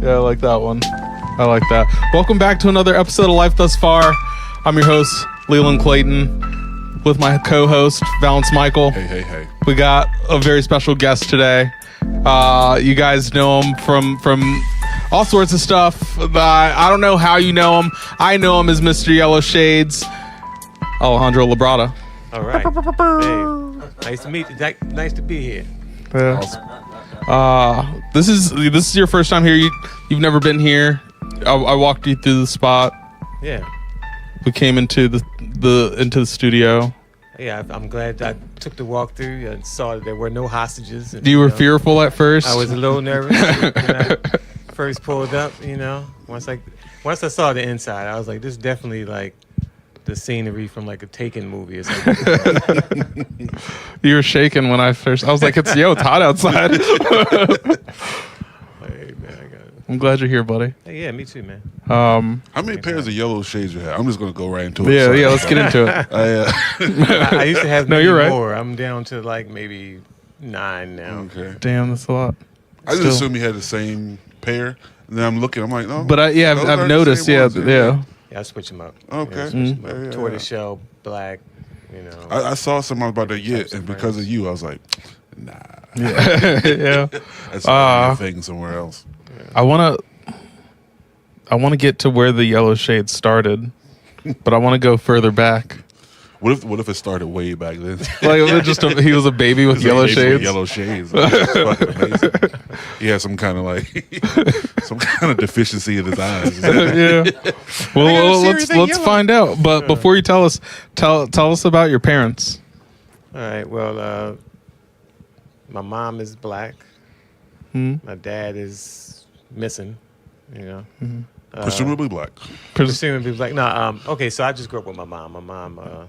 Yeah, I like that one. I like that. Welcome back to another episode of Life Thus Far. I'm your host, Leland Clayton, with my co-host, Valence Michael. Hey. We got a very special guest today. You guys know him from all sorts of stuff. I don't know how you know him. I know him as Mr. Yellow Shades, Alejandro Labrada. All right. Hey, nice to meet you. Nice to be here. Yeah. Awesome. This is your first time here. You've never been here. I walked you through the spot. Yeah. We came into the studio. Yeah, I'm glad I took the walk through and saw that there were no hostages. And, You were fearful at first? I was a little nervous when I first pulled up. Once I saw the inside, I was like, this is definitely like the scenery from like a Taken movie or something. You were shaking when I was like, it's hot outside. Hey, man, I got it. I'm glad you're here, buddy. Hey, yeah, me too, man. How many pairs of yellow shades you have? I'm just gonna go right into it. Yeah, let's get into it. I used to have No, you're right. more. I'm down to like maybe 9 now. Okay. Damn, that's a lot. I just assumed you had the same pair. And then I'm looking. I'm like, no. But I've noticed. Yeah. Yeah, I switch them up. Okay. Yeah, tortoiseshell, black. I saw some I was about to get, and because of you, I was like, nah. Yeah. That's a thing somewhere else. I wanna get to where the yellow shade started, but I want to go further back. What if it started way back then? Like he was a baby with yellow shades. Yellow shades. That's fucking amazing. He had some kind of deficiency in his eyes. Yeah. Well, let's find out. But before you tell us about your parents. All right. Well, my mom is black. My dad is missing. Presumably black. Presumably black. No. Okay. So I just grew up with my mom. My mom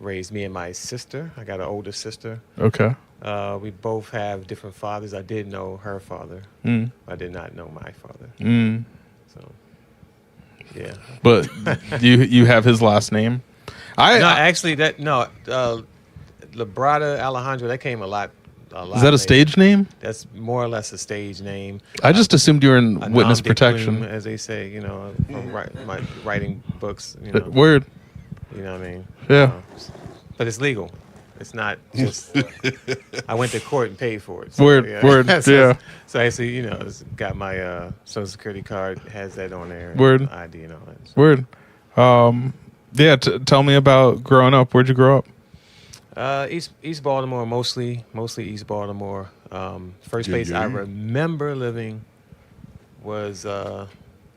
raised me and my sister. I got an older sister. Okay. We both have different fathers. I did know her father. I did not know my father. So, yeah. But you have his last name? Labrada Alejandro, that came a lot is that a later. stage name? That's more or less a stage name. I just assumed you were in witness nom de protection. plume, as they say, my writing books. Word. You know what I mean? Yeah. But it's legal. It's not just. I went to court and paid for it. So, Word. Yeah. So actually, it's got my Social Security card, has that on there. Word. ID and all that. So. Word. Yeah. Tell me about growing up. Where'd you grow up? East Baltimore, mostly East Baltimore. First place I remember living was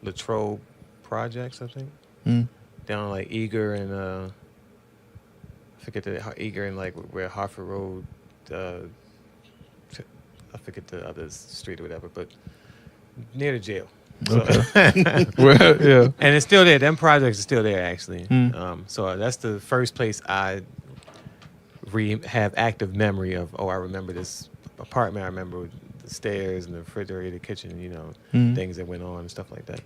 Latrobe Projects, I think. Down like Eager and I forget Eager and like where Hartford Road. I forget the other street or whatever, but near the jail. Okay. Yeah. And it's still there. Them projects are still there actually. So that's the first place I have active memory of. I remember this apartment. I remember the stairs and the refrigerator, kitchen. Things that went on and stuff like that.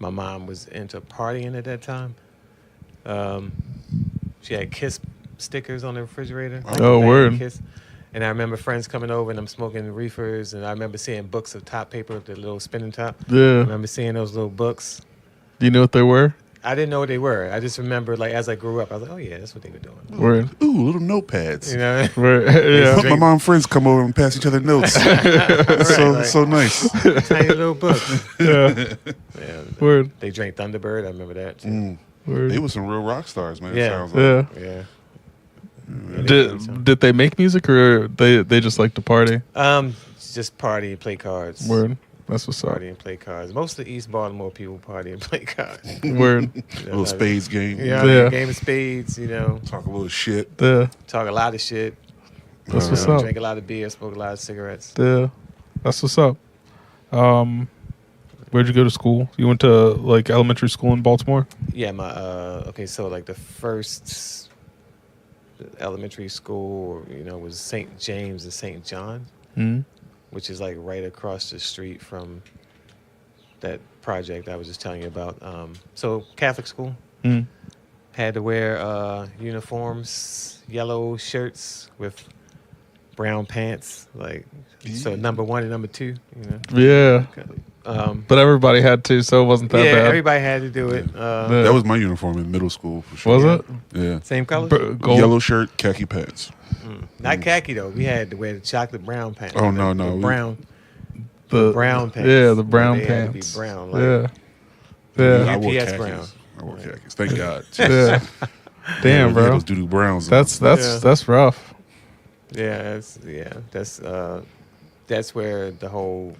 My mom was into partying at that time. She had Kiss stickers on the refrigerator. Oh, word. Kiss. And I remember friends coming over and I'm smoking reefers. And I remember seeing books of top paper with the little spinning top. Yeah. I remember seeing those little books. Do you know what they were? I didn't know what they were. I just remember, like, as I grew up, I was like, oh, yeah, that's what they were doing. Word. Ooh, little notepads. Yeah. My mom and friends come over and pass each other notes. So nice. Tiny little book. Yeah. Word. They drank Thunderbird. I remember that, too. Word. They were some real rock stars, man. Yeah. It sounds like. Yeah. Did they make music or they just like to party? Just party and play cards. Word. That's what's up. Party and play cards. Most of the East Baltimore people party and play cards. Word. Little spades game. Yeah. Game of spades, Talk a little shit. Yeah. Talk a lot of shit. That's what's up. Drink a lot of beer, smoke a lot of cigarettes. Yeah. That's what's up. Where'd you go to school? You went to like elementary school in Baltimore? Yeah, so like the first elementary school, was St. James and St. John, which is like right across the street from that project I was just telling you about. So Catholic school, had to wear uniforms, yellow shirts with brown pants, like so number 1 and number 2. You know. Yeah. But everybody had to, so it wasn't that yeah, bad. everybody had to do it. That was my uniform in middle school. For sure. Was it? Yeah. Same color? Gold. Yellow shirt, khaki pants. Not khaki though. We had to wear the chocolate brown pants. Oh, the no. brown. The brown pants. Yeah, the brown They had to be pants. brown. Like, Yeah. I wore UPS khakis. brown. I wore khakis. Thank God. Yeah. Damn, Yeah, bro. those doo-doo browns. on. That's rough. Yeah, that's where the whole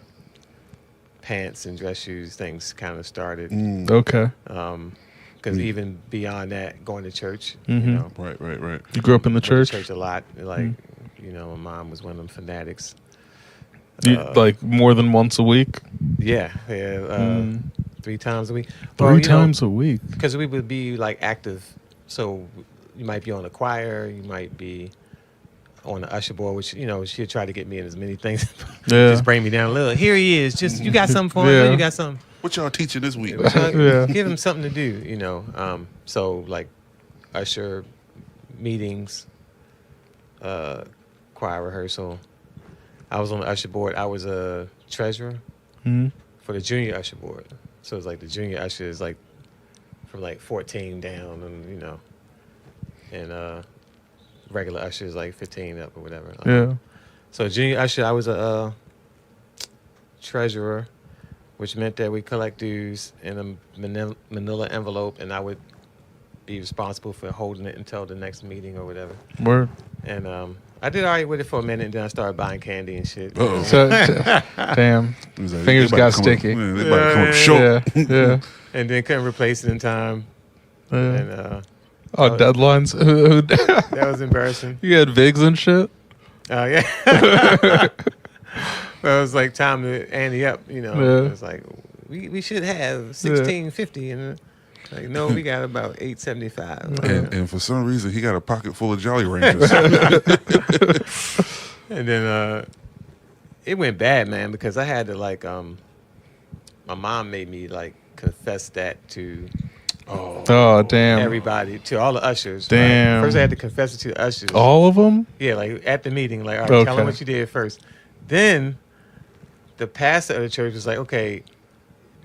pants and dress shoes things kind of started. Okay. Because even beyond that, going to church, Mhm. you know, Right. You grew up in the went to church? church a lot. Like, you know, my mom was one of them fanatics. Like more than once a week? 3 times a week. Three times a week. Because we would be like active. So you might be on the choir, you might be on the usher board, which, you know, she'd try to get me in as many things. Yeah. Just bring me down a little. Here he is. Just, you got something for him? Yeah. No, you got something. What y'all teaching this week? Yeah. Give him something to do, you know. So like usher meetings, choir rehearsal. I was on the usher board. I was a treasurer for the junior usher board. So it's like the junior usher is like from like 14 down, and you know, and regular usher is like 15 up or whatever. Yeah. So junior usher, I was a treasurer, which meant that we collect dues in a manila envelope, and I would be responsible for holding it until the next meeting or whatever. Word. And I did all right with it for a minute, and then I started buying candy and shit. Uh-oh. So, damn. It was like, Fingers they got about to come sticky. Up, they about to come up short. Yeah. And then couldn't replace it in time. Yeah. And Oh, deadlines. that was embarrassing. You had Vigs and shit? Yeah. Well, it was like time to ante up, you know. Yeah. It was like, we should have 1650, and like, no, we got about 875. And for some reason, he got a pocket full of Jolly Ranchers. And then it went bad, man, because I had to like my mom made me like confess that to Oh, damn. everybody, to all the ushers. Damn. Right? First I had to confess it to the ushers. All of them? Yeah, like at the meeting, like, all right, tell Okay. them what you did first. Then the pastor of the church was like, okay,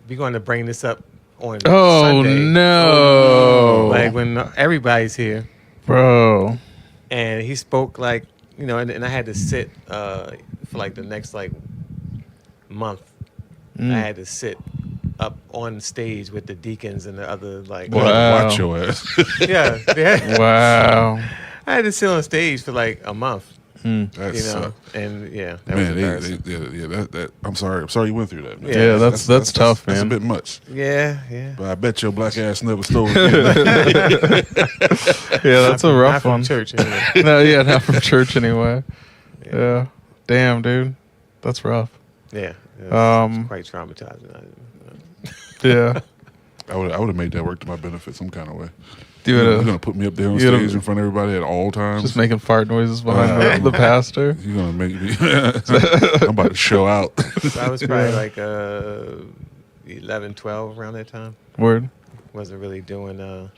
we're going to bring this up on Oh, Sunday. no. Like when everybody's here. Bro. And he spoke like, you know, and I had to sit for like the next like month. I had to sit up on stage with the deacons and the other like. Wow. Watch your ass. Yeah. Wow. I had to sit on stage for like a month. That You know, sucked. and yeah, that was Man, embarrassing. that I'm sorry you went through that, man. Yeah, that's tough, That's a man. bit much. Yeah. But I bet your black ass never stole it. Yeah, that's a Not rough from one. church. Anyway. No, yeah, not from church anyway. Yeah. Damn, dude. That's rough. Yeah. It was quite traumatizing. Yeah. I would have made that work to my benefit some kind of way. You You're would gonna put me up there on you would've- stage in front of everybody at all times. just making fart noises behind the pastor. You're gonna make me. I'm about to show out. So I was probably like 11, 12 around that time. Word. Wasn't really doing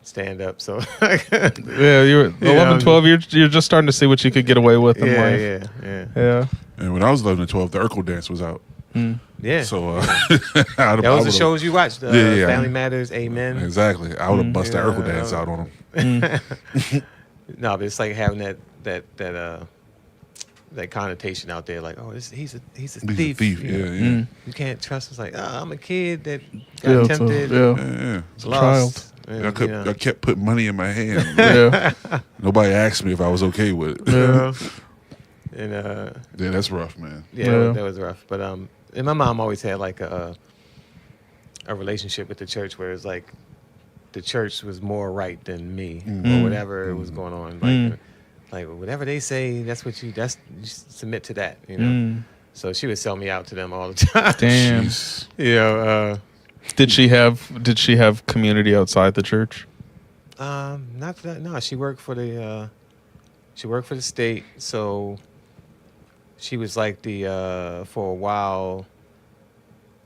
stand up, so Yeah, you were 11, 12. You're just starting to see what you could get away with in life. Yeah. And when I was 11 and 12, the Urkel dance was out. Yeah. So That was the shows you watched. Yeah. Family Matters, Amen. Exactly. I would have bust that Yeah, Urkel dance out on him. No, but it's like having that connotation out there, like, oh, he's a He's thief. a thief. You know? Yeah. You can't trust us. Like, oh, I'm a kid that Yeah, got it's tempted, Yeah. lost. And, I kept putting money in my hand. Yeah. Nobody asked me if I was okay with it. Yeah. And Yeah, that's rough, man. Yeah. that was rough. But and my mom always had like a relationship with the church where it's like the church was more right than me or whatever was going on. Like whatever they say, you submit to that, you know. So she would sell me out to them all the time. Damn. Jeez. You know, Did she have community outside the church? not for that. No, she worked for the state. So she was like the for a while.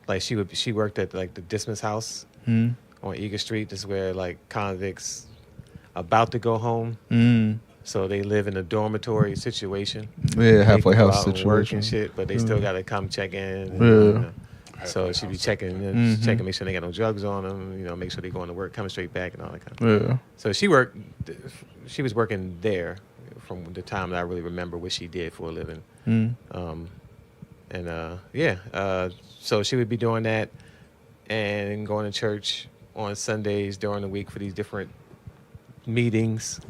Like she worked at like the Dismas House on Eager Street. This is where like convicts about to go home So they live in a dormitory situation. Yeah, They halfway can go house out and work situation. and shit, but they still gotta come check in. And, Yeah. So she be checking, checking, make sure they got no drugs on them. You know, make sure they going to work, coming straight back, and all that kind of. Yeah. So she was working there from the time that I really remember what she did for a living. So she would be doing that and going to church on Sundays during the week for these different meetings,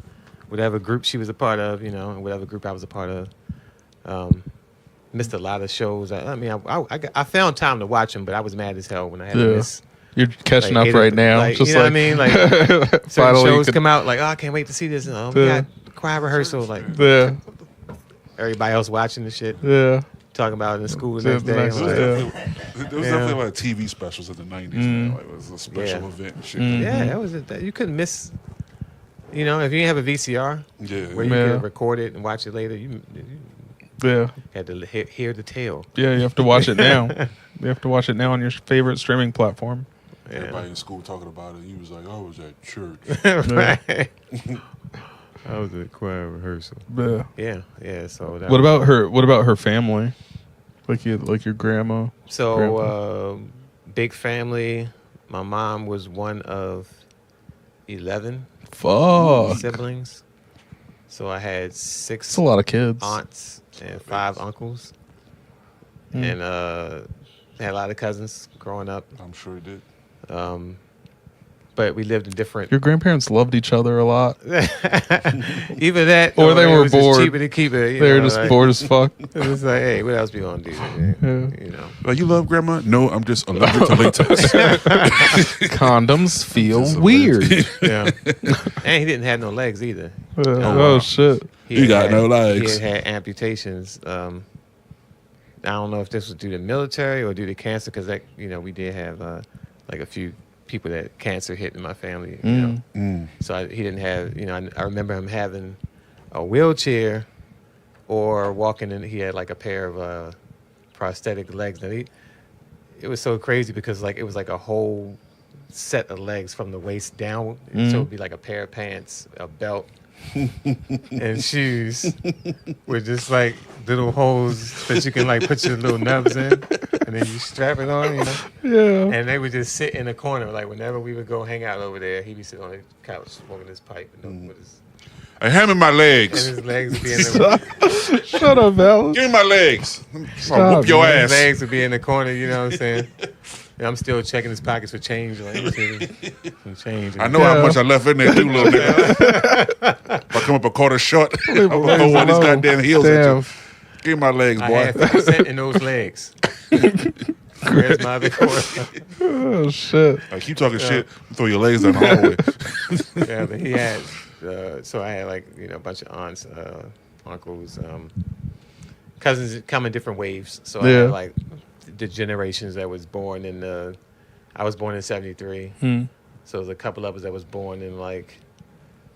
whatever group she was a part of, you know, and whatever group I was a part of. Missed a lot of shows. I found time to watch them, but I was mad as hell when I had to miss. You're catching up right now. Like, just you know what I mean? Like certain shows come out, like, oh, I can't wait to see this. We got choir rehearsal, like everybody else watching the shit. Yeah. Talking about it in school the next day. There was definitely like TV specials in the 90s. Man. Like, it was a special event and shit. Yeah, that was it. You couldn't miss. You know, if you didn't have a VCR where you could record it and watch it later, you had to hear the tale. Yeah, you have to watch it now. You have to watch it now on your favorite streaming platform. Yeah. Everybody in school talking about it. You was like, I was at church. Right. I was at choir rehearsal. Yeah. So what about her family? Like your grandma. So big family. My mom was one of 11 siblings. So I had 6. That's a lot of kids. Aunts and 5 uncles, and had a lot of cousins growing up. I'm sure it did. But we lived in different. Your grandparents loved each other a lot. Either that, or they were bored. Just cheaper to keep it. They were just bored as fuck. It was like, hey, what else we gonna do? You know. Like, you love grandma? No, I'm just allergic to latex. Condoms feel weird. Yeah. And he didn't have no legs either. Shit. He got no legs. He had amputations. I don't know if this was due to military or due to cancer, because we did have like a few people that cancer hit in my family. You know? So he didn't have. I remember him having a wheelchair or walking in. He had like a pair of prosthetic legs. And it was so crazy because like it was like a whole set of legs from the waist down. So it would be like a pair of pants, a belt, and shoes with just like little holes that you can like put your little nubs in, and then you strap it on, Yeah. And they would just sit in the corner. Like whenever we would go hang out over there, he'd be sitting on the couch smoking his pipe and with his. I hand me my legs. And his legs would be in the Shut up, Al. Give me my legs. I'll whoop your ass. His legs would be in the corner, you know what I'm saying? And I'm still checking his pockets for change. Like, some change. I know how much I left in there too, little nigga. If I come up a quarter short, I'm going to throw one of these goddamn heels at you. Give me my legs, boy. I had 50% in those legs. Where's my other quarter? Oh, shit. Like, keep talking shit, throw your legs down the hallway. Yeah, but he had... so I had like a bunch of aunts, uncles, cousins come in different waves. So I had like the generations that was born in I was born in 73. So there's a couple of us that was born in like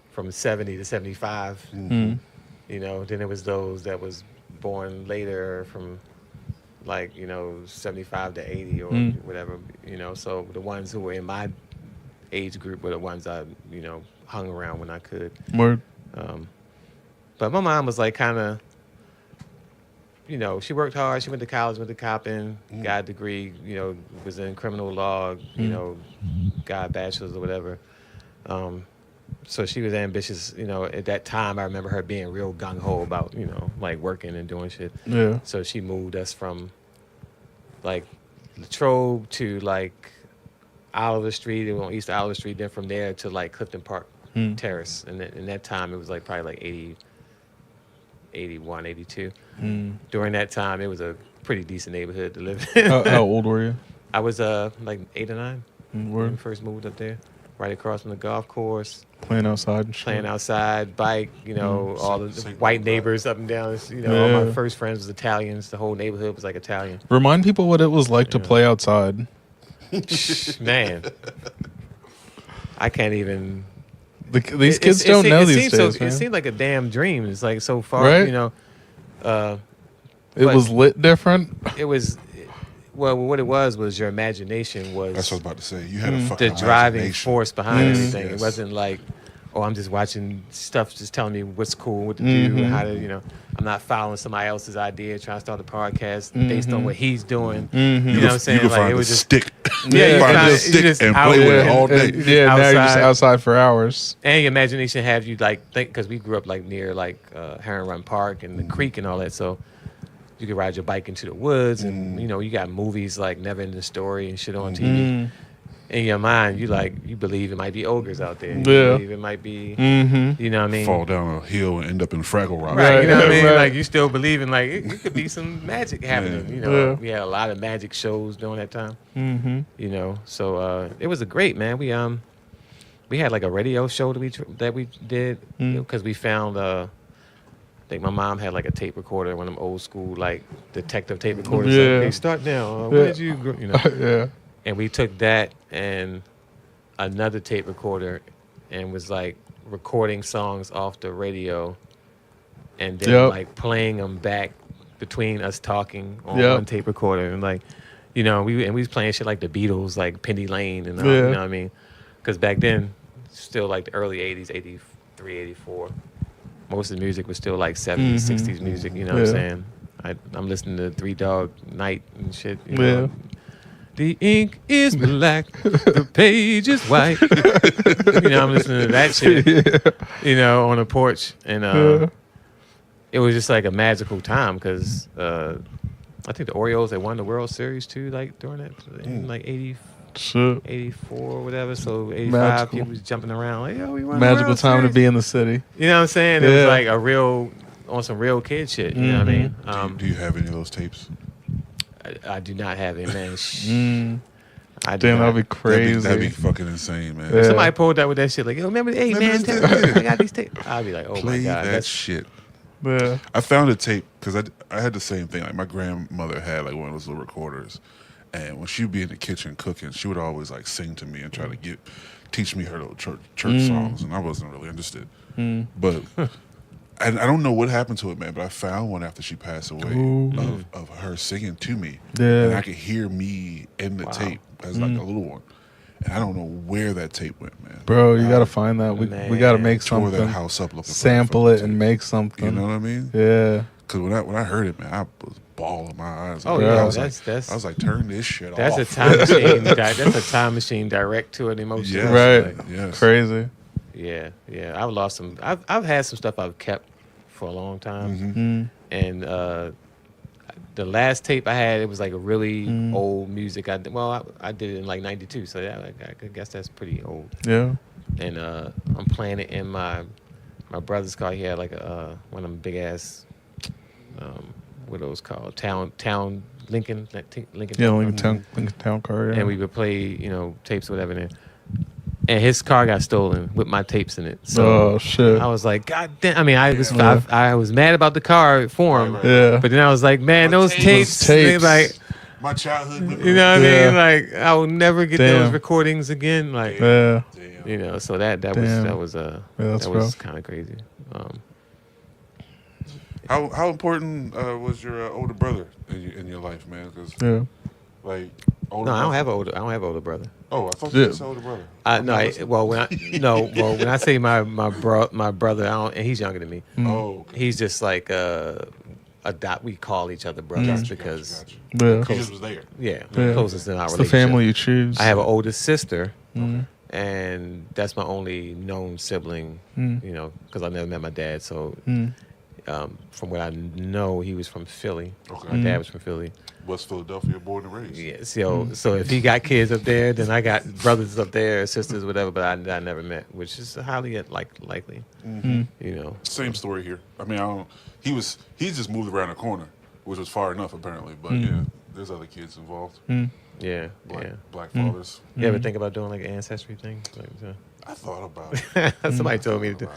from 70 to 75. Then there was those that was born later from like 75 to 80 or whatever. So the ones who were in my age group were the ones I hung around when I could. Word. But my mom was like kind of, she worked hard. She went to college, went to Coppin, got a degree, was in criminal law, got a bachelor's or whatever. So she was ambitious, at that time I remember her being real gung-ho about, like working and doing shit. Yeah. So she moved us from like Latrobe to like Oliver Street, on East Oliver Street, then from there to like Clifton Park Terrace. And in that time, it was like probably like 80, 81, 82. During that time, it was a pretty decent neighborhood to live in. How old were you? I was like 8 or 9 when we first moved up there, right across from the golf course. Playing outside and shit. Playing outside, bike, all the white neighbors up and down. All my first friends was Italians. The whole neighborhood was like Italian. Remind people what it was like to play outside. Man, I can't even. These kids don't know these days, man. It seemed like a damn dream. It's like so far, right? It was lit different. It was, well, what it was your imagination was. That's what I was about to say. You had a fucking the driving imagination. force behind everything. Yes. It wasn't like or I'm just watching stuff, just telling me what's cool, what to do, how to, I'm not following somebody else's idea, trying to start a podcast based on what he's doing. You know what I'm saying? You can find it a was just stick. Yeah, you you find a find- stick you just and out play with it there. all day. Yeah, now you're just outside. outside for hours. and your imagination have you like think, because we grew up like near like Heron Run Park and the creek and all that, so you could ride your bike into the woods, and you got movies like Never Ending Story and shit on TV. In your mind, you believe it might be ogres out there. You believe it might be, you know what I mean? Fall down a hill and end up in Fraggle Rock. Right, you know what I mean? Right. Like you still believing like it could be some magic happening. Yeah. We had a lot of magic shows during that time. So it was a great, man. We had like a radio show that we did because we found I think my mom had like a tape recorder, one of them old school like detective tape recorders. Yeah. Like, hey, start now. Where did you go? Yeah. And we took that and another tape recorder and was like recording songs off the radio and then like playing them back between us talking on one tape recorder. And like, we was playing shit like the Beatles, like Penny Lane and all, you know what I mean? Because back then, still like the early 80s, 83, 84, most of the music was still like 70s, 60s music, you know what I'm saying? I'm listening to Three Dog Night and shit, you know? The ink is black, the page is white. I'm listening to that shit, on the porch. And it was just like a magical time because I think the Orioles, they won the World Series too, like during that, in like 84 or whatever. So 85, Magical. people was jumping around like, yo, we won the Magical World time to Series. be in the city. You know what I'm saying? It was like on some real kid shit, you know what I mean? Do you have any of those tapes? I do not have it, man. I do Damn, not. that'd be crazy. That'd be fucking insane, man. If somebody pulled out with that shit, like, yo, remember the Remember man? this I got these tapes. I'd be like, oh Play my God. that That's shit. Yeah. I found a tape because I had the same thing. Like my grandmother had like one of those little recorders, and when she'd be in the kitchen cooking, she would always like sing to me and try to teach me her little church songs, and I wasn't really interested. But I don't know what happened to it, man. But I found one after she passed away of her singing to me, and I could hear me in the tape as like a little one. And I don't know where that tape went, man. Bro, you got to find that. We got to make Tore something. that house up looking Sample for that it and fucking make tape. something. You know what I mean? Yeah. Because when I heard it, man, I was bawling my eyes. Oh, out. yeah, I was that's- I was like, turn this shit That's off. a time machine. That's a time machine direct to an emotion. Yes. Right. Like, Yes. Crazy. yeah. I've lost some. I've had some stuff I've kept for a long time, and the last tape I had, it was like a really old music. I did it in like '92, so I guess that's pretty old. Yeah. And I'm playing it in my brother's car. He had like one of them big ass, what are those called? Town Lincoln. Lincoln. Yeah, Lincoln Town car. Yeah. And we would play, tapes or whatever in there. And his car got stolen with my tapes in it. So Oh, shit. I was like, God damn. I mean, I was mad about the car for him. Yeah. But then I was like, man, My those tapes. tapes, they like, My childhood memories. you know what I Yeah. mean? Like, I will never get Damn. those recordings again. Like, Yeah. Damn. so that Damn. was that's that was rough. kind of crazy. How important was your older brother in your life, man? Because Yeah. like No, older I don't brother- have older brother. Oh, I thought you said older brother. When I say my brother, and he's younger than me. Oh, okay. He's just like we call each other brothers because Yeah. He just was there. yeah, Yeah. closest in our It's the relationship. family you choose. I have an older sister, Mm. and that's my only known sibling. Because I never met my dad. So Mm. from what I know, he was from Philly. Okay. My dad was from Philly. West Philadelphia, born and raised. Yeah, so if he got kids up there, then I got brothers up there, sisters, whatever. But I never met, which is highly likely. Same story here. I mean, he just moved around the corner, which was far enough apparently. But yeah, there's other kids involved. Yeah, Black fathers. You ever think about doing like an ancestry thing? Like, I thought about it. somebody told me to do.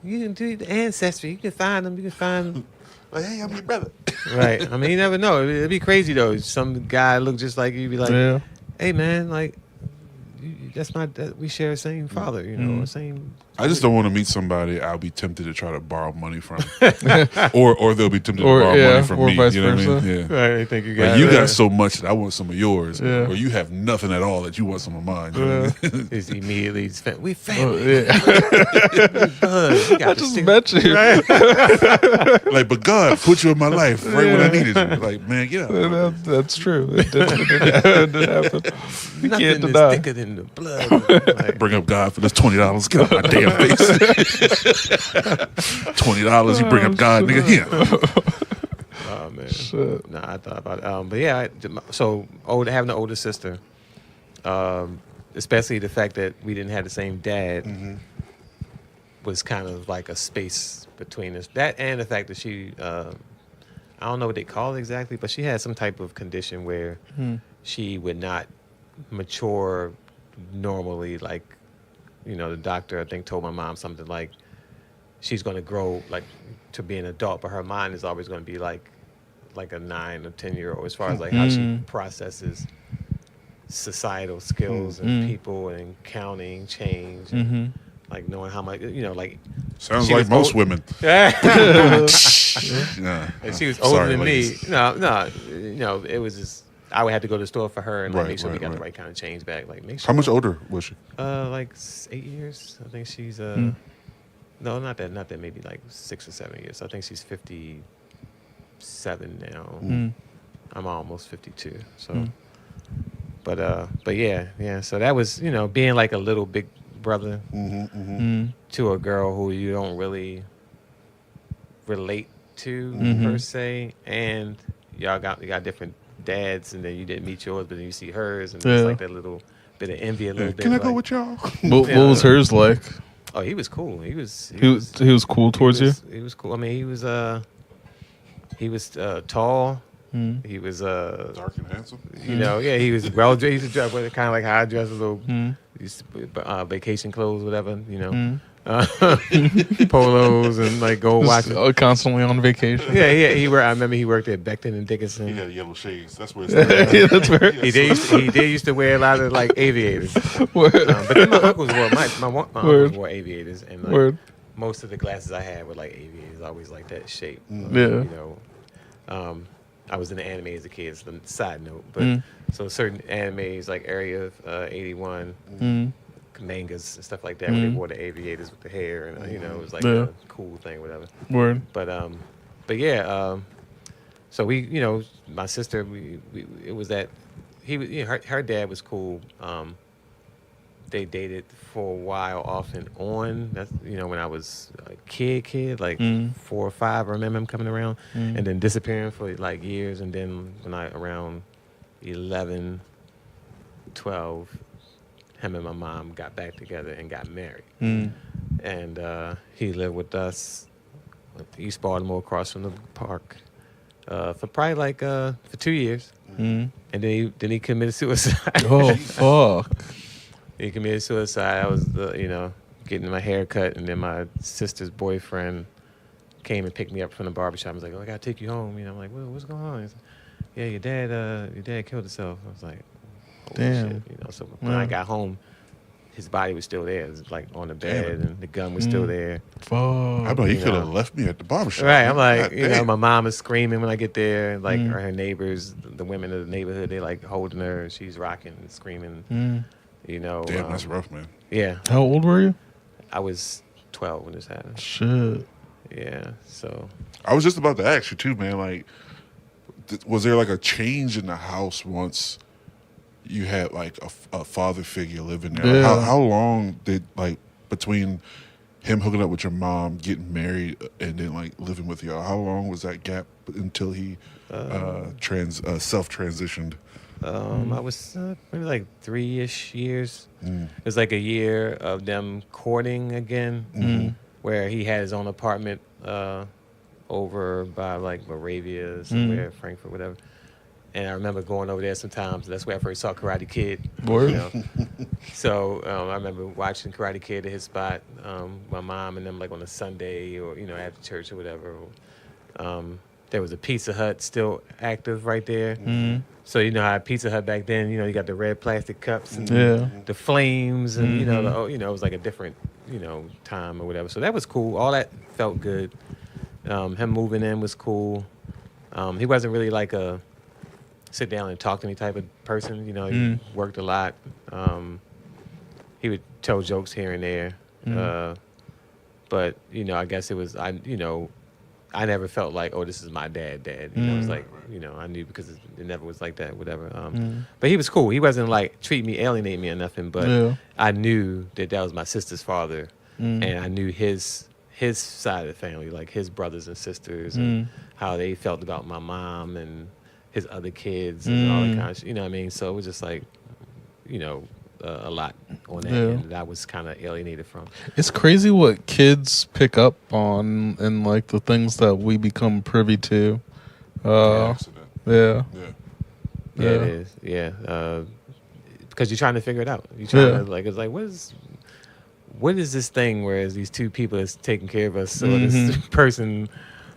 You can do the ancestry. You can find them. You can find them. Like, hey, I'm your brother. Right. I mean, you never know. It'd be crazy though. Some guy look just like you. Be like, hey man, like we share the same father. Same. I just don't want to meet somebody I'll be tempted to try to borrow money from, or they'll be tempted to borrow money from or me. vice You know what I versa. mean? Yeah. Right, I think you got Like, you got so much that I want some of yours, Yeah. or you have nothing at all that you want some of mine. You know what I mean? He's immediately we Oh, family. yeah. I just met you. Like, but God put you in my life right when I needed you. Like, man, get out. That's true. It did happen. You Nothing can't is deny. thicker than the blood. Like, Bring up God for this $20. Get out my damn face. $20. You bring up God, nigga. Here. oh man. Shit. No, I thought about it. But yeah, having an older sister, especially the fact that we didn't have the same dad, was kind of like a space between us. That and the fact that she, I don't know what they call it exactly, but she had some type of condition where she would not mature normally. Like, you know, the doctor, I think, told my mom something like she's going to grow like to be an adult, but her mind is always going to be like a 9 or 10-year-old as far as like how she processes societal skills and people and counting change and like knowing how much, you know, like Sounds she like was most old- women. Yeah. Yeah. And she was older Sorry, than ladies. me. No, you know, it was just I would have to go to the store for her and like, Right, make sure we right, got the right. right kind of change back. Like make sure. How much older was she? Like 8 years. I think she's no, not that. Maybe like 6 or 7 years. I think she's 57 now. I'm almost 52. So, but yeah. So that was, you know, being like a little big brother to a girl who you don't really relate to per se, and you got different dads, and then you didn't meet yours, but then you see hers, and it's like that little bit of envy, a little bit. Can I go like, with y'all? What was hers like? Oh, he was cool. He was cool towards you. He was cool. I mean, he was tall. He was Dark and handsome. you know, yeah, he was well dressed. He used to dress with kind of like how I dress, a little vacation clothes, whatever, you know, polos and like gold watches. Constantly on vacation. Yeah, he worked. I remember he worked at Becton and Dickinson. He had yellow shades. That's where Yeah, that's where. He did used to wear a lot of like aviators. Word. But then my uncles wore my uncles wore aviators, and like, Word. most of the glasses I had were like aviators, always like that shape. Yeah. You know, I was in the anime as a kid. It's a side note, but so certain animes like Area 81, mangas and stuff like that, where they wore the aviators with the hair, and you know, it was like a cool thing, whatever. Word. But yeah, so we, you know, my sister, it was that he was, you know, her dad was cool. They dated for a while, off and on. That's, you know, when I was a kid, like 4 or 5. I remember him coming around and then disappearing for like years. And then when I around 11, 12, him and my mom got back together and got married. And he lived with us in East Baltimore, across from the park, for probably like for 2 years. And then he committed suicide. Oh fuck. He committed suicide. I was, getting my hair cut, and then my sister's boyfriend came and picked me up from the barbershop. I was like, "Oh, I gotta take you home." You know, I'm like, "What's going on?" He's like, "Yeah, your dad killed himself." I was like, "Holy Damn. shit!" You know. So when I got home, his body was still there. It was like on the bed, and the gun was still there. Fuck. I know he You could have know. left me at the barbershop. Right. I'm like, God damn. my mom is screaming when I get there. Like her neighbors, the women of the neighborhood, they like holding her. She's rocking and screaming. You know. Damn, that's rough, man. Yeah. How old were you? I was 12 when this happened. Shit. Yeah. So. I was just about to ask you too, man. Like, was there like a change in the house once you had like a father figure living there? Yeah. Like, how long did like between him hooking up with your mom, getting married, and then like living with y'all? How long was that gap until he self-transitioned? I was maybe like 3-ish years. It was like a year of them courting again, where he had his own apartment over by like Moravia, somewhere, Frankfurt, whatever. And I remember going over there sometimes. That's where I first saw Karate Kid. Word. You know? So I remember watching Karate Kid at his spot. My mom and them like on a Sunday or after church or whatever. There was a Pizza Hut still active right there. So you know how Pizza Hut back then, you got the red plastic cups and the flames and it was like a different, time or whatever. So that was cool. All that felt good. Him moving in was cool. He wasn't really like a sit down and talk to me type of person. He worked a lot. He would tell jokes here and there. But, I guess it was, I never felt like, oh, this is my dad. It was like, I knew because it never was like that, whatever. But he was cool. He wasn't like treat me, alienate me or nothing. But I knew that was my sister's father. And I knew his side of the family, like his brothers and sisters and how they felt about my mom and his other kids and all that kind of shit. You know what I mean? So it was just like, a lot on that end that I was kind of alienated from. It's crazy what kids pick up on and like the things that we become privy to. Yeah. It is. Yeah. Because you're trying to figure it out. You're trying to it's like, what is this thing where these two people is taking care of us? So this person,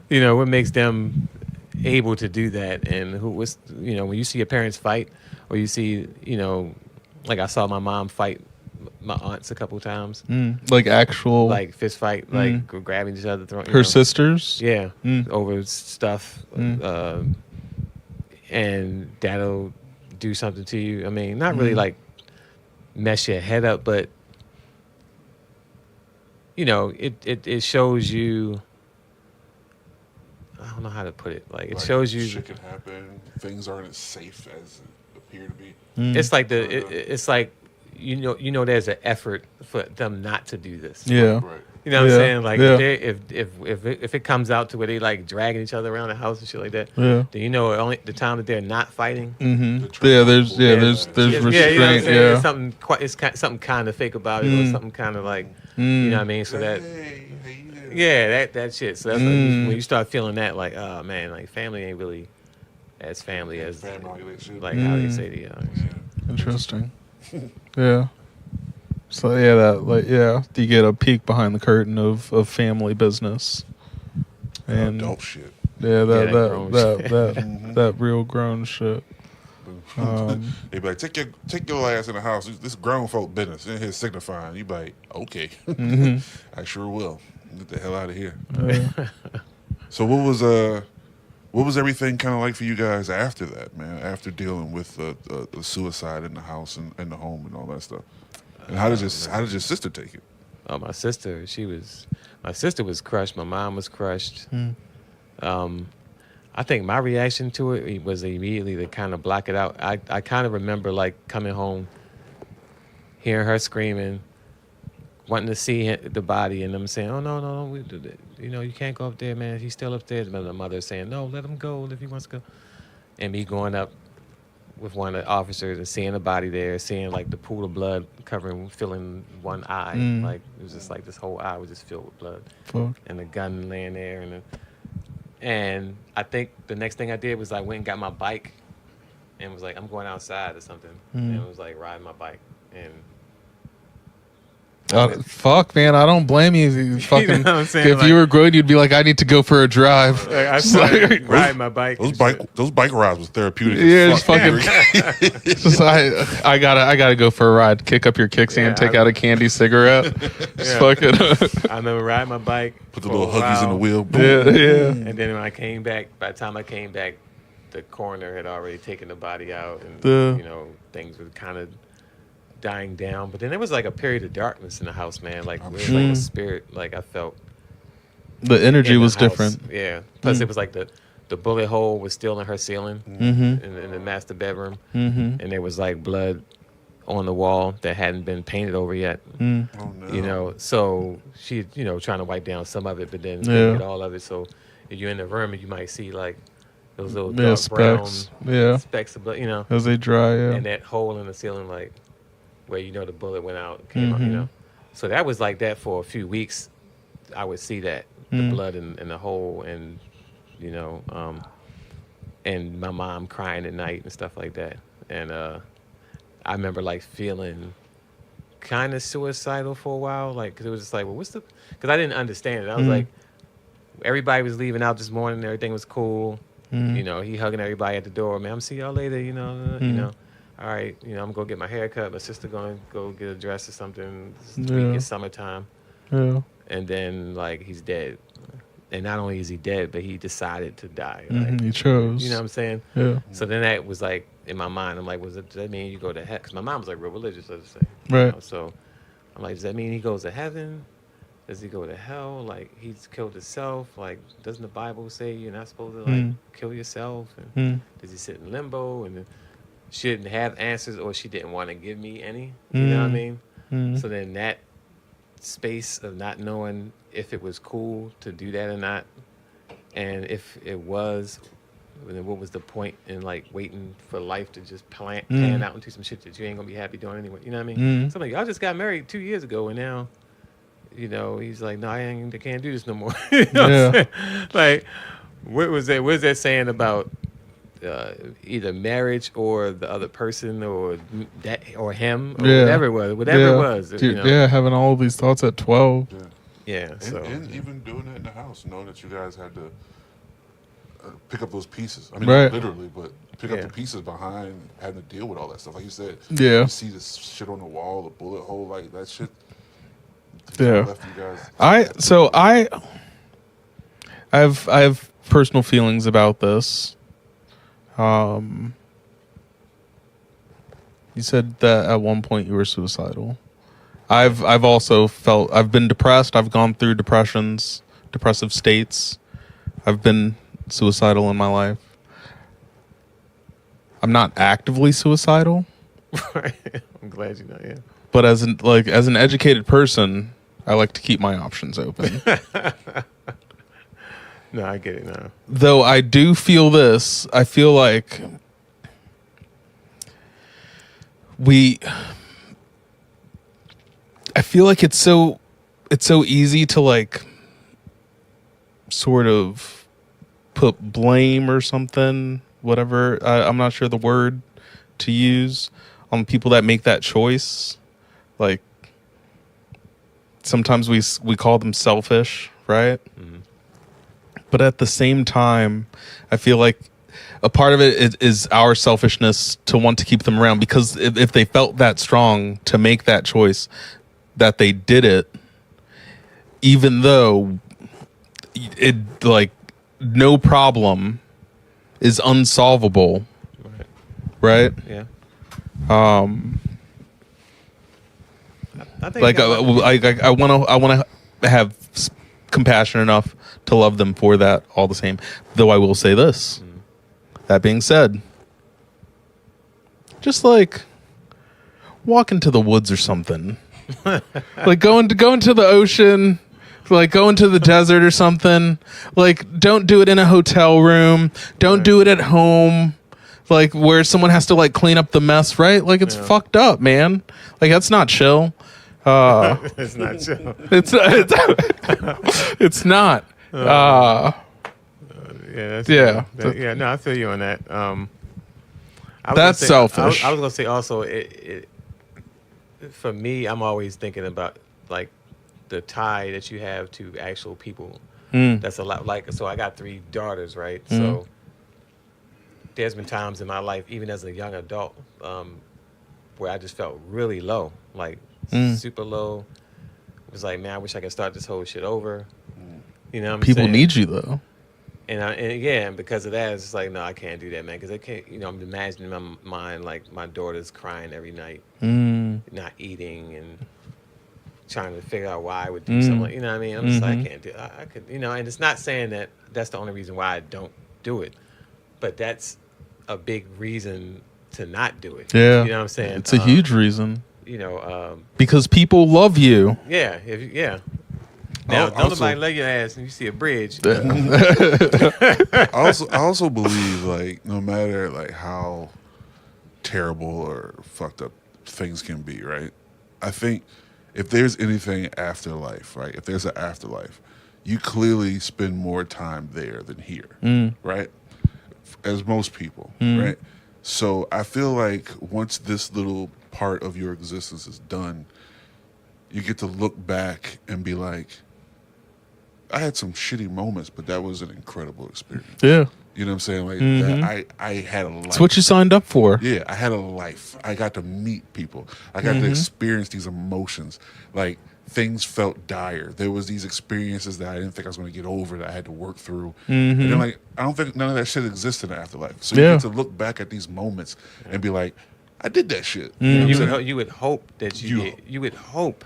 what makes them able to do that? And when you see your parents fight or you see, like I saw my mom fight my aunts a couple times. Like actual... Like fist fight, like grabbing each other. Throwing, her sisters? Yeah. Over stuff. And that'll do something to you. I mean, not really like mess your head up, but, it shows you... I don't know how to put it. Like, it shows you... Shit can happen. Things aren't as safe as it appear to be. It's like it's like there's an effort for them not to do this. Yeah. Right. You know what I'm saying? Like if it comes out to where they like dragging each other around the house and shit like that, then only the time that they're not fighting. There's restraint. You know what I'm saying? It's something kind of fake about it, or something kind of like you know what I mean. So that that shit. So that's when you start feeling that, like, oh man, like family ain't really as family as like how they say the Interesting. Yeah. So you get a peek behind the curtain of family business and adult shit. Yeah, that real grown shit. They be like, take your ass in the house. This grown folk business in here signifying. You be like, okay, I sure will. Get the hell out of here. So what was everything kind of like for you guys after that, man? After dealing with the suicide in the house and the home and all that stuff, and how did your sister take it? Oh, my sister was crushed. My mom was crushed. I think my reaction to it was immediately to kind of block it out. I kind of remember like coming home, hearing her screaming, wanting to see the body, and them saying, "Oh no, you can't go up there, man. He's still upstairs." But the mother saying, "No, let him go if he wants to go." And me going up with one of the officers and seeing the body there, seeing like the pool of blood filling one eye, like it was just like this whole eye was just filled with blood, and the gun laying there, and I think the next thing I did was I went and got my bike, and was like, I'm going outside or something, and it was like riding my bike and. Fuck, man, I don't blame you. You fucking, you know what I'm saying? If you were grown, you'd be like, I need to go for a drive. I started riding my bike. Those bike rides was therapeutic. Yeah, just fucking. I gotta go for a ride. Kick up your kickstand, take out a candy cigarette. Fucking. I remember riding my bike. Put the little huggies in the wheel. Boom. Yeah. And then when I came back, by the time I came back, the coroner had already taken the body out, and things were kind of dying down. But then there was like a period of darkness in the house, man. Like it was like a spirit. Like I felt the energy was different. Yeah. Plus it was like the bullet hole was still in her ceiling in the master bedroom, and there was like blood on the wall that hadn't been painted over yet. Oh, no. So she trying to wipe down some of it, but then didn't get all of it. So if you're in the room, you might see like those little dark specks. brown specks of blood, as they dry, and that hole in the ceiling, like where the bullet went out, came out, So that was like that for a few weeks. I would see that the blood in the hole, and and my mom crying at night and stuff like that. And I remember like feeling kind of suicidal for a while, like because it was just like, well, because I didn't understand it. I was like, everybody was leaving out this morning, everything was cool. He hugging everybody at the door. Man, I'm see y'all later. All right, I'm gonna go get my hair cut. My sister gonna go get a dress or something. This week is summertime. Yeah. And then like he's dead. And not only is he dead, but he decided to die. He chose. You know what I'm saying? Yeah. So then that was like in my mind. I'm like, does that mean you go to heaven? Because my mom was like real religious, let's say. Right. So I'm like, does that mean he goes to heaven? Does he go to hell? Like he's killed himself? Like doesn't the Bible say you're not supposed to like kill yourself? And does he sit in limbo? And then she didn't have answers, or she didn't want to give me any. You know what I mean? So then that space of not knowing if it was cool to do that or not, and if it was, then what was the point in like waiting for life to just pan out into some shit that you ain't gonna be happy doing anyway? You know what I mean? So I'm like, y'all just got married 2 years ago, and now, you know, he's like, no, I can't do this no more. You know what I'm saying? Like, what was that? What is that saying about either marriage or the other person or that or him or whatever it was. Dude, having all these thoughts at 12. Yeah. And even doing it in the house, knowing that you guys had to pick up those pieces. I mean, Right. not literally, but pick up the pieces behind having to deal with all that stuff. Like you said, Yeah. you see this shit on the wall, the bullet hole, like that shit. Yeah. Left you guys. I have personal feelings about this. You said that at one point you were suicidal. I've also I've been depressed. I've gone through depressive states. I've been suicidal in my life. I'm not actively suicidal. I'm glad you know, yeah. But as an educated person, I like to keep my options open. No, I get it now. Though I do feel this. I feel like it's so easy to like sort of put blame or something, whatever. I'm not sure the word to use on people that make that choice. Like sometimes we call them selfish, right? Mm-hmm. But at the same time, I feel like a part of it is our selfishness to want to keep them around, because if they felt that strong to make that choice, that they did it, even though it like no problem is unsolvable, right? Yeah. I think I want to have compassion enough to love them for that all the same. Though I will say this. That being said, just like walk into the woods or something. Like go into the ocean, like go into the desert or something. Like don't do it in a hotel room. Don't do it at home. Like where someone has to like clean up the mess, right? Like it's fucked up, man. Like that's not chill. It's not chill. It's not. Yeah. No, I feel you on that. That's selfish. I was gonna say also, it for me, I'm always thinking about like the tie that you have to actual people. That's a lot. Like, so I got 3 daughters, right? So there's been times in my life, even as a young adult, where I just felt really low, like super low. It was like, man, I wish I could start this whole shit over. You know what I'm People saying? need you though. And because of that, it's just like, no, I can't do that, man. Because I can't, I'm imagining in my mind, like, my daughter's crying every night, not eating, and trying to figure out why I would do something. You know what I mean? I'm just like, I can't do it. I could, and it's not saying that that's the only reason why I don't do it, but that's a big reason to not do it. Yeah. You know what I'm saying? It's a huge reason. Because people love you. Yeah. Now, don't nobody lay your ass and you see a bridge. I also believe, like, no matter like how terrible or fucked up things can be, right? I think if there's anything afterlife, right? If there's an afterlife, you clearly spend more time there than here, right? As most people, right? So I feel like once this little part of your existence is done, you get to look back and be like, I had some shitty moments, but that was an incredible experience. Yeah. You know what I'm saying? Like that, I had a life. It's what you signed up for. Yeah, I had a life. I got to meet people. I got to experience these emotions. Like things felt dire. There was these experiences that I didn't think I was going to get over that I had to work through. And then like I don't think none of that shit exists in the afterlife. So you get to look back at these moments and be like, I did that shit. You would hope that you would hope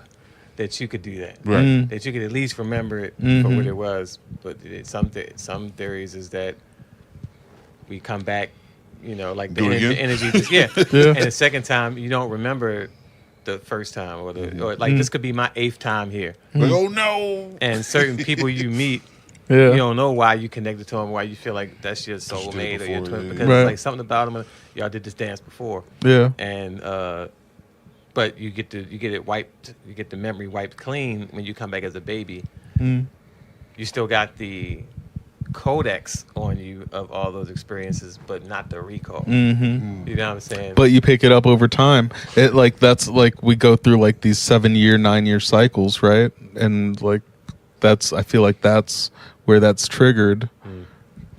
that you could do that. Right. That you could at least remember it for what it was. But some theories is that we come back, you know, like the energy. And the second time you don't remember the first time or this could be my 8th time here. Like, oh no. And certain people you meet, you don't know why you connected to them, why you feel like that's your soulmate or your twin, because it's like something about them. Y'all did this dance before. Yeah. And but you get it wiped, you get the memory wiped clean when you come back as a baby. You still got the codex on you of all those experiences, but not the recall. You know what I'm saying? But you pick it up over time. It like that's like we go through like these 7-year, 9-year cycles, right? And like I feel like that's where that's triggered,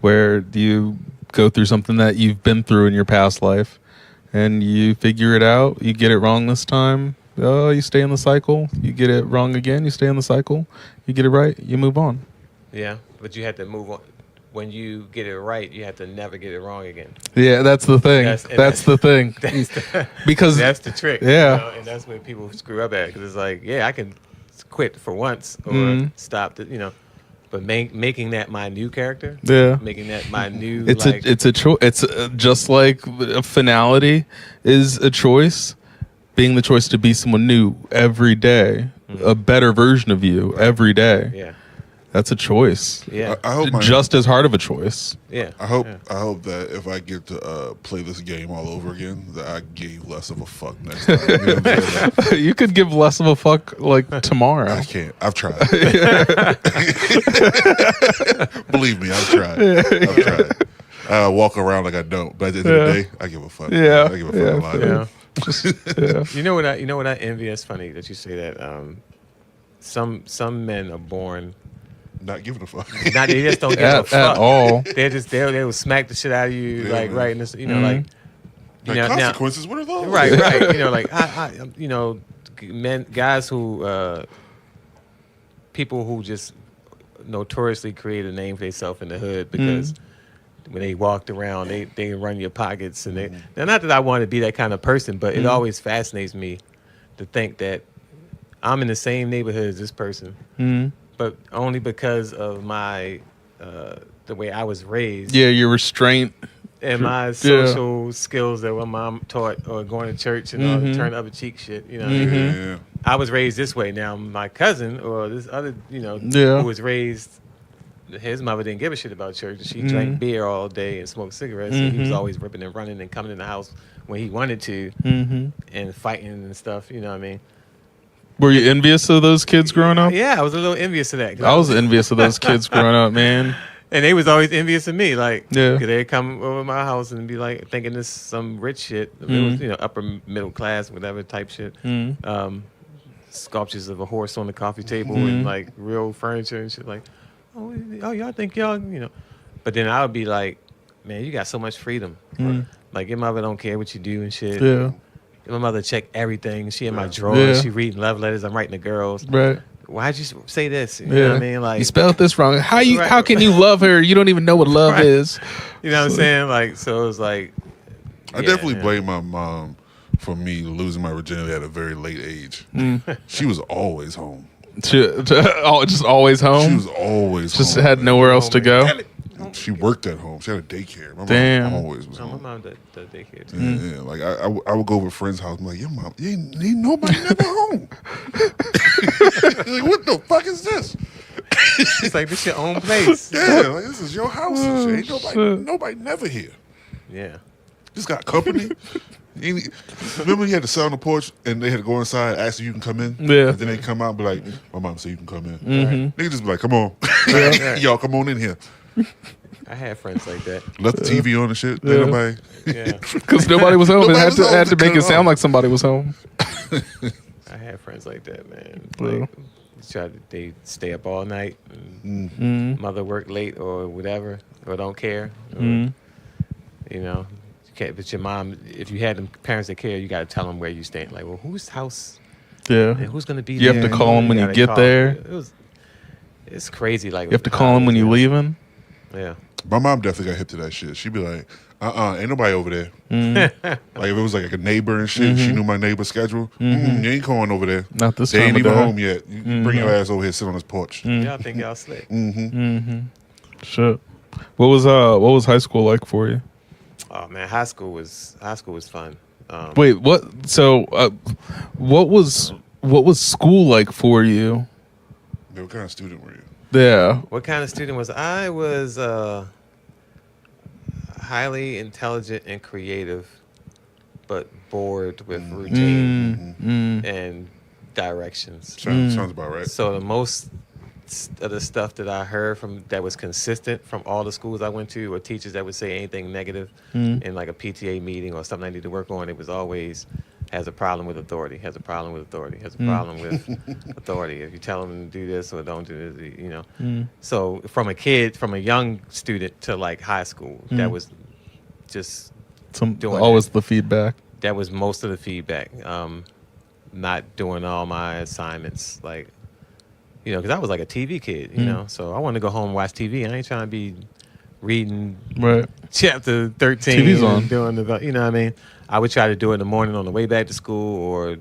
where you go through something that you've been through in your past life, and you figure it out. You get it wrong this time. Oh, you stay in the cycle. You get it wrong again. You stay in the cycle. You get it right. You move on. Yeah, but you have to move on. When you get it right, you have to never get it wrong again. Yeah, that's the thing. That's the thing. Because that's the trick. Yeah, you know? And that's where people screw up at. Because it's like, yeah, I can quit for once or stop. You know, but making that my new character. Yeah, making that my new. It's a choice. It's just like a finality is a choice. Being the choice to be someone new every day, a better version of you every day. Yeah. That's a choice. Yeah, I hope just as hard of a choice. Yeah, I hope that if I get to play this game all over again, that I give less of a fuck next time. You know what I'm saying? You could give less of a fuck like tomorrow. I can't. I've tried. Believe me, I've tried. I walk around like I don't, but at the end of the day, I give a fuck. Yeah, I give a fuck a lot. Yeah. You know what I envy? It's funny that you say that. Some men are born. Not giving a fuck. They just don't give a fuck at all. They will smack the shit out of you, like right in this, you know, like consequences. What are those? Right. You know, like you know, guys who, people who just notoriously create a name for themselves in the hood because when they walked around, they run your pockets and now not that I want to be that kind of person, but it always fascinates me to think that I'm in the same neighborhood as this person. But only because of my the way I was raised. Yeah, your restraint and my social skills that my mom taught, or going to church and all the turn up a cheek shit. You know, I was raised this way. Now my cousin or this other, you know, who was raised, his mother didn't give a shit about church. She drank beer all day and smoked cigarettes. And he was always ripping and running and coming in the house when he wanted to and fighting and stuff. You know what I mean? Were you envious of those kids growing up? Yeah, I was a little envious of that. I was envious of those kids growing up, man. And they was always envious of me. Like, they'd come over my house and be like, thinking this some rich shit. It was, you know, upper middle class, whatever type shit. Sculptures of a horse on the coffee table and like real furniture and shit. Like, oh, y'all think y'all, you know. But then I would be like, man, you got so much freedom. Like, your mother don't care what you do and shit. Yeah. My mother checked everything. She in my drawers. She reading love letters. I'm writing to girls. Right. Why'd you say this? You know what I mean? Like, you spelled this wrong. How can you love her? You don't even know what love is. You know what I'm saying? Like, so it was like. I definitely blame my mom for me losing my virginity at a very late age. She was always home. Just always home. She was always just home, had nowhere else to go. She worked at home. She had a daycare. My Damn. mom always was home. My mom did daycare too. Yeah. Like I would go over to a friend's house. I'm like, your mom, ain't nobody never home. Like, what the fuck is this? It's like, this your own place. Yeah, like, this is your house and shit. Ain't nobody never here. Yeah. Just got company. Remember you had to sit on the porch and they had to go inside, ask if you can come in? Yeah. And then they come out and be like, my mom said you can come in. Mm-hmm. They just be like, come on. Y'all come on in here. I had friends like that. Left the TV on and shit. Ain't nobody. Yeah. Because nobody was home. It had to make it sound like somebody was home. I had friends like that, man. Like, they stay up all night. And mother worked late or whatever, or don't care. Or, you know, but your mom, if you had them parents that care, you got to tell them where you staying. Like, well, whose house Yeah. And who's gonna be You there? have to call them when you gotta get call. there. It's crazy. Like You have to call them when you leaving. Yeah. My mom definitely got hip to that shit. She'd be like, ain't nobody over there. Like if it was like a neighbor and shit, she knew my neighbor's schedule. You ain't going over there. Not this They time ain't of even day. home yet. You bring your ass over here, sit on this porch. Y'all think y'all slick? Shit. What was high school like for you? Oh man, high school was fun. Wait, what? So, what was school like for you? What kind of student were you? Yeah. What kind of student was I? I was highly intelligent and creative, but bored with routine and directions. Sounds about right. So the most of the stuff that I heard from that was consistent from all the schools I went to, or teachers that would say anything negative in like a PTA meeting or something I need to work on, it was always has a problem with authority, has a problem with authority, has a problem with authority. If you tell them to do this or don't do this, you know. So from a young student to like high school, that was just always the feedback. That was most of the feedback. Not doing all my assignments, like, you know, because I was like a TV kid, you know. So I wanted to go home and watch TV. I ain't trying to be reading chapter 13. TV's on. Doing the, you know what I mean? I would try to do it in the morning on the way back to school, or,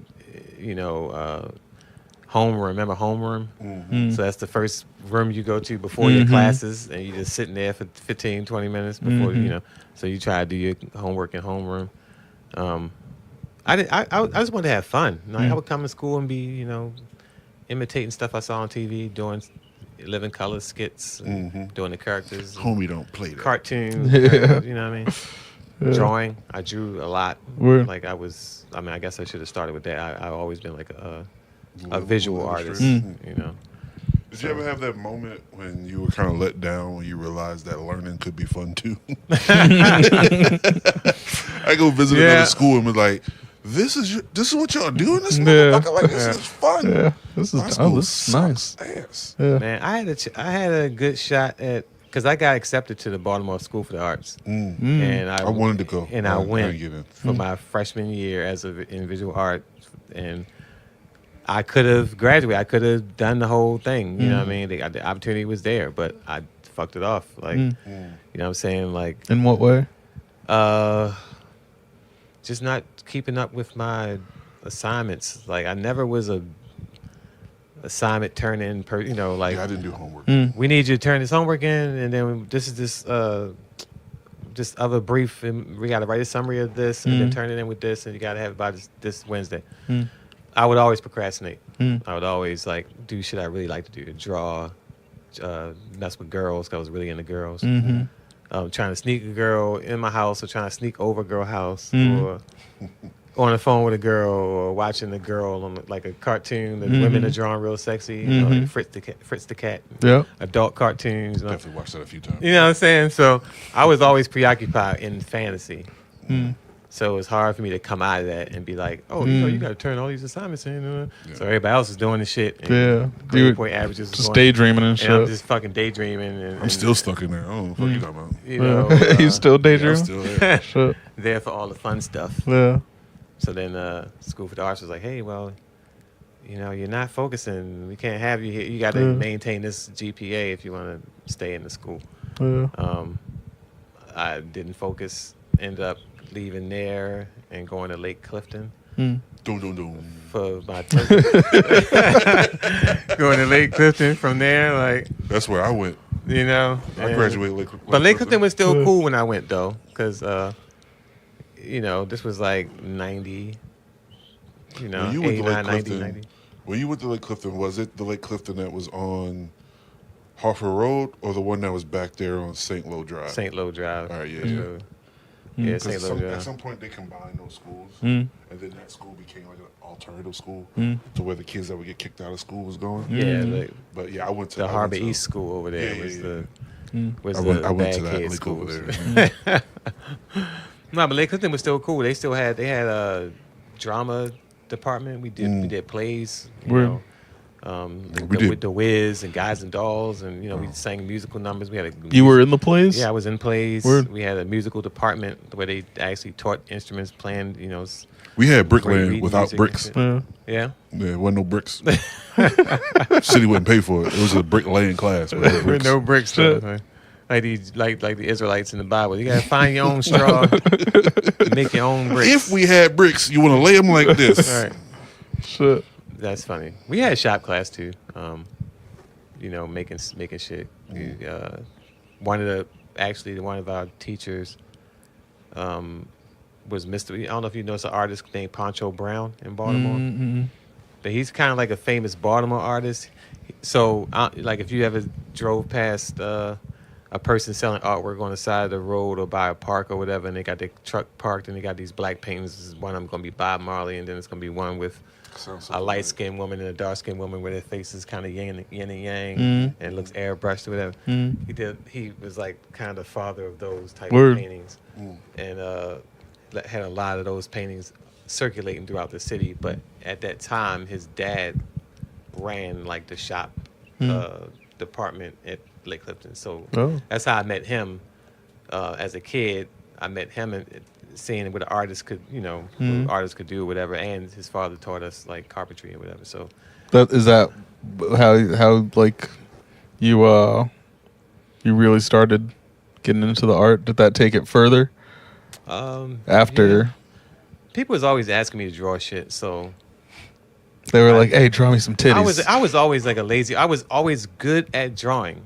you know, homeroom. Remember homeroom? So that's the first room you go to before your classes, and you just sitting there for 15, 20 minutes before, you know. So you try to do your homework in homeroom. I just wanted to have fun. Like, I would come to school and be, you know, imitating stuff I saw on TV, doing Living Color skits, doing the characters. Homie don't play that. Cartoons, characters, you know what I mean? Yeah. Drawing. I drew a lot. Word. Like I guess I should have started with that. I've always been like a visual artist, you know. Did you ever have that moment when you were kind of let down when you realized that learning could be fun too? I go visit another school and was like, this is what y'all doing this motherfucker? Like, this is fun. Yeah. This is nice. Ass. Yeah. Man, I had a good shot at, because I got accepted to the Baltimore School for the Arts, and I wanted to go, and I went get in. for my freshman year in visual art, and I could have graduated. I could have done the whole thing. You know what I mean? The opportunity was there, but I fucked it off. Like, you know what I'm saying? Like, in what way? Just not keeping up with my assignments. Like, I never was a assignment turn in you know, like, Yeah, I didn't do homework. we need you to turn this homework in, and then this other brief, and we got to write a summary of this, and then turn it in with this, and you got to have it by this Wednesday. I would always procrastinate. I would always like do shit I really like to do, draw, mess with girls, 'cause I was really into girls. Trying to sneak a girl in my house, or trying to sneak over a girl house, or on the phone with a girl, or watching the girl on like a cartoon that women are drawing real sexy, you know, like Fritz the Cat, Yeah. adult cartoons. You know? Definitely watched that a few times. You know what I'm saying? So I was always preoccupied in fantasy. So it was hard for me to come out of that and be like, oh, you know, you got to turn all these assignments in. So everybody else is doing the shit. And grade point averages. Just daydreaming and shit. And I'm just fucking daydreaming. And I'm still stuck in there. I don't know what the fuck you talking about. You know, You still Yeah, daydreaming? I'm still there. Shit. there for all the fun stuff. Yeah. So then School for the Arts was like, hey, well, you know, you're not focusing. We can't have you here. You got to maintain this GPA if you want to stay in the school. Yeah. I didn't focus. Ended up leaving there and going to Lake Clifton for my going to Lake Clifton from there, like, That's where I went. you know. I graduated Lake But Lake Clifton was still cool when I went, though, because you know, this was like 90, you know, When you went to 89, Lake 90, Clifton, 90. when you went to Lake Clifton, was it the Lake Clifton that was on Harford Road, or the one that was back there on St. Lo Drive? St. Lo Drive. All right, yeah. So, yeah, 'Cause St. Lo at Drive. some point they combined those schools, and then that school became like an alternative school to where the kids that would get kicked out of school was going. Yeah, like But yeah, I went to the I Harbor went to- East School over there Yeah, was yeah, the I went bad to that kid lake schools. over there. No, but Lake Clifton was still cool. They had a drama department. We did plays. You Word. know, With the Wiz and Guys and Dolls, and we sang musical numbers. We had You were in the plays? Yeah, I was in plays. Word. We had a musical department where they actually taught instruments, playing. We had great bricklaying reading without music bricks. and shit. Yeah. Yeah. There wasn't no bricks. City wouldn't pay for it. It was a bricklaying class. With no With bricks. no bricks. Shit. Though, like the Israelites in the Bible. You gotta find your own straw, make your own bricks. If we had bricks, you want to lay them like this. All right. Shit. That's funny. We had shop class too. Making shit. One of our teachers was Mr. I don't know if you know, it's an artist named Poncho Brown in Baltimore. Mm-hmm. But he's kind of like a famous Baltimore artist. So, like, if you ever drove past a person selling artwork on the side of the road or by a park or whatever, and they got their truck parked and they got these black paintings, one of them going to be Bob Marley, and then it's going to be one with a light-skinned woman and a dark-skinned woman where their faces kind of yin and yang, and it looks airbrushed or whatever. He was like kind of the father of those type of paintings, and had a lot of those paintings circulating throughout the city. But at that time, his dad ran like the shop department at Lake Clifton. So that's how I met him as a kid. I met him and seeing what an artist could, what artists could do or whatever. And his father taught us like carpentry or whatever. So Is that how like you really started getting into the art? Did that take it further? After yeah. People was always asking me to draw shit, so they were like, "Hey, draw me some titties." I was always like a lazy. I was always good at drawing,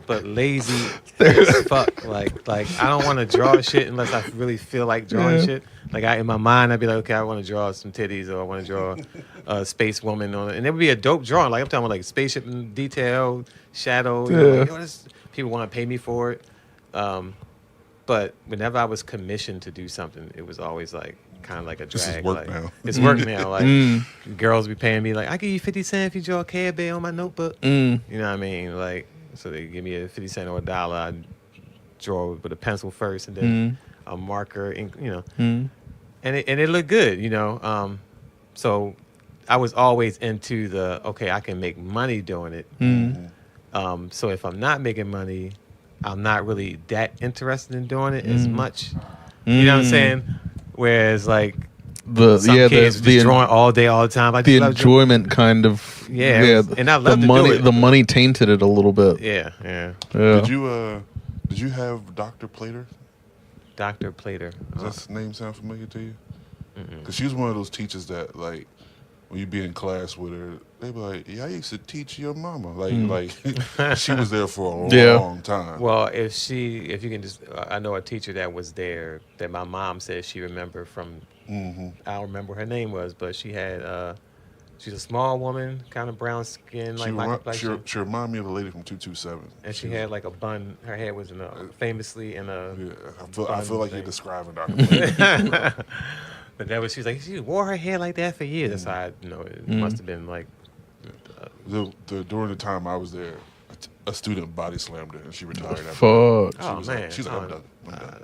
but lazy as fuck. Like I don't want to draw shit unless I really feel like drawing shit. Like in my mind, I'd be like, okay, I want to draw some titties, or I want to draw a space woman on it, and it would be a dope drawing. Like I'm talking about like spaceship in detail, shadow. People want to pay me for it. But whenever I was commissioned to do something, it was always like kind of like a drag. This is work like, now. It's work now. Like girls be paying me like, I give you 50 cents if you draw a Care Bear on my notebook. You know what I mean? Like, so they give me a 50 cent or $1. I draw with a pencil first and then a marker, and it looked good, So I was always into I can make money doing it. So if I'm not making money, I'm not really that interested in doing it as much. You know what I'm saying? Whereas like some kids just drawing all day, all the time. The enjoyment kind of and I love the money. do it. The money tainted it a little bit. Yeah. Did you have Dr. Plater? Dr. Plater. Does that name sound familiar to you? Because she was one of those teachers that like when you be in class with her, they be like, "Yeah, I used to teach your mama." Like she was there for a long time. Well, if you can just, I know a teacher that was there that my mom said she remembered from. I don't remember what her name was, but she had. She's a small woman, kind of brown skin, like my complexion. She reminded me of the lady from 227. And she had like a bun. Her hair was famously in a. Yeah, I feel like you're describing Dr. Plater. But that was, she wore her hair like that for years. That's how I know it must have been like. During the time I was there, a student body slammed her and she retired after. Fuck. Oh man, she's like, I'm done.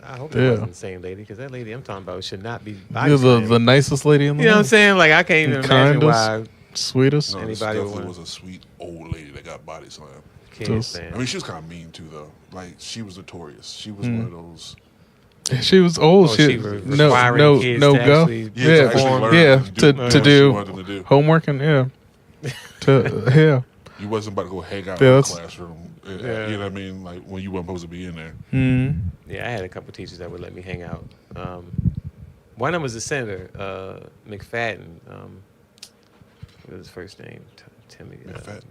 I hope it wasn't the same lady, because that lady I'm talking about should not be body You're slammed. the nicest lady in the world. You know what I'm saying? Like I can't even imagine why. Sweetest. No, this Anybody definitely was a sweet old lady that got body slammed. Can't stand. I mean, she was kind of mean too, though. Like she was notorious. She was one of those. She was old. She was requiring kids to go. actually To do homework and You wasn't about to go hang out in the classroom. You know what I mean? Like when you weren't supposed to be in there. Yeah, I had a couple teachers that would let me hang out. One of them was the senator, McFadden. What was his first name? Timmy.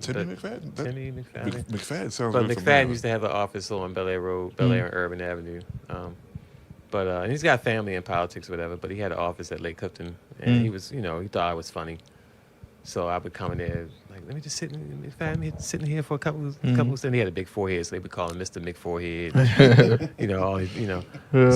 Timmy McFadden? Timmy McFadden. McFadden sounds But really McFadden familiar. used to have an office on Bel Air Road, Bel Air and Urban Avenue. But he's got family in politics or whatever, but he had an office at Lake Clifton. And he was, he thought I was funny. So I would come in there, like, let me just sit sitting here for a couple of, and he had a big forehead, so they would call him Mr. McForehead.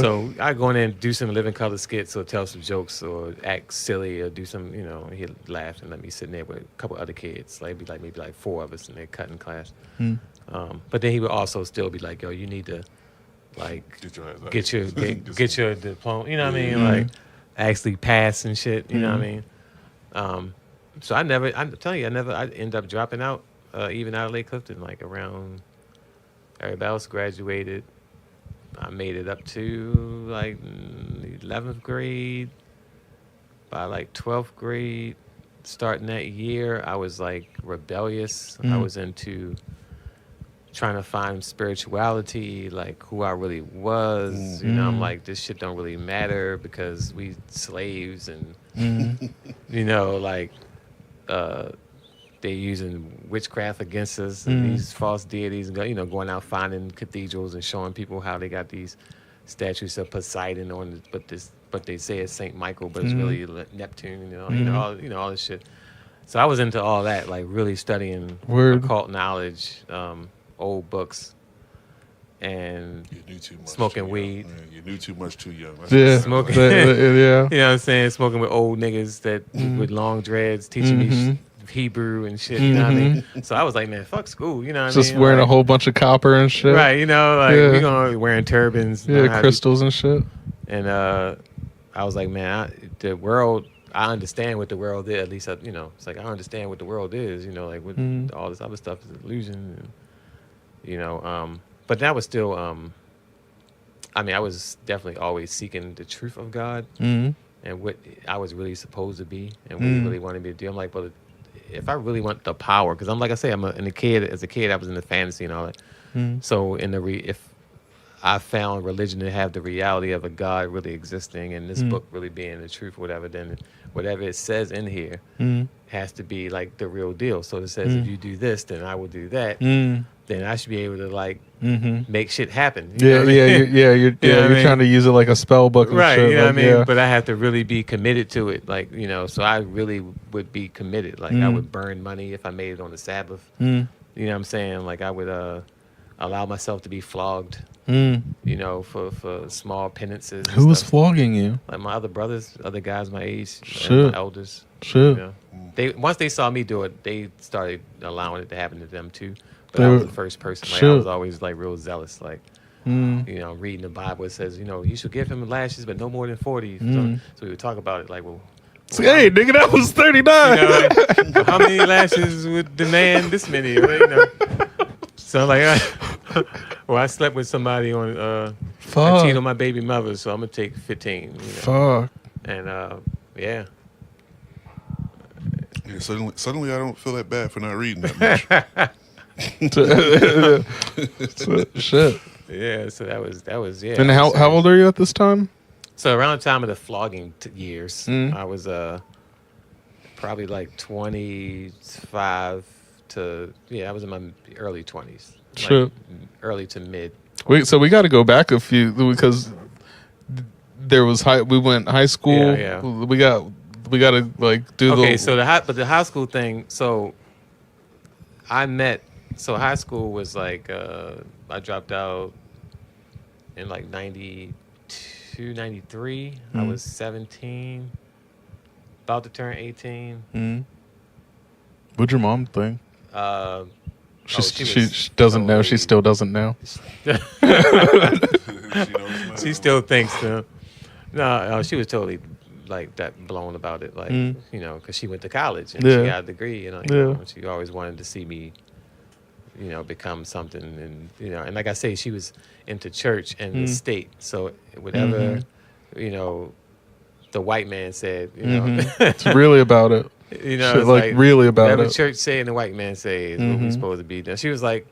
So I go in there and do some living color skits or tell some jokes or act silly or do some, he'd laugh and let me sit in there with a couple other kids. Like, it'd be like maybe like 4 of us in there cutting class. But then he would also still be like, yo, you need to, like, get your diploma, you know what I mean? Like, actually pass and shit, you know what I mean? So I'm telling you, I end up dropping out, even out of Lake Clifton, like around everybody else graduated. I made it up to like 11th grade. By like 12th grade, starting that year, I was like rebellious. I was into trying to find spirituality, like who I really was. You know, I'm like, this shit don't really matter because we slaves and, you know, like they using witchcraft against us and these false deities, and you know, going out finding cathedrals and showing people how they got these statues of Poseidon on, but they say it's Saint Michael, but it's really Neptune. You know all this shit. So I was into all that, like really studying occult knowledge, old books, and You knew too much. smoking weed. Yeah, you knew too much too young. That's Yeah. Smoking. Yeah. You know what I'm saying? Smoking with old niggas that with long dreads, teaching me Hebrew and shit. You know what I mean? So I was like, man, fuck school. You know what I mean? Just wearing a whole bunch of copper and shit. Right, you know, like Yeah. we gonna wearing turbans. Yeah, crystals and shit. And I was like, man, the world. I understand what the world is. At least, you know, it's like I understand what the world is. You know, like with all this other stuff is an illusion. And, you know, but that was still. I mean, I was definitely always seeking the truth of God and what I was really supposed to be and what He really wanted me to do. I'm like, well, if I really want the power, because I'm like I say, as a kid, I was in the fantasy and all that. So if I found religion to have the reality of a God really existing and this book really being the truth, whatever, then whatever it says in here has to be like the real deal. So it says if you do this, then I will do that. Then I should be able to like make shit happen. You know what I mean? You're trying to use it like a spell book, and right? shit, You know like, what I mean? yeah. But I have to really be committed to it, like you know. So I really would be committed. Like I would burn money if I made it on the Sabbath. You know what I'm saying? Like I would allow myself to be flogged. You know, for small penances. Who was flogging you? Like my other brothers, other guys my age, Shit. my elders. Shit. You know, once they saw me do it, they started allowing it to happen to them too. But They I was were- the first person. Like shit. I was always like real zealous. Like you know, reading the Bible, it says, you know, you should give him lashes, but no more than 40. So we would talk about it like, well, Hey, nigga, that was 39. you know, like, well, how many lashes would demand this many? You know? So like, well, I slept with somebody on. I Fuck. cheated on my baby mother, so I'm gonna take 15. You know? Fuck. And yeah. Yeah, suddenly I don't feel that bad for not reading that much. Shit. Yeah, so that was yeah. And how old are you at this time? So around the time of the flogging years, I was probably like 25 to I was in my early 20s. Sure. Like early to mid. So we got to go back a few because there was we went high school. Yeah. We got to like do Okay, the. so the high school thing. So high school was like I dropped out in like 92, 93. I was 17, about to turn 18. What'd your mom think? She She doesn't know. She still doesn't know. She knows now. She still thinks so. No, she was totally like that blown about it, like you know, because she went to college and she got a degree, you know, and she always wanted to see me, you know, become something, and you know, and like I say, she was into church and the state, so whatever, you know, the white man said, you know, It's really about it. you know, Shit, it's like really about whatever it. church say and the white man say is what we're supposed to be doing. She was like,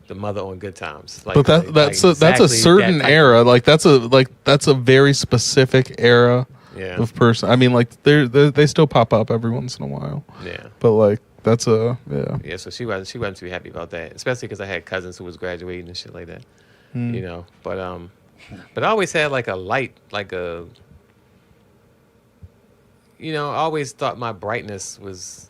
the mother on Good Times. Like, But that's exactly a certain that type era. Like that's a very specific era Yeah. of person. I mean, like they still pop up every once in a while. Yeah. But like that's a Yeah, so she wasn't too happy about that, especially because I had cousins who was graduating and shit like that, you know. But I always had like a light, like a, you know, I always thought my brightness was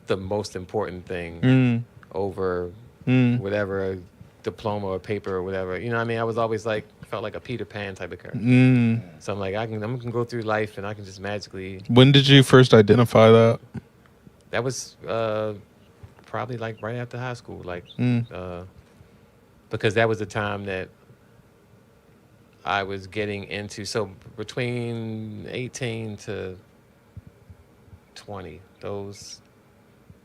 the most important thing over whatever diploma or paper or whatever. You know what I mean? I was always like, felt like a Peter Pan type of character. So I'm like, I'm gonna go through life and I can just magically. When did you first identify that? That was probably like right after high school, like because that was the time that I was getting into. So between 18 to 20. Those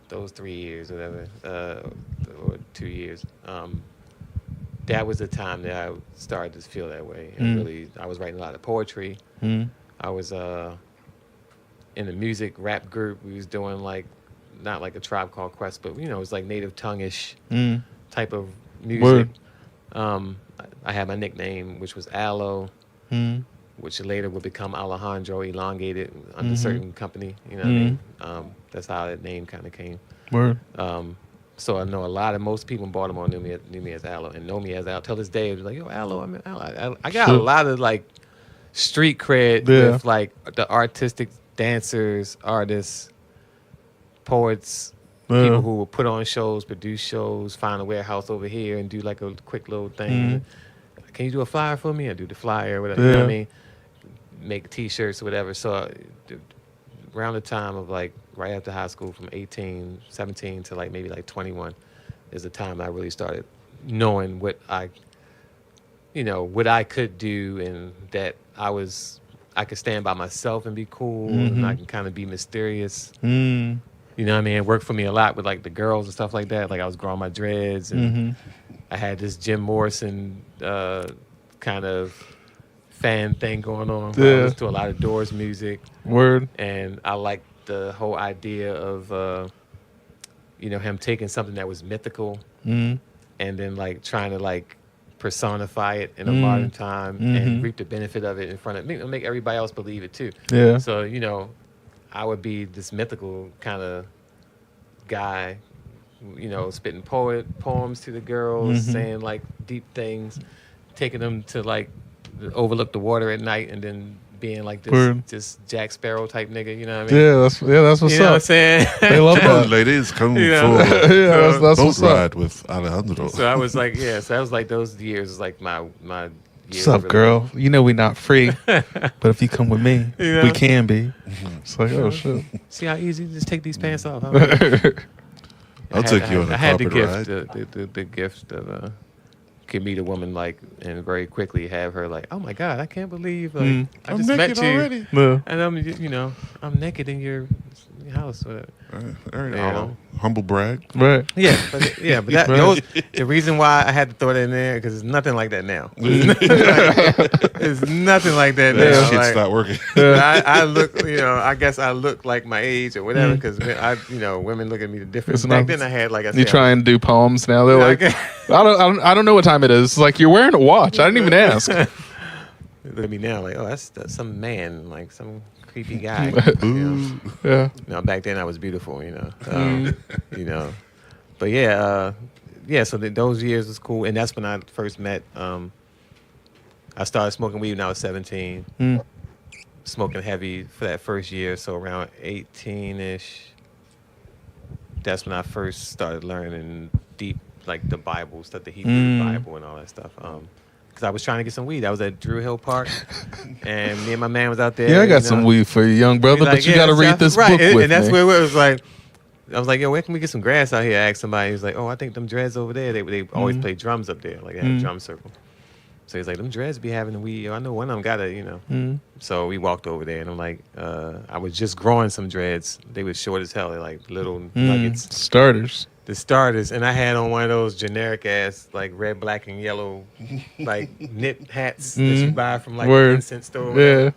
3 years, whatever, or 2 years. That was the time that I started to feel that way. And really, I was writing a lot of poetry. I was in a music rap group. We was doing like, not like a Tribe Called Quest, but it was like native tongue-ish type of music. I had my nickname, which was Aloe, which later would become Alejandro, elongated under certain company. You know what I mean? That's how that name kind of came. Word. So I know most people in Baltimore knew me as Aloe and know me as Aloe. Till this day, it was like, yo, Aloe, I'm Aloe. I got a lot of like street cred with like the artistic dancers, artists, poets, people who will put on shows, produce shows, find a warehouse over here and do like a quick little thing. Can you do a flyer for me? I do the flyer, whatever. You know what I mean? Make T-shirts or whatever. So around the time of like right after high school, from 17 to like maybe like 21, is the time I really started knowing what I could do, and that I could stand by myself and be cool, and I can kind of be mysterious. You know what I mean? It worked for me a lot with like the girls and stuff like that. Like I was growing my dreads, and I had this Jim Morrison kind of fan thing going on. I listened to a lot of Doors music. Word. And I liked the whole idea of him taking something that was mythical and then like trying to like personify it in a modern time and reap the benefit of it in front of me, make everybody else believe it too. Yeah. So I would be this mythical kind of guy, spitting poems to the girls, saying like deep things, taking them to like overlook the water at night, and then being like this Jack Sparrow type nigga. You know what I mean? Yeah, that's what's you know up. What I'm saying? They love Come on, that. ladies, come forward. Yeah, that's Boat what's up. ride with Alejandro. So I was like, so that was like those years was like my years. What's up, really. girl? You know we not free, but if you come with me, we can be. It's like, oh shit. See how easy? Just take these pants off. Huh? I'll take you on a I had the carpet gift, ride. the gift of could meet a woman like, and very quickly have her like, oh my God, I can't believe like I I'm just naked met you, already. Yeah. and I'm naked in your house. Whatever. All right, Yeah. Aloe. Humble brag. Right. Yeah, but that Right. the reason why I had to throw that in there, because it's nothing like that now. It's nothing like that That now. shit Like, stopped working. I look, I guess I look like my age or whatever, because women look at me different. It's Back not- then I had like I said, You try and do poems now. They're Yeah, like, okay. I don't know what time it is. It's like, you're wearing a watch. I didn't even ask. look at me now like, oh, that's some man, like some creepy guy. Yeah. Back then I was beautiful, But yeah. So those years was cool, and that's when I first met. I started smoking weed when I was 17. Smoking heavy for that first year, so around 18-ish. That's when I first started learning deep, like the Bible stuff, the Hebrew Bible and all that stuff. Because I was trying to get some weed. I was at Drew Hill Park, and me and my man was out there. Yeah, I got some weed for you, young brother, He's like, but you got to read this book with and that's me. where it was like. I was like, yo, where can we get some grass out here? I asked somebody. He was like, oh, I think them dreads over there. They always play drums up there. Like, they had a drum circle. So he's like, them dreads be having the weed. Yo, I know one of them got it, So we walked over there, and I'm like, I was just growing some dreads. They were short as hell. They're like little nuggets. Starters. The starters. And I had on one of those generic ass, like red, black, and yellow, like knit hats that you buy from like an incense store. or whatever. Yeah.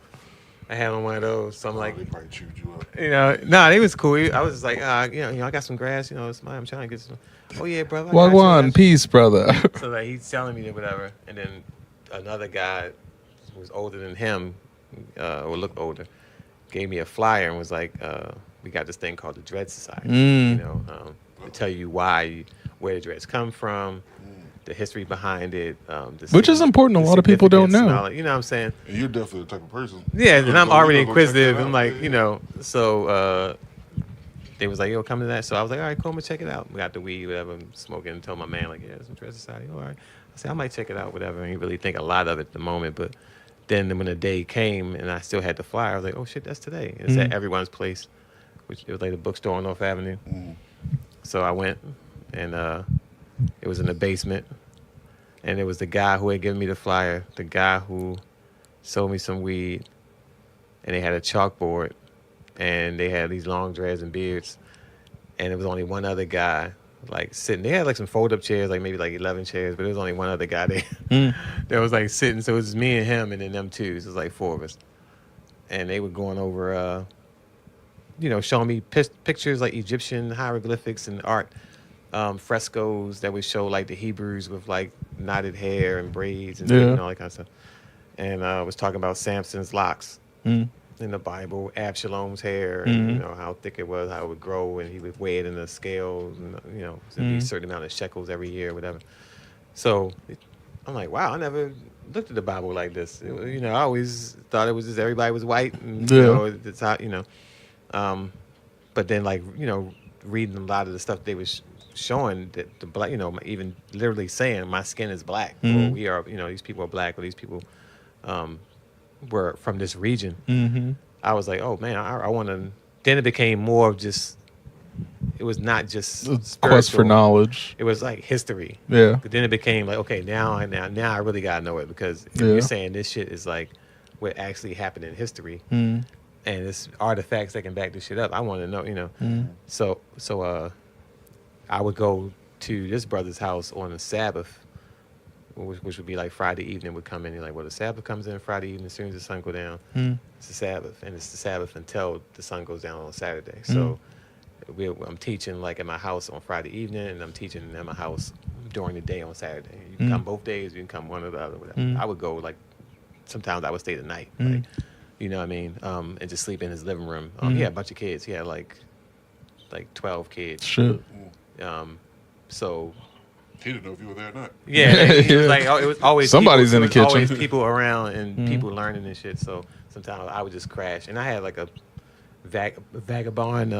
I had on one of those. So I'm like, They probably chewed you up. it was cool. I was just like, I got some grass, I'm trying to get some. Oh yeah, brother. I got you, Wagwan, I got you. peace, brother. So like he's telling me that whatever, and then another guy who was older than him, or looked older, gave me a flyer and was like, we got this thing called the Dread Society, to tell you where the dreads come from, the history behind it, Which is important. A lot of people don't significance and know. all that, you know what I'm saying? And you're definitely the type of person. Yeah, and I'm You already gonna go check inquisitive. that I'm out. like, so they was like, yo, come to that. So I was like, all right, cool, I'm gonna check it out. We got the weed, whatever, I'm smoking, and told my man, like, yeah, it's some Dread Society. All right. I said, I might check it out, whatever. I didn't really think a lot of it at the moment, but then when the day came and I still had the flyer, I was like, oh shit, that's today. It's at Everyone's Place, which it was like the bookstore on North Avenue. So I went, and it was in the basement. And it was the guy who had given me the flyer, the guy who sold me some weed, and they had a chalkboard, and they had these long dreads and beards, and there was only one other guy like sitting. They had like some fold up chairs, like maybe like 11 chairs, but there was only one other guy there that was like sitting. So it was me and him, and then them two. So it was like 4 of us, and they were going over, showing me pictures like Egyptian hieroglyphics and art. Frescoes that would show like the Hebrews with like knotted hair and braids and all that kind of stuff. And I was talking about Samson's locks in the Bible, Absalom's hair, and how thick it was, how it would grow, and he would weigh it in the scales, and it'd be a certain amount of shekels every year, whatever. So I'm like, wow, I never looked at the Bible like this. I always thought it was just everybody was white, and it's how but then like reading a lot of the stuff they was showing that the black, even literally saying my skin is black, or we are, these people are black, or these people were from this region. I was like, oh man, I want to. Then it became more of just. It was not just quest for knowledge. It was like history. Yeah. But then it became like, okay, now I really gotta know it, because if you're saying this shit is like what actually happened in history, and it's artifacts that can back this shit up. I want to know, So I would go to this brother's house on the Sabbath, which would be like Friday evening would come in. You're like, well, the Sabbath comes in Friday evening as soon as the sun go down. It's the Sabbath, and it's the Sabbath until the sun goes down on Saturday. So I'm teaching like at my house on Friday evening, and I'm teaching at my house during the day on Saturday. You can come both days, you can come one or the other, whatever. I would go like, sometimes I would stay the night, like, you know what I mean, and just sleep in his living room. He had a bunch of kids. He had like 12 kids. Shit. So he didn't know if you were there or not. Yeah, it was like it was always somebody's in the kitchen. Always people around and people learning and shit. So sometimes I would just crash, and I had like a vagabond,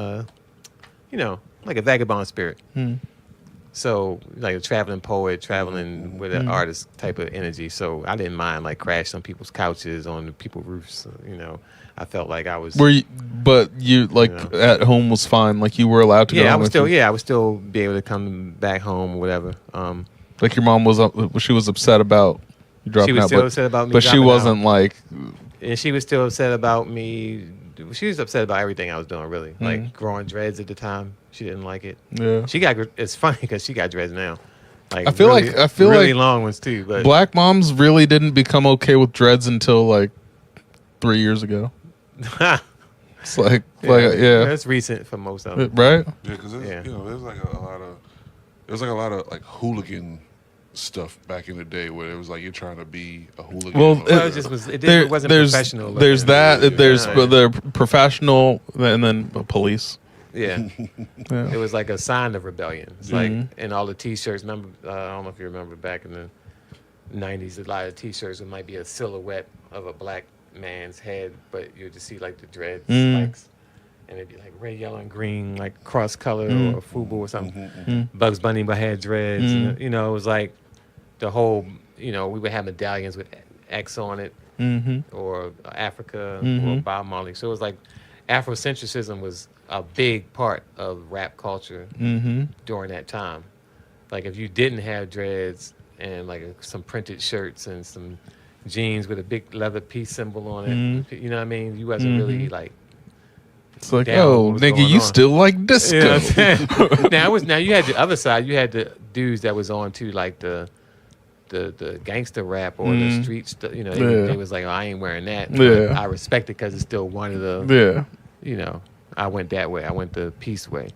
like a vagabond spirit. So like a traveling poet, traveling with an artist type of energy. So I didn't mind like crash on people's couches, on people's roofs. I felt like I was. But you like at home was fine. Like you were allowed to. Yeah, I would still be able to come back home or whatever. Like your mom she was upset about you dropping out. She was still upset about me. But she wasn't like. And she was still upset about me. She was upset about everything I was doing, really. Like growing dreads at the time, she didn't like it. Yeah. It's funny because she got dreads now. Like I feel really long ones too. But black moms really didn't become okay with dreads until like 3 years ago. It's like that's recent for most of them, right? Yeah, because there's like a lot of like hooligan stuff back in the day where it was like you're trying to be a hooligan. Well, it wasn't professional. There's that. There's the professional, and then police. Yeah. It was like a sign of rebellion. It's like in all the T-shirts. Remember, I don't know if you remember back in the 90s, a lot of T-shirts, it might be a silhouette of a black man's head, but you just see like the dread spikes, and it'd be like red, yellow, and green, like cross color or FUBU or something. Bugs Bunny but had dreads. And, it was like the whole. We would have medallions with X on it, or Africa or Bob Marley. So it was like Afrocentricism was a big part of rap culture during that time. Like if you didn't have dreads and like some printed shirts and some jeans with a big leather peace symbol on it, you know what I mean? You wasn't really like. It's like, oh, nigga, you still like disco. You know what I'm saying? Now you had the other side. You had the dudes that was on to like the gangster rap or the street stuff. They was like, oh, I ain't wearing that. But I respect it because it's still one of the. I went that way. I went the peace way,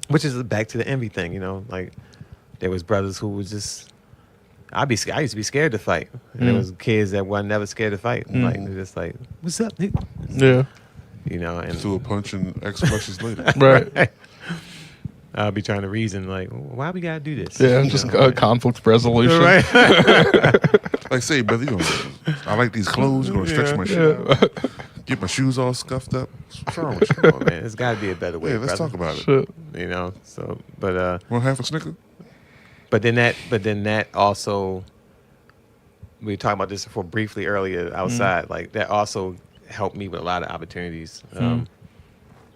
which is back to the envy thing. Like there was brothers who was just. I used to be scared to fight. And there was kids that were never scared to fight. Like they're just like, what's up, nigga? Yeah. And threw a punch and X punches later. Right. I'll be trying to reason like, why we gotta do this? Yeah, just conflict resolution. Right. Like, say, brother, I like these clothes. You're gonna stretch my shit out. Get my shoes all scuffed up. What's wrong with you? Oh, man, there's got to be a better way. Yeah, let's talk about it. Shit. So, but want half a Snicker? But then that also, we were talking about this before briefly earlier outside. Like that also helped me with a lot of opportunities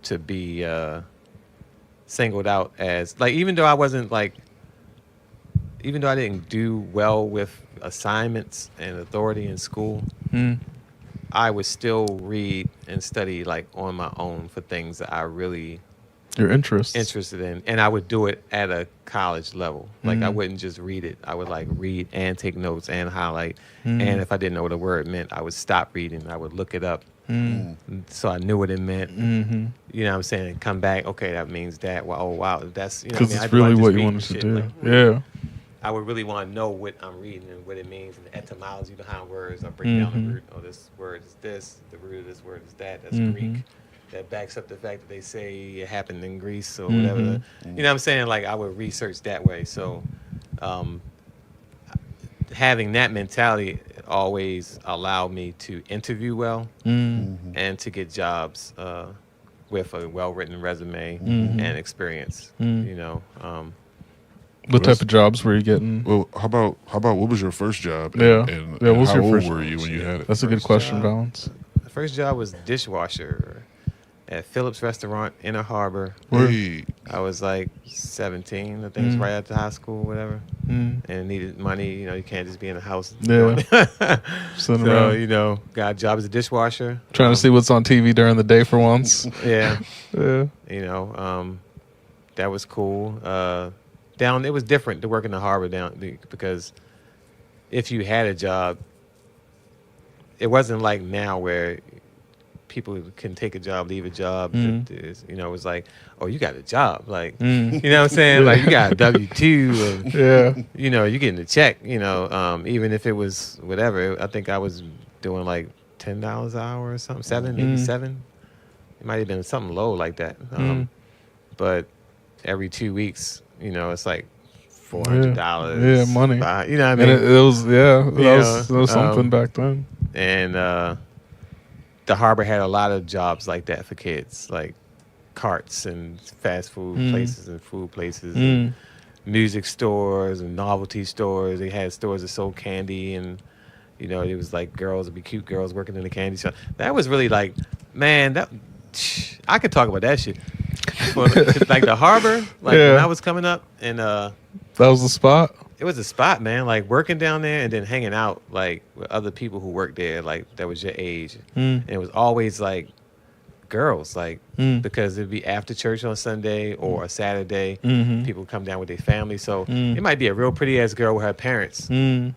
to be singled out as like, even though I didn't do well with assignments and authority in school, I would still read and study like on my own for things that I really Your interests. interested in, and I would do it at a college level. Like I wouldn't just read it. I would like read and take notes and highlight. And if I didn't know what a word meant, I would stop reading. I would look it up, so I knew what it meant. You know what I'm saying? And come back. Okay, that means that. Well, oh wow, that's you know. Because what I mean? it's I really just what you read wanted to shit, do. like, Yeah. I would really want to know what I'm reading and what it means and the etymology behind words. I break down the root. Oh, this word is this. The root of this word is that. That's Greek. That backs up the fact that they say it happened in Greece or whatever. You know what I'm saying? Like I would research that way. So having that mentality always allowed me to interview well and to get jobs with a well-written resume and experience. You know. What type of jobs were you getting? Well, how about what was your first job? Yeah. And What was how your old first were you when you had it? That's a good First question, job. Balance. The first job was dishwasher at Phillips Restaurant, Inner Harbor. Hey, I was like 17, I think it's right after high school, whatever, and needed money. You know, you can't just be in the house. Yeah. Sitting So, around you know, got a job as a dishwasher. trying to see what's on TV during the day for once. Yeah. Yeah. You know, that was cool. It was different to work in the harbor because if you had a job, it wasn't like now where people can take a job, leave a job. You know, it was like, oh, you got a job. Like, you know what I'm saying? Like, you got a W-2 and, Yeah. you know, you're getting a check, you know, even if it was whatever. I think I was doing like $10 an hour or something, maybe 7. It might have been something low like that. But every 2 weeks, you know, it's like $400. Yeah, money. You know what I mean? And it was, that Yeah, was something back then. And the harbor had a lot of jobs like that for kids, like carts and fast food places and food places and music stores and novelty stores. They had stores that sold candy, and you know, it was like girls would be cute girls working in the candy shop. That was really like, man, that I could talk about that shit. Like the harbor, like when I was coming up, and that was the spot. it was a spot, man. Like working down there and then hanging out like with other people who worked there, like that was your age. And it was always like girls, like because it'd be after church on Sunday or a Saturday. People come down with their family, so it might be a real pretty ass girl with her parents. You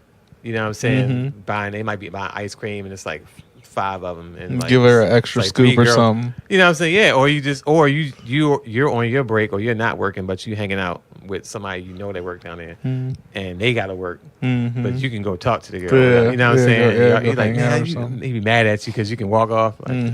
know what I'm saying? They might be buying ice cream, and it's like 5 of them, and like, give her an extra like scoop 3 or girls. something. You know what I'm saying? Yeah, or you're on your break, or you're not working, but you hanging out with somebody you know they work down there, and they gotta work, but you can go talk to the girl. Yeah, You know what I'm saying? go You're like, hang out or yeah, something. he be mad at you because you can walk off. Like,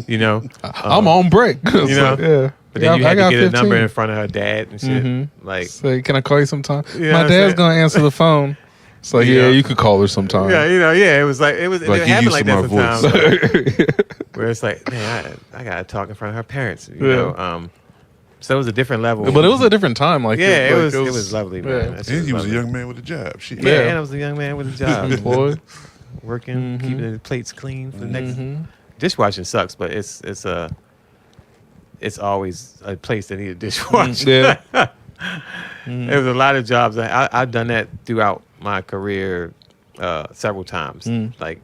you know, I'm on break. It's you know? like, yeah. but then you I had to got get a 15. number in front of her dad and shit. Like, Say, can I call you sometime? You know My what I'm dad's saying? gonna answer the phone. It's like, You yeah, know? you could call her sometime. yeah, you know, yeah, it was like it Like, you happened used like to that my sometimes. Where it's like, man, I gotta talk in front of her parents. You know, so it was a different level. But it was a different time. Like, yeah, like, it was lovely, man. Yeah. That shit and he was a lovely. young man with a job. Shit. Yeah, Yeah. and I was a young man with a job, Employed. working, keeping the plates clean for the next. Dishwashing sucks, but it's always a place that need a dishwasher. Yeah. There was a lot of jobs. I've done that throughout my career several times. Like,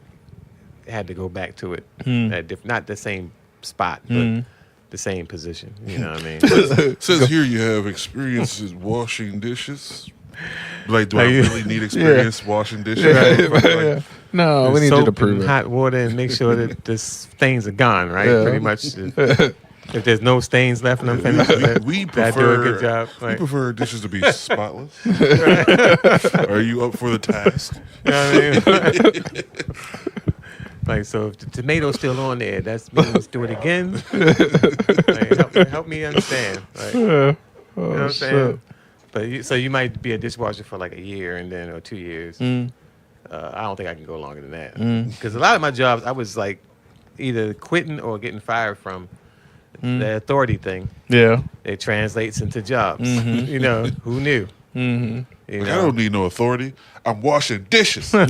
had to go back to it at not the same spot, but the same position. You know what I mean? It says here you have experiences washing dishes. Like, do I really need experience washing dishes? Yeah. No, we need you soap to prove and it. hot water and make sure that the stains are gone. Right, Yeah. pretty much. If there's no stains left and I'm finished, We I do prefer a good job. We Like, prefer dishes to be spotless. Are you up for the task? you know what I mean? Like, so if the tomato's still on there, that means do it again. Like, help me understand. Like, you know what I'm saying? But so you might be a dishwasher for like a year and then or 2 years. I don't think I can go longer than that because a lot of my jobs I was like either quitting or getting fired from. The authority thing. Yeah. It translates into jobs. You know, who knew? You I know? don't need no authority. I'm washing dishes. Yeah.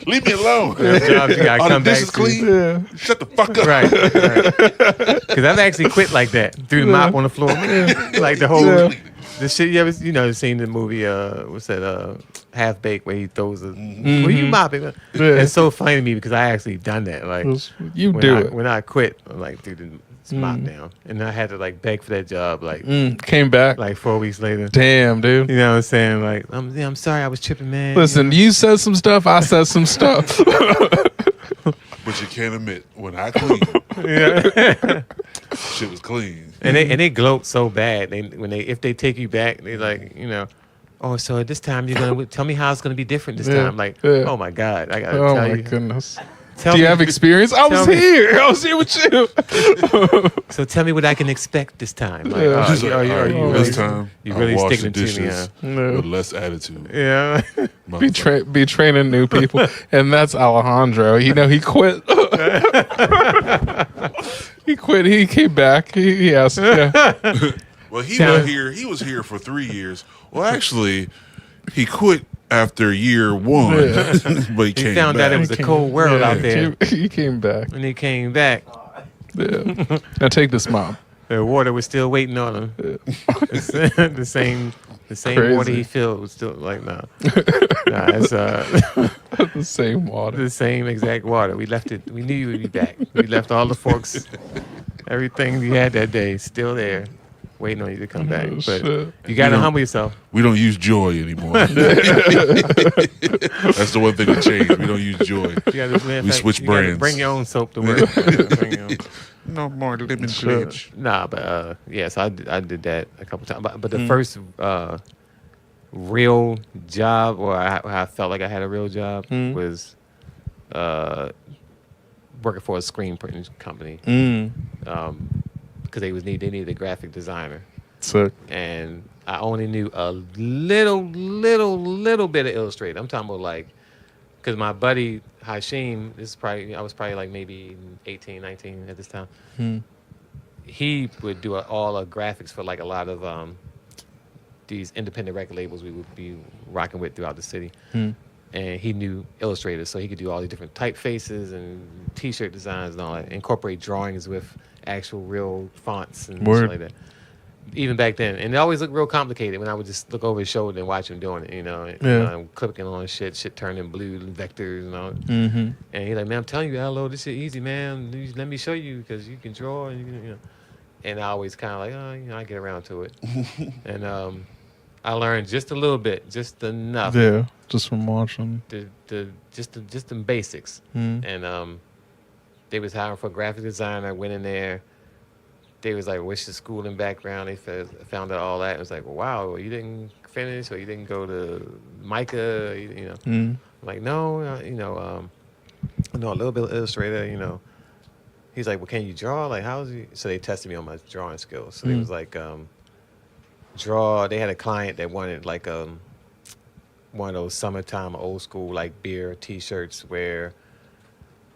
Leave me alone. There's jobs you gotta Are the come back dishes to. clean? Yeah. Shut the fuck up. Right. Because I've actually quit like that. Threw the mop on the floor. Like the whole The shit you ever seen the movie what's that Half Baked where he throws a what are you mopping? Yeah. It's so funny to me because I actually done that. Like You when do I, it. when I quit, I'm like, dude, it's mop down, and I had to like beg for that job like Came back. like 4 weeks later. Damn, dude. You know what I'm saying? Like I'm sorry, I was tripping, man. Listen, you said some stuff. I said some stuff. But you can't admit when I clean, Yeah. shit was clean. And they gloat so bad. If they take you back, they like, oh, so this time you're gonna tell me how it's gonna be different this Yeah, time. Like, yeah. oh my God, I gotta Oh tell my you. goodness. Tell Do you me- have experience? I was tell me- here. I was here with you. So tell me what I can expect this time. Like, Yeah. She's like, are all right, you this really, time you I really wash sticking the to me? dishes No. with less attitude. Yeah. Be training new people, and that's Alejandro. He quit. He quit. He came back. He asked. Yeah. Well, he was here for 3 years. Well, actually, he quit after year 1, Yeah. but he He came found back. out it was a cold world out there, He came back. and he came back. Yeah. Now take this, Mom. The water was still waiting on him. the same Crazy. water he filled was still like nah. It's The same water. the same exact water. We left it. We knew you would be back. We left all the forks, everything we had that day, still there, waiting on you to come back. Oh, But shit. you gotta You know- humble yourself. We don't use joy anymore. That's the one thing that changed. We don't use joy. You gotta, We switch you gotta brands. Bring your own soap to work. Bring your own- No more lemon Sure. pledge. Nah, but yeah, so I did that a couple times. But the first real job, or I felt like I had a real job, was working for a screen printing company because they needed a graphic designer, Sick. and I only knew a little bit of Illustrator. I'm talking about like, because my buddy Hashim, I was probably like maybe 18, 19 at this time. He would do all the graphics for like a lot of these independent record labels we would be rocking with throughout the city. And he knew Illustrator, so he could do all these different typefaces and T-shirt designs and all that, incorporate drawings with actual real fonts and Word. shit like that. Even back then, and it always looked real complicated when I would just look over his shoulder and watch him doing it, and clicking on shit turning blue vectors and all. And he's like, "Man, I'm telling you, hello, this shit easy, man. Let me show you because you can draw and you can, And I always kind of like, I get around to it, and I learned just a little bit, just enough, Yeah. Just from watching. just the basics. And they was hiring for a graphic designer. I went in there. They was like, what's your schooling background? They found out all that. It was like, well, wow, you didn't finish or you didn't go to Micah, I'm like, no, I know a little bit of Illustrator, He's like, well, can you draw? Like, how's you? So they tested me on my drawing skills. So they was like, they had a client that wanted like one of those summertime old school like beer T-shirts where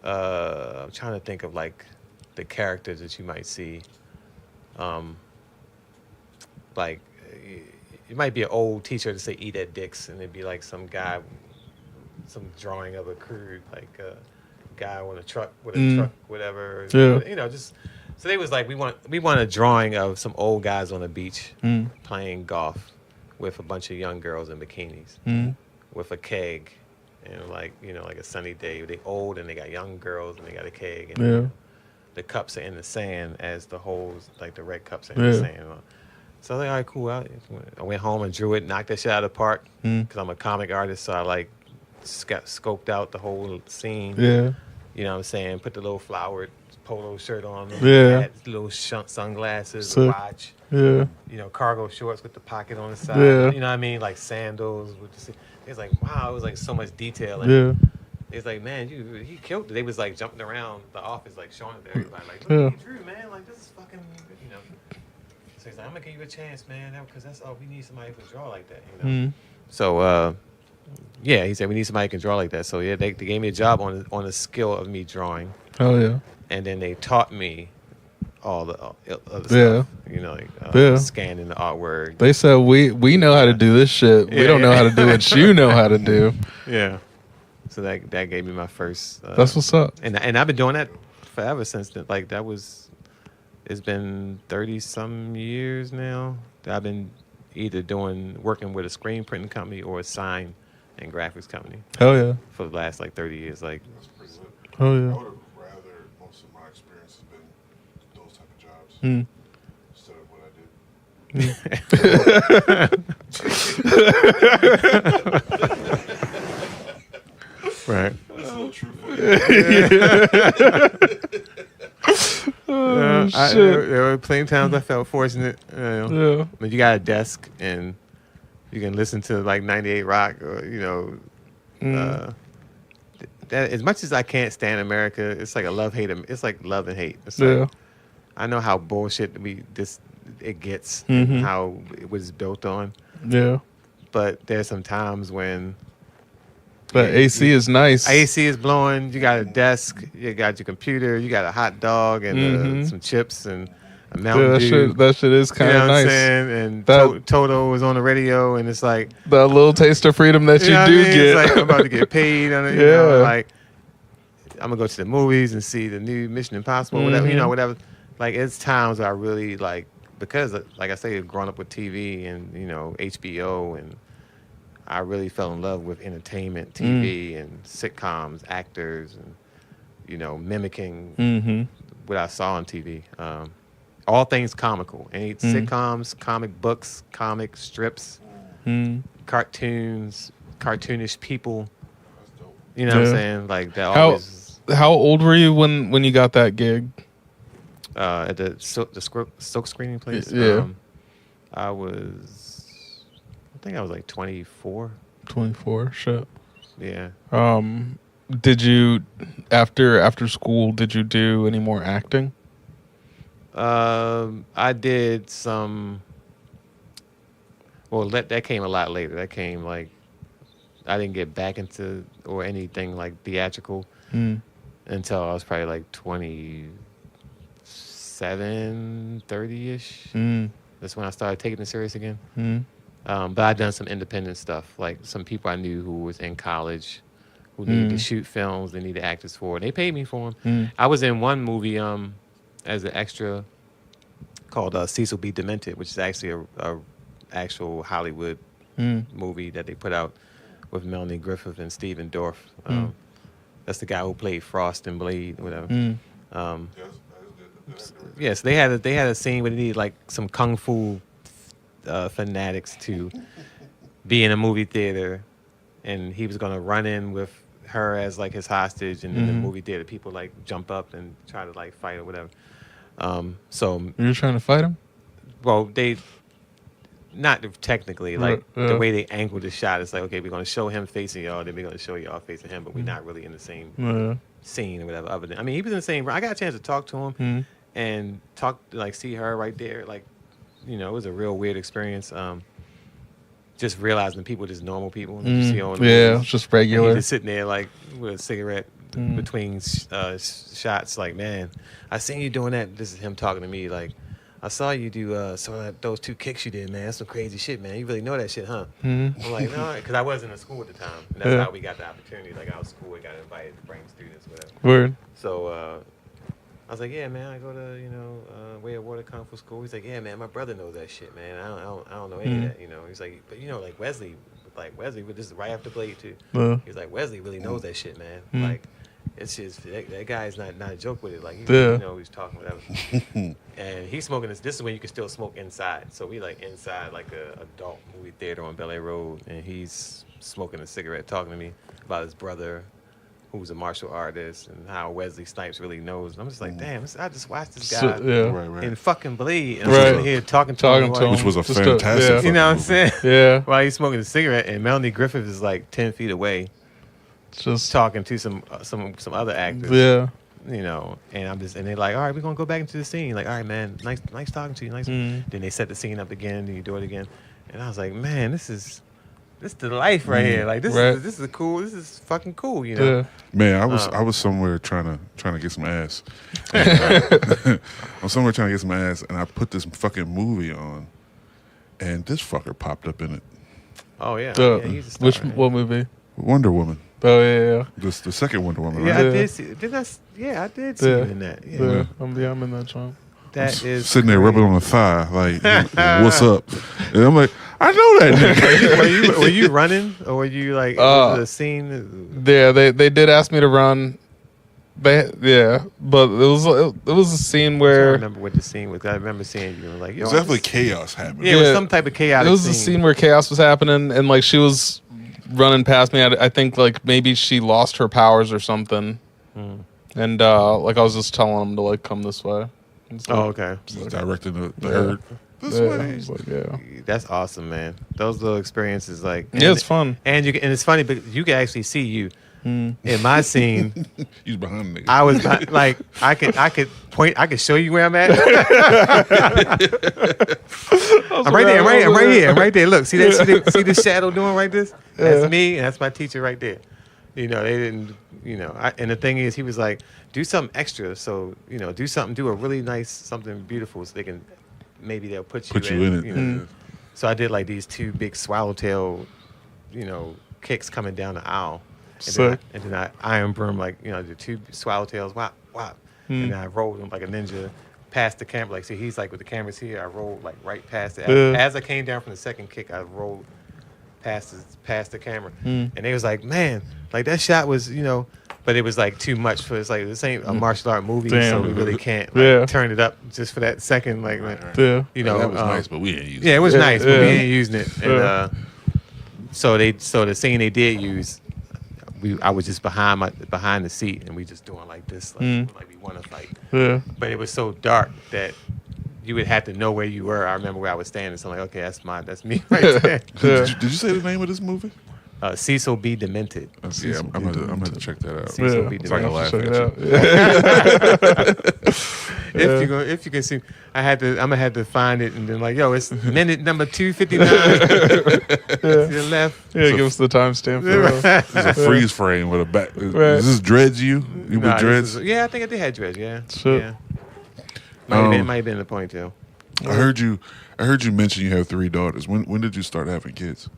I'm trying to think of like the characters that you might see. Like it might be an old T-shirt to say "Eat at Dick's" and it'd be like some guy, some drawing of a crude like guy on a truck with a truck, whatever. Yeah. Just so they was like, we want a drawing of some old guys on the beach playing golf with a bunch of young girls in bikinis with a keg and like like a sunny day. They old and they got young girls and they got a keg and the cups are in the sand as the holes, like the red cups are in the sand. So I was like, all right, cool. I went home and drew it, knocked that shit out of the park because I'm a comic artist, so I like scoped out the whole scene. Yeah. You know what I'm saying? Put the little flowered polo shirt on. Yeah. Had little sunglasses, Sick. a watch. Yeah. Cargo shorts with the pocket on the side. Yeah. You know what I mean? Like sandals. It's like, wow, it was like so much detail. And Yeah. it's like, man, he killed it. They was like jumping around the office, like showing it to everybody. Like, look Yeah. what you drew, man. Like, this is fucking, So he's like, I'm going to give you a chance, man. Because that's all, we need somebody who can draw like that, So, yeah, he said, we need somebody who can draw like that. So, yeah, they gave me a job on the skill of me drawing. Hell yeah. And then they taught me all the other Yeah. stuff. Yeah. Scanning the artwork. They said we know how to do this shit. We Yeah, don't know yeah. how to do what you know how to do. Yeah. So that gave me my first. That's what's up. And I've been doing that forever since then. Like it's been 30 some years now that I've been, either working with a screen printing company or a sign and graphics company Hell yeah. for the last like 30 years. Like, That's pretty lit. Oh I yeah. would have rather most of my experience has been those type of jobs instead of what I did. right. That's a little true for you. There were plenty of times I felt fortunate. Yeah. When you got a desk and you can listen to like 98 Rock or, that, as much as I can't stand America, it's like a love-hate. It's like love and hate. It's like, I know how bullshit it gets and how it was built on. Yeah. But there's some times when But AC is nice. AC is blowing. You got a desk. You got your computer. You got a hot dog and some chips and a Mountain Dew. That shit is kind of nice. What I'm saying? And Toto was on the radio, and it's like that little taste of freedom that you do get. It's like I'm about to get paid. Like I'm gonna go to the movies and see the new Mission Impossible, whatever. Whatever. Like it's times I really like because, like I say, growing up with TV and HBO and. I really fell in love with entertainment, TV, and sitcoms, actors, and mimicking what I saw on TV. All things comical. Any sitcoms, comic books, comic strips, cartoons, cartoonish people. You know what I'm saying? Like that. How old were you when you got that gig? At the silk screening place. Yeah. I think I was like 24. 24, shit. Yeah. Did you after school? Did you do any more acting? I did some. Well, that came a lot later. That came like I didn't get back into or anything like theatrical until I was probably like 27, 30-ish. That's when I started taking it serious again. But I've done some independent stuff, like some people I knew who was in college, who needed to shoot films, they needed actors for, and they paid me for them. I was in one movie as an extra called Cecil B. Demented, which is actually a actual Hollywood movie that they put out with Melanie Griffith and Stephen Dorff. That's the guy who played Frost in Blade, whatever. Yes, they had a scene where they needed like some kung fu fanatics to be in a movie theater, and he was gonna run in with her as like his hostage, and in the movie theater people like jump up and try to like fight or whatever. So you were trying to fight him? Well, they not technically like the way they angled the shot. It's like, okay, we're gonna show him facing y'all, then we're gonna show y'all facing him, but we're not really in the same scene or whatever. Other than, I mean, he was in the same. I got a chance to talk to him and see her right there, like. It was a real weird experience. Just realizing people are just normal people. You see on movies. Just regular. Just sitting there like with a cigarette between shots. Like, man, I seen you doing that. This is him talking to me. Like, I saw you do some of those 2 kicks you did, man. That's some crazy shit, man. You really know that shit, huh? I'm like, no, because I wasn't in school at the time. And that's how we got the opportunity. Like, I was school, we got invited to bring students, whatever. Word. So. I was like, yeah, man, I go to, Way of Water Kung Fu School. He's like, yeah, man, my brother knows that shit, man. I don't know any of that, He's like, but like Wesley, but this is right after Blade too. He's like, Wesley really knows that shit, man. Like, it's just, that guy's not a joke with it. Like, he's talking whatever. And he's smoking this is when you can still smoke inside. So we like inside like a adult movie theater on Bel Air Road, and he's smoking a cigarette, talking to me about his brother, who's a martial artist, and how Wesley Snipes really knows. And I'm just like, damn, I just watched this guy in fucking Blade. And I'm sitting here talking to him. Which was a fantastic you know what I'm saying? Yeah. While he's smoking a cigarette, and Melanie Griffith is like 10 feet away, just talking to some other actors. Yeah. And I'm just, and they're like, all right, we're gonna go back into the scene. Like, all right, man, nice talking to you. Then they set the scene up again, and you do it again. And I was like, man, this is the life right here. Like, this is cool. This is fucking cool, Yeah. Man, I was somewhere trying to get some ass. I'm somewhere trying to get some ass, and I put this fucking movie on, and this fucker popped up in it. Oh yeah. He's a star, what movie? Wonder Woman. Oh yeah. The second Wonder Woman. Yeah, Right? I did see. I did see him in that. Yeah. I'm in that joint. That is sitting there rubbing on the thigh, like, what's up? And I'm like, I know that nigga. were you running or were you like was it a scene? Yeah, they did ask me to run. But it was a scene I where don't remember what the scene was. I remember seeing you like, yo, There's definitely chaos happening. yeah, it was some type of chaotic. it was a scene where chaos was happening, and like she was running past me. I think like maybe she lost her powers or something, and like I was just telling them to like come this way. Oh, okay. Just directing the herd this way. I was like, yeah. That's awesome, man. Those little experiences, like Yeah, it's fun. and it's funny, but you can actually see you in my scene. He's behind the nigga. I was like, I could point, I could show you where I'm at. I'm right there. I'm right here. I'm right there. Look, see that? See the shadow doing right this? That's me, and that's my teacher right there. You know, they didn't. You know, and the thing is, he was like, do something extra. So you know, do a really nice, something beautiful, so they can maybe they'll put you in it. You know. So I did like these 2 big swallowtail, you know, kicks coming down the aisle. And then I iron broom, like, you know, the 2 swallowtails, whop, whop. And then I rolled them like a ninja past the camera. Like, see, he's like with the cameras here. I rolled like right past it. As I came down from the second kick, I rolled past the camera. And they was like, man, like that shot was, you know, but it was like too much for, it's like, this ain't a martial art movie, so we really can't like, turn it up just for that second. Like, you know, that was nice, but we ain't using it. Yeah, it was nice, but we ain't using it. And so the scene they did use, I was just behind the seat, and we just doing like this, like we want to fight. Yeah. But it was so dark that you would have to know where you were. I remember where I was standing, so I'm like, okay, that's me right there. Did you say the name of this movie? Cecil B. Demented. Yeah, I'm gonna have to check that out. Cecil B. So I can Demented. laugh at you. If you can see, I'm gonna have to find it, and then like, yo, it's minute number 259 to the left. Yeah, give us the timestamp. It's a freeze frame with a back. Is this dreads you? You with dreads? Yeah, I think they had dreads. Yeah, Sure. yeah. Might have been in the ponytail. I heard you mention you have 3 daughters. When did you start having kids?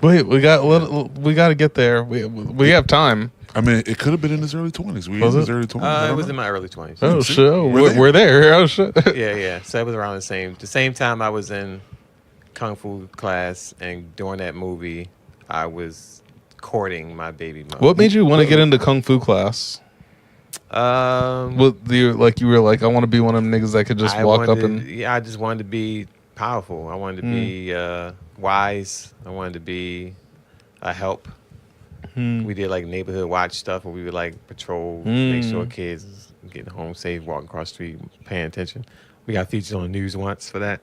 Wait, we got to get there. We have time. I mean, it could have been in his early 20s. Was in his it? early 20s. It was in my early 20s. Oh shit! We're there. Oh shit! Yeah. So it was around the same time I was in kung fu class, and during that movie, I was courting my baby mother. What made you want to get into kung fu class? Well, you were like, I want to be one of them niggas that could just walk up and. Yeah, I just wanted to be powerful. I wanted to be wise. I wanted to be a help. We did like neighborhood watch stuff where we would like patrol, make sure kids is getting home safe, walking across the street, paying attention. We got featured on the news once for that.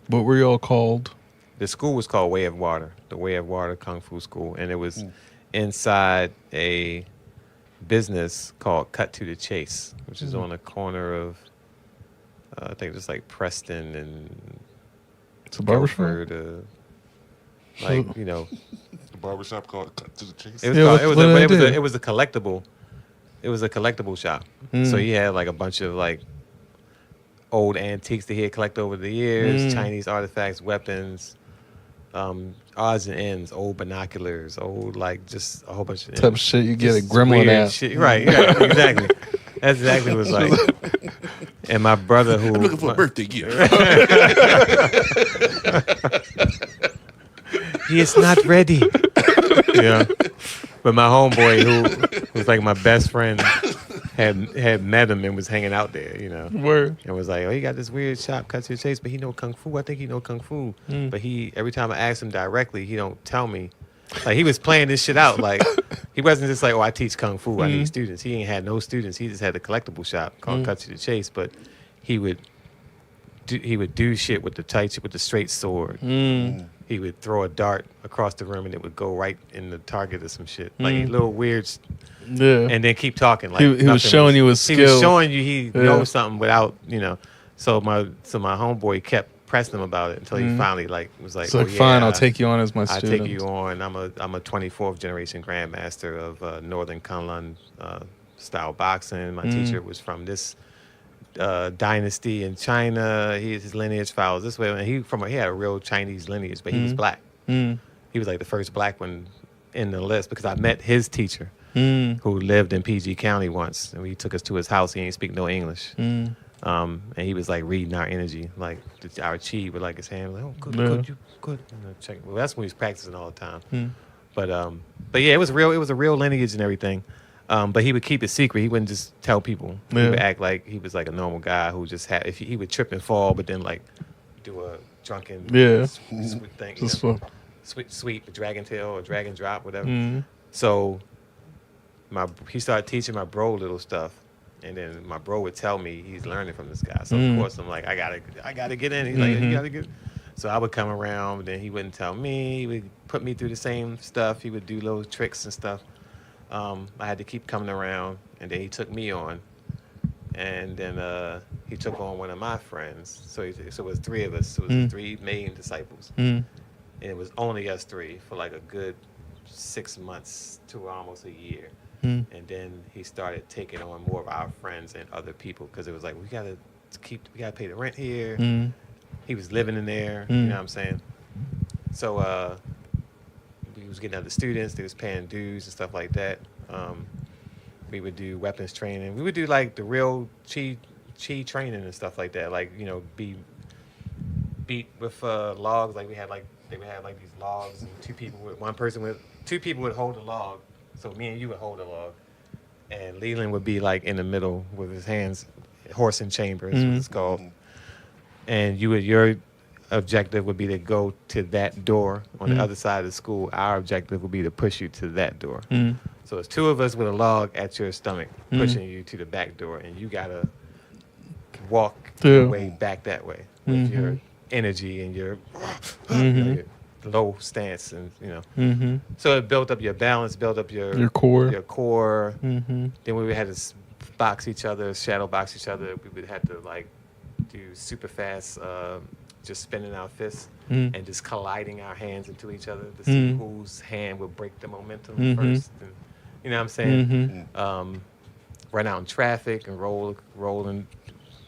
What were y'all called? The school was called Way of Water, the Way of Water Kung Fu School, and it was inside a business called Cut to the Chase, which is on the corner of I think it's like Preston and It's a barbershop. Guilford, like, you know, A barbershop called Cut to the Chase. it was Yeah, called, what it was a collectible. It was a collectible shop. So he had like a bunch of like old antiques that he had collected over the years, Chinese artifacts, weapons, odds and ends, old binoculars, old like just a whole bunch of Type of shit you get at just Gremlin weird at. shit. Right, yeah, exactly. That's exactly what it was like. And my brother, who I'm looking for a birthday gift. he is not ready. Yeah. But my homeboy, who was like my best friend, had met him and was hanging out there, you know. Word. And was like, oh, he got this weird shop, Cut to the Chase, but he know kung fu. I think he know kung fu. But every time I ask him directly, he don't tell me. Like, he was playing this shit out. Like, he wasn't just like, oh, I teach kung fu. I need students. He ain't had no students. He just had a collectible shop called Cut to the Chase. But he would do shit with the straight sword. He would throw a dart across the room and it would go right in the target of some shit. Like little weird. Yeah. And then keep talking. Like he was showing you his skill. He was showing you he knows something without, you know. So my homeboy kept pressing him about it until he finally like was like, It's like, fine, I'll take you on as my I'll student. take you on. I'm a 24th generation grandmaster of Northern Kunlun style boxing. My teacher was from this dynasty in China. His lineage follows this way. And he had a real Chinese lineage, but he was black. He was like the first black one in the list because I met his teacher who lived in PG County once, and he took us to his house. He didn't speak no English. And he was like reading our energy, like our chi with like his hand, like, oh, good, Yeah. good, you good. Check. Well, that's when he was practicing all the time. But yeah, it was real. It was a real lineage and everything. But he would keep it secret. He wouldn't just tell people. He would act like he was like a normal guy who just had. If he would trip and fall, but then like do a drunken sweet thing, Just you know, sweet dragon tail or dragon drop, whatever. So he started teaching my bro little stuff. And then my bro would tell me he's learning from this guy. So of course I'm like, I gotta get in. He's like, you gotta get. So I would come around, but then he wouldn't tell me. He would put me through the same stuff. He would do little tricks and stuff. I had to keep coming around, and then he took me on, and then he took on one of my friends. So it was three of us. It was 3 main disciples, and it was only us 3 for like a good 6 months to almost a year. And then he started taking on more of our friends and other people because it was like we gotta pay the rent here. He was living in there, you know what I'm saying? So we was getting other students. They was paying dues and stuff like that. We would do weapons training. We would do like the real chi training and stuff like that. Like, you know, be beat with logs. Like they would have like these logs, and 2 people would hold a log. So me and you would hold a log, and Leland would be like in the middle with his hands, horse and chamber is what it's called. And your objective would be to go to that door on the other side of the school. Our objective would be to push you to that door. So it's 2 of us with a log at your stomach pushing you to the back door, and you gotta walk your way back that way with your energy and your low stance, and you know. So it built up your balance, built up your core. Then we would have to box each other, shadow box each other. We would have to like do super fast, just spinning our fists and just colliding our hands into each other to see whose hand would break the momentum first. And, you know what I'm saying? Run out in traffic and rolling.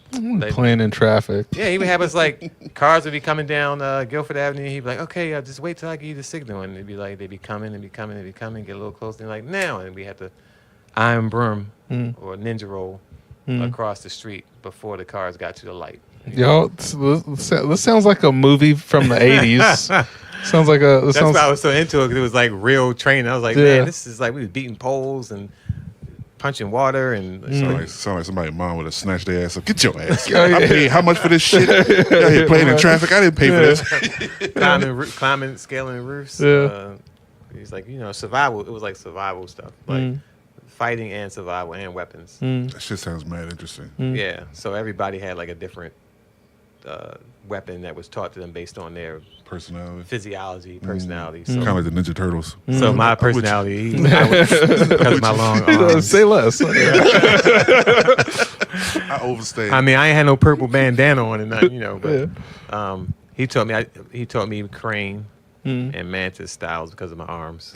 Playing in traffic. Yeah, he would have us like cars would be coming down Guilford Avenue. He'd be like, "Okay, just wait till I give you the signal," and it'd be like they'd be coming, get a little closer, and like now, and we had to iron broom or ninja roll across the street before the cars got to the light. Yo, this sounds like a movie from the 80s. Sounds like a. That's why I was so into it, because it was like real training. I was like, man, this is like we was beating poles and punching water and sound like somebody's mom would have snatched their ass up. Get your ass! I paid how much for this shit? Y'all here playing in traffic. I didn't pay for this. climbing, scaling roofs. He's like, you know, survival. It was like survival stuff, like fighting and survival and weapons. That shit sounds mad interesting. Yeah. So everybody had like a different weapon that was taught to them based on their personality, physiology, personality. So kind of like the Ninja Turtles. So my personality, because of my long arms. Say less. I overstayed. I mean, I ain't had no purple bandana on and nothing, you know. But he taught me crane and mantis styles because of my arms,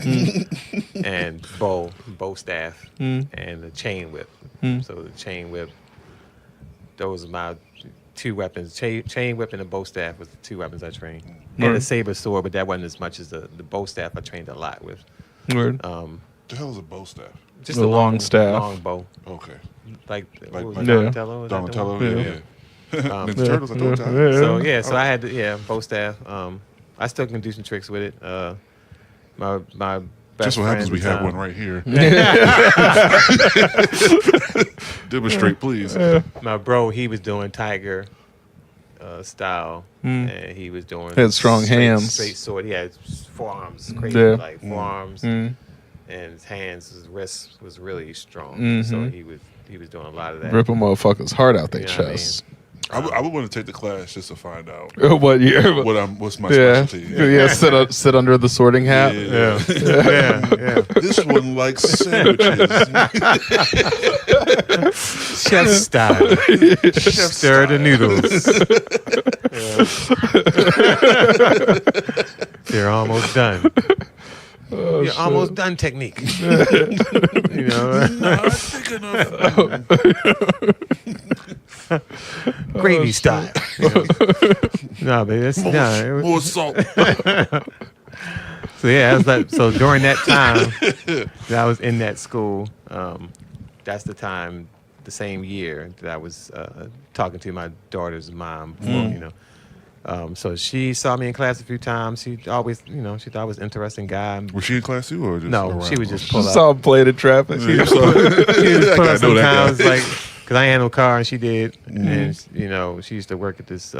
and bow staff, and the chain whip. So the chain whip, those are my 2 weapons. Chain whip and the bow staff was the 2 weapons I trained. And a saber sword, but that wasn't as much as the bow staff I trained a lot with. The hell is a bow staff? Just a long staff. Long bow. Okay. Like Donatello? Donatello, yeah. Ninja Turtles, I told you. So I had bow staff. I still can do some tricks with it. My best just what happens, friend, we have one right here. Demonstrate, please. My bro, he was doing tiger style, and he was doing had strong hands, straight sword. He had forearms, crazy forearms, and his hands, his wrists was really strong. So he was doing a lot of that. Rip a motherfucker's heart out their chest. I would want to take the class just to find out what's my specialty. Yeah, sit under the sorting hat. Yeah. This one likes sandwiches. Chef style. Chef stir the noodles. They're almost done. You're almost done technique. You know, not thick enough. Gravy style. No, but it's more salt. So yeah, I was like, so during that time that I was in that school, that's the time the same year that I was talking to my daughter's mom before, you know. So she saw me in class a few times. She always, you know, she thought I was an interesting guy. Was she in class too, or just No, around? she would just pull up. Saw him play the traffic. She just pull up sometimes, guy. like, because I ain't had no car and she did. And, you know, she used to work at this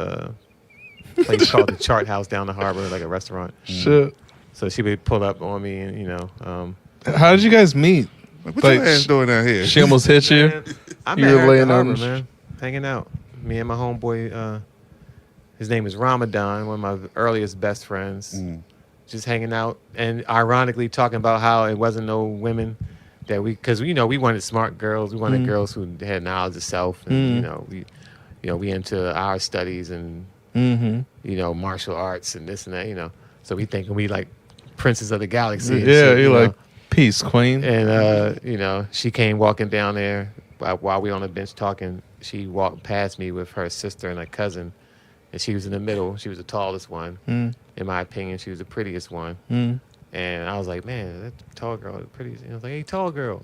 place called the Chart House down the harbor, like a restaurant. Shit. So she would pull up on me and, you know. How did you guys meet? Like, what your ass doing out here? She almost hit you. Man, I You met were her at laying the on harbor, the man, hanging out. Me and my homeboy, his name is Ramadan, one of my earliest best friends. Just hanging out and ironically talking about how it wasn't no women that because you know we wanted smart girls, we wanted girls who had knowledge of self, and we into our studies and you know martial arts and this and that, you know. So we thinking we like princes of the galaxy. And Yeah, shit, you're you like peace, queen. and you know she came walking down there while we on the bench talking. She walked past me with her sister and her cousin. And she was in the middle. She was the tallest one. In my opinion, she was the prettiest one. And I was like, man, that tall girl is pretty. And I was like, hey, tall girl.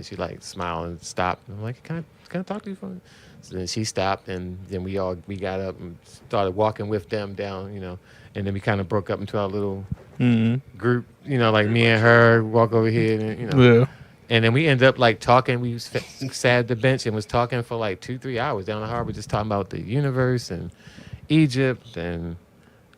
She like smiled and stopped. And I'm like, can I talk to you for a minute? So then she stopped, and then we got up and started walking with them down, you know. And then we kind of broke up into our little group, you know, like me and her walk over here, and you know. Yeah. And then we ended up like talking. We sat at the bench and was talking for like 2-3 hours down the harbor, just talking about the universe and Egypt, and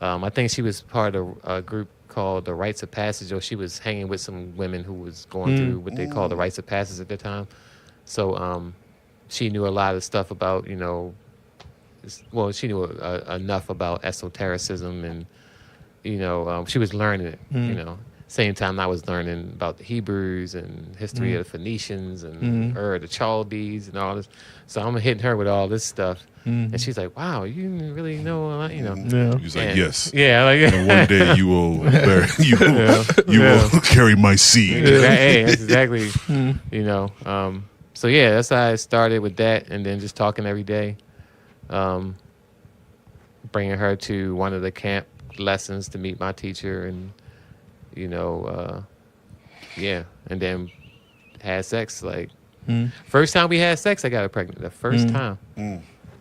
I think she was part of a group called the Rites of Passage, or she was hanging with some women who was going through what they call the Rites of Passage at the time. So she knew a lot of stuff about, you know, well, she knew enough about esotericism, and you know, she was learning it. You know, same time I was learning about the Hebrews and history of the Phoenicians and the Chaldees and all this. So I'm hitting her with all this stuff. And she's like, wow, you really know a lot, you know. Yeah. He's like, yes. Yeah, like And one day you will will carry my seed. Hey, that's exactly, you know. So yeah, that's how I started with that, and then just talking every day, bringing her to one of the camp lessons to meet my teacher, and you know, yeah, and then had sex. Like first time we had sex, I got her pregnant. The first time.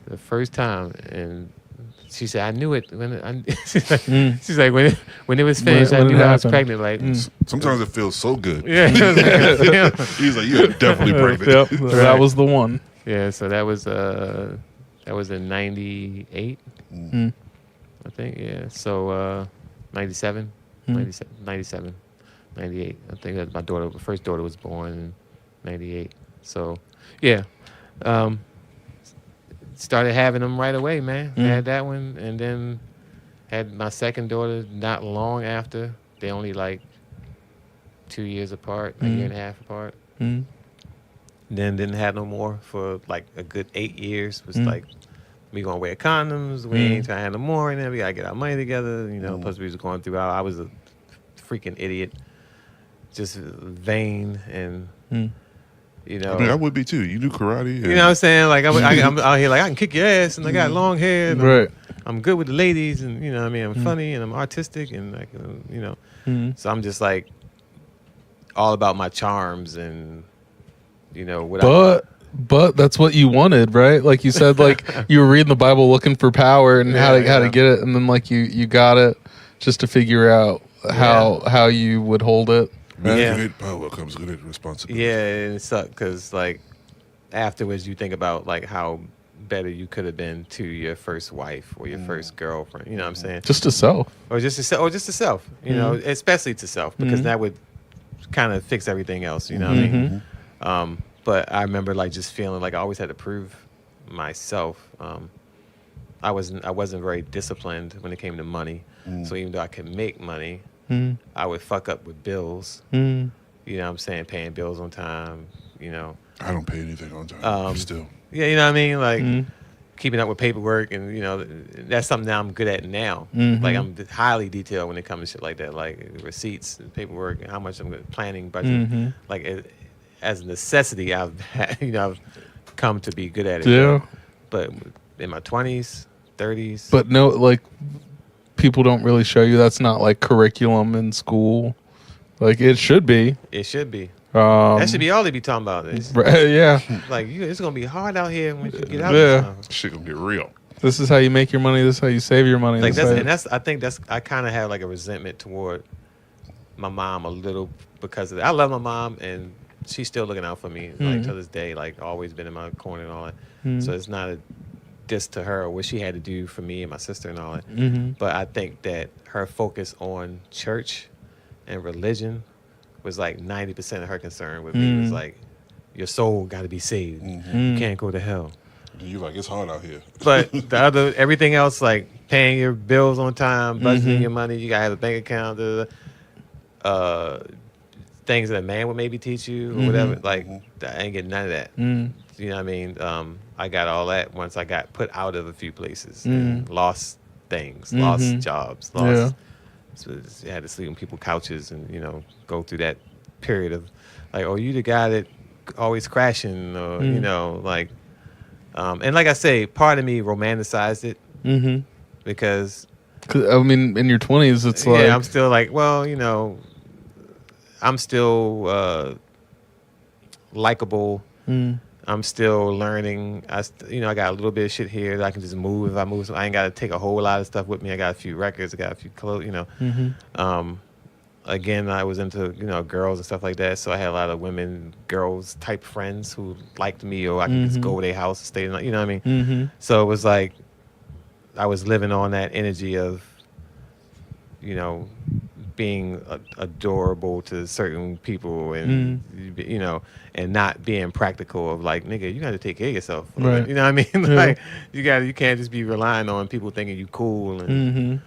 The first time, and she said, "I knew it when." She's like, when it was finished, I knew I was pregnant. Like Sometimes it feels so good. yeah, He's like, "You're definitely pregnant." Yep. That was the one. yeah. So that was in '98, I think. Yeah. So 97, 97, 98. I think that my first daughter was born in '98. So yeah. Started having them right away, man. Had that one, and then had my second daughter not long after. They only like 2 years apart, a year and a half apart. Then didn't have no more for like a good 8 years. Was like, we gonna wear condoms. We ain't trying to have no more, and then we gotta get our money together. You know, plus we was going through. I was a freaking idiot, just vain and. You know, I mean, I would be too. You do karate. You know what I'm saying? Like I'm out here like I can kick your ass, and I got long hair. And Right. I'm good with the ladies, and you know what I mean, I'm funny and I'm artistic, and like you know, so I'm just like all about my charms and you know what. But that's what you wanted, right? Like you said, like you were reading the Bible looking for power and how to get it, and then like you got it just to figure out how you would hold it. With great power comes great responsibility. Yeah, and it sucked because like afterwards you think about like how better you could have been to your first wife or your first girlfriend. You know what I'm saying? Just to self. Or just to self. You know, especially to self because that would kind of fix everything else. You know what I mean? But I remember like just feeling like I always had to prove myself. I wasn't very disciplined when it came to money. So even though I could make money, I would fuck up with bills. You know what I'm saying? Paying bills on time, you know. I don't pay anything on time. Still. Yeah, you know what I mean? Like keeping up with paperwork, and you know, that's something that I'm good at now. Like I'm highly detailed when it comes to shit like that, like receipts and paperwork and how much I'm planning budget. Like as a necessity, I've come to be good at it. Yeah. You know? But in my 20s, 30s. But no, like people don't really show you that's not like curriculum in school. Like it should be. It should be. That should be all they be talking about. It's, Yeah. like it's gonna be hard out here when you get out. Yeah. Shit gonna get real. This is how you make your money. This is how you save your money. Like I think I kind of have like a resentment toward my mom a little because of that. I love my mom and she's still looking out for me like to this day. Like always been in my corner and all that. So it's not a diss to her or what she had to do for me and my sister and all that. But I think that her focus on church and religion was like 90% of her concern with me. It was like your soul got to be saved. You can't go to hell. You like it's hard out here. But the everything else, like paying your bills on time, budgeting your money, you gotta have a bank account, things that a man would maybe teach you or whatever. Like I ain't getting none of that. You know what I mean? I got all that once I got put out of a few places and lost things, lost jobs, lost. So I had to sleep on people's couches and go through that period of like, oh, you the guy that always crashing, or like. And like I say, part of me romanticized it because I mean, in your 20s, it's like I'm still like, well, I'm still likable. I'm still learning. I got a little bit of shit here that I can just move if I move. So I ain't got to take a whole lot of stuff with me. I got a few records. I got a few clothes. Again, I was into girls and stuff like that, so I had a lot of girls type friends who liked me, or I could just go to their house and stay the night. You know what I mean? So it was like I was living on that energy of being adorable to certain people, and and not being practical of like, nigga, you got to take care of yourself. Right. You know what I mean? Like you can't just be relying on people thinking you cool and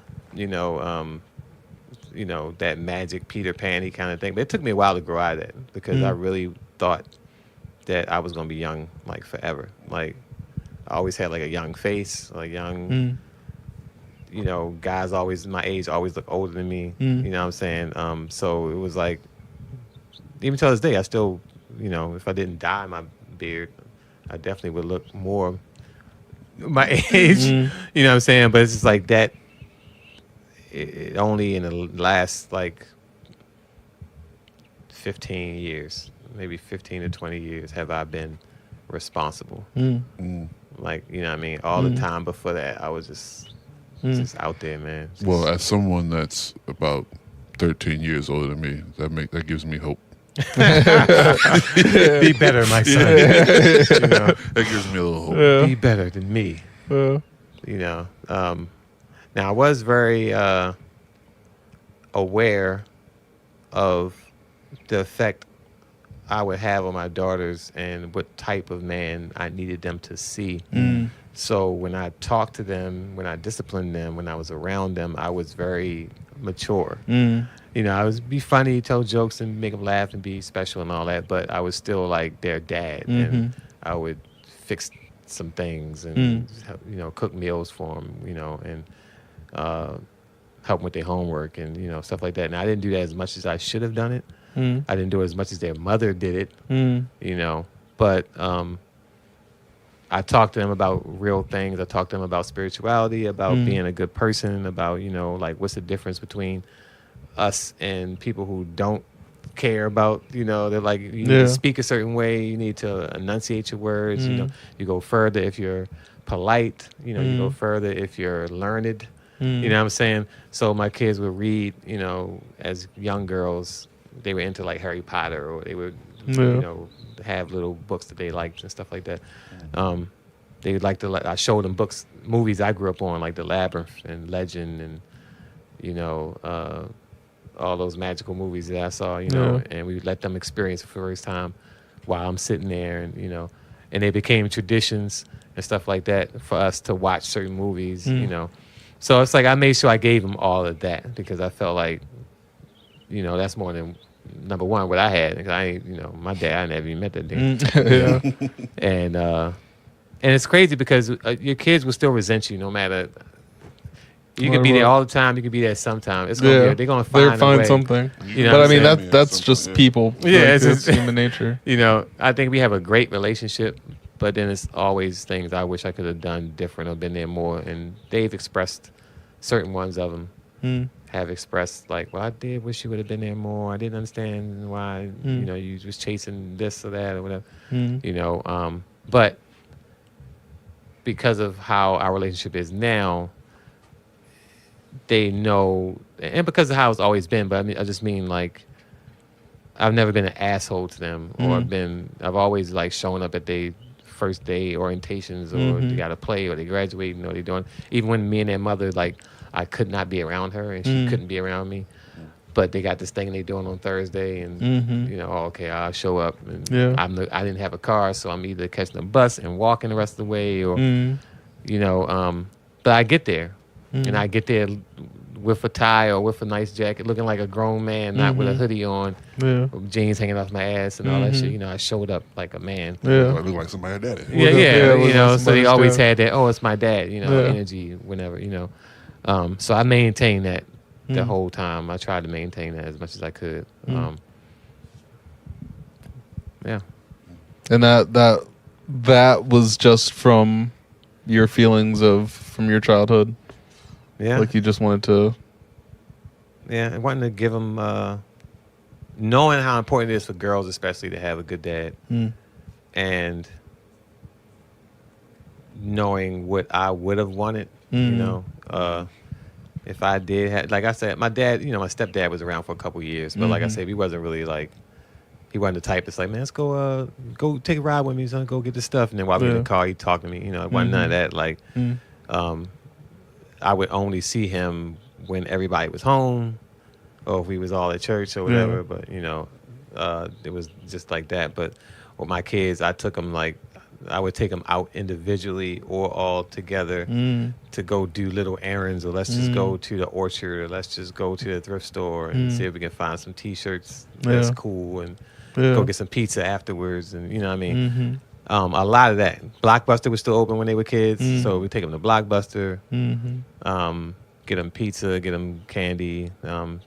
that magic Peter Pan kind of thing. But it took me a while to grow out of that because I really thought that I was going to be young like forever. Like I always had like a young face, like young, guys always my age always look older than me. You know what I'm saying? So it was like, even till this day, I still, if I didn't dye my beard, I definitely would look more my age. You know what I'm saying? But it's just like that. It only in the last like 15 years, maybe 15 to 20 years, have I been responsible. Like, you know what I mean? All the time before that, I was just out there, man. Well, as someone that's about 13 years older than me, that gives me hope. Be better, my son. That gives me a little hope. Yeah. Be better than me. Now, I was very aware of the effect I would have on my daughters and what type of man I needed them to see. So when I talked to them, when I disciplined them, when I was around them, I was very mature. I was be funny, tell jokes, and make them laugh and be special and all that, but I was still like their dad. And I would fix some things and, cook meals for them, and help them with their homework and stuff like that. And I didn't do that as much as I should have done it. I didn't do it as much as their mother did it. But I talked to them about real things. I talked to them about spirituality, about being a good person, about like what's the difference between us and people who don't care about they're like, you need to speak a certain way, you need to enunciate your words. You go further if you're polite. You go further if you're learned. You know what I'm saying? So my kids would read, as young girls, they were into like Harry Potter, or they would, have little books that they liked and stuff like that. They would like to, I showed them movies I grew up on, like The Labyrinth and Legend and, all those magical movies that I saw, and we let them experience it for the first time while I'm sitting there and, and they became traditions and stuff like that for us to watch certain movies, So it's like I made sure I gave them all of that because I felt like, that's more than number one what I had. Because I ain't, my dad, I never even met that dude. And it's crazy because your kids will still resent you no matter. You can be there all the time. You can be there sometime. It's gonna they're gonna find something. But I mean that's just people. Yeah, it's human nature. I think we have a great relationship. But then it's always things I wish I could have done different or been there more. And they've expressed certain ones of them have expressed like, well, I did wish you would have been there more. I didn't understand why, you was chasing this or that or whatever, but because of how our relationship is now, they know, and because of how it's always been, but I just mean like, I've never been an asshole to them, or I've always like shown up at their first day orientations, or they got to play, or they graduating, or they doing, even when me and their mother, like, I could not be around her and she couldn't be around me, but they got this thing they doing on Thursday, and okay, I'll show up, and I didn't have a car, so I'm either catching a bus and walking the rest of the way, or but I get there, and I get there with a tie or with a nice jacket, looking like a grown man, not with a hoodie on, jeans hanging off my ass and all that shit. I showed up like a man. I look like somebody daddy. So they always had that, oh, it's my dad, energy whenever, so I maintained that the whole time. I tried to maintain that as much as I could. And that was just from your feelings from your childhood. Yeah. Like you just wanted to. Yeah, I wanted to give them, knowing how important it is for girls, especially, to have a good dad, and knowing what I would have wanted, if I did have, like I said, my dad, my stepdad was around for a couple years, but like I said, he wasn't really like, he wasn't the type that's like, man, let's go take a ride with me, son, go get this stuff, and then while we're in the car, he'd talk to me, it wasn't none of that, like, I would only see him when everybody was home, or if we was all at church or whatever. But it was just like that. But with my kids, I would take them out individually or all together to go do little errands, or let's just go to the orchard, or let's just go to the thrift store and see if we can find some T-shirts that's cool, and go get some pizza afterwards, and you know what I mean. A lot of that. Blockbuster was still open when they were kids, so we take them to Blockbuster, get them pizza, get them candy,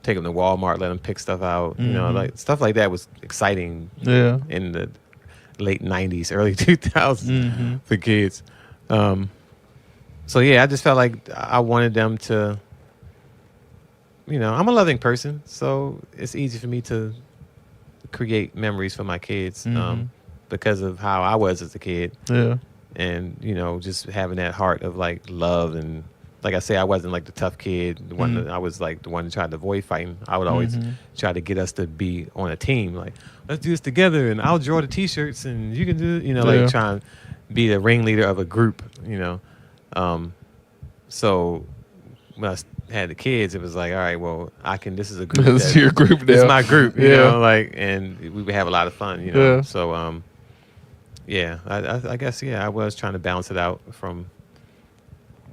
take them to Walmart, let them pick stuff out. Like stuff like that was exciting in the late 90s, early 2000s for kids. So yeah, I just felt like I wanted them to, I'm a loving person, so it's easy for me to create memories for my kids. Because of how I was as a kid. Yeah. And, just having that heart of like love, and like I say, I wasn't like the tough kid, the one that I was like the one that tried to avoid fighting. I would always try to get us to be on a team, like, let's do this together, and I'll draw the T-shirts and you can do it, like trying to be the ringleader of a group, So when I had the kids, it was like, all right, well, this is a group. This is your group now. This is my group, and we would have a lot of fun, So, I guess, I was trying to balance it out from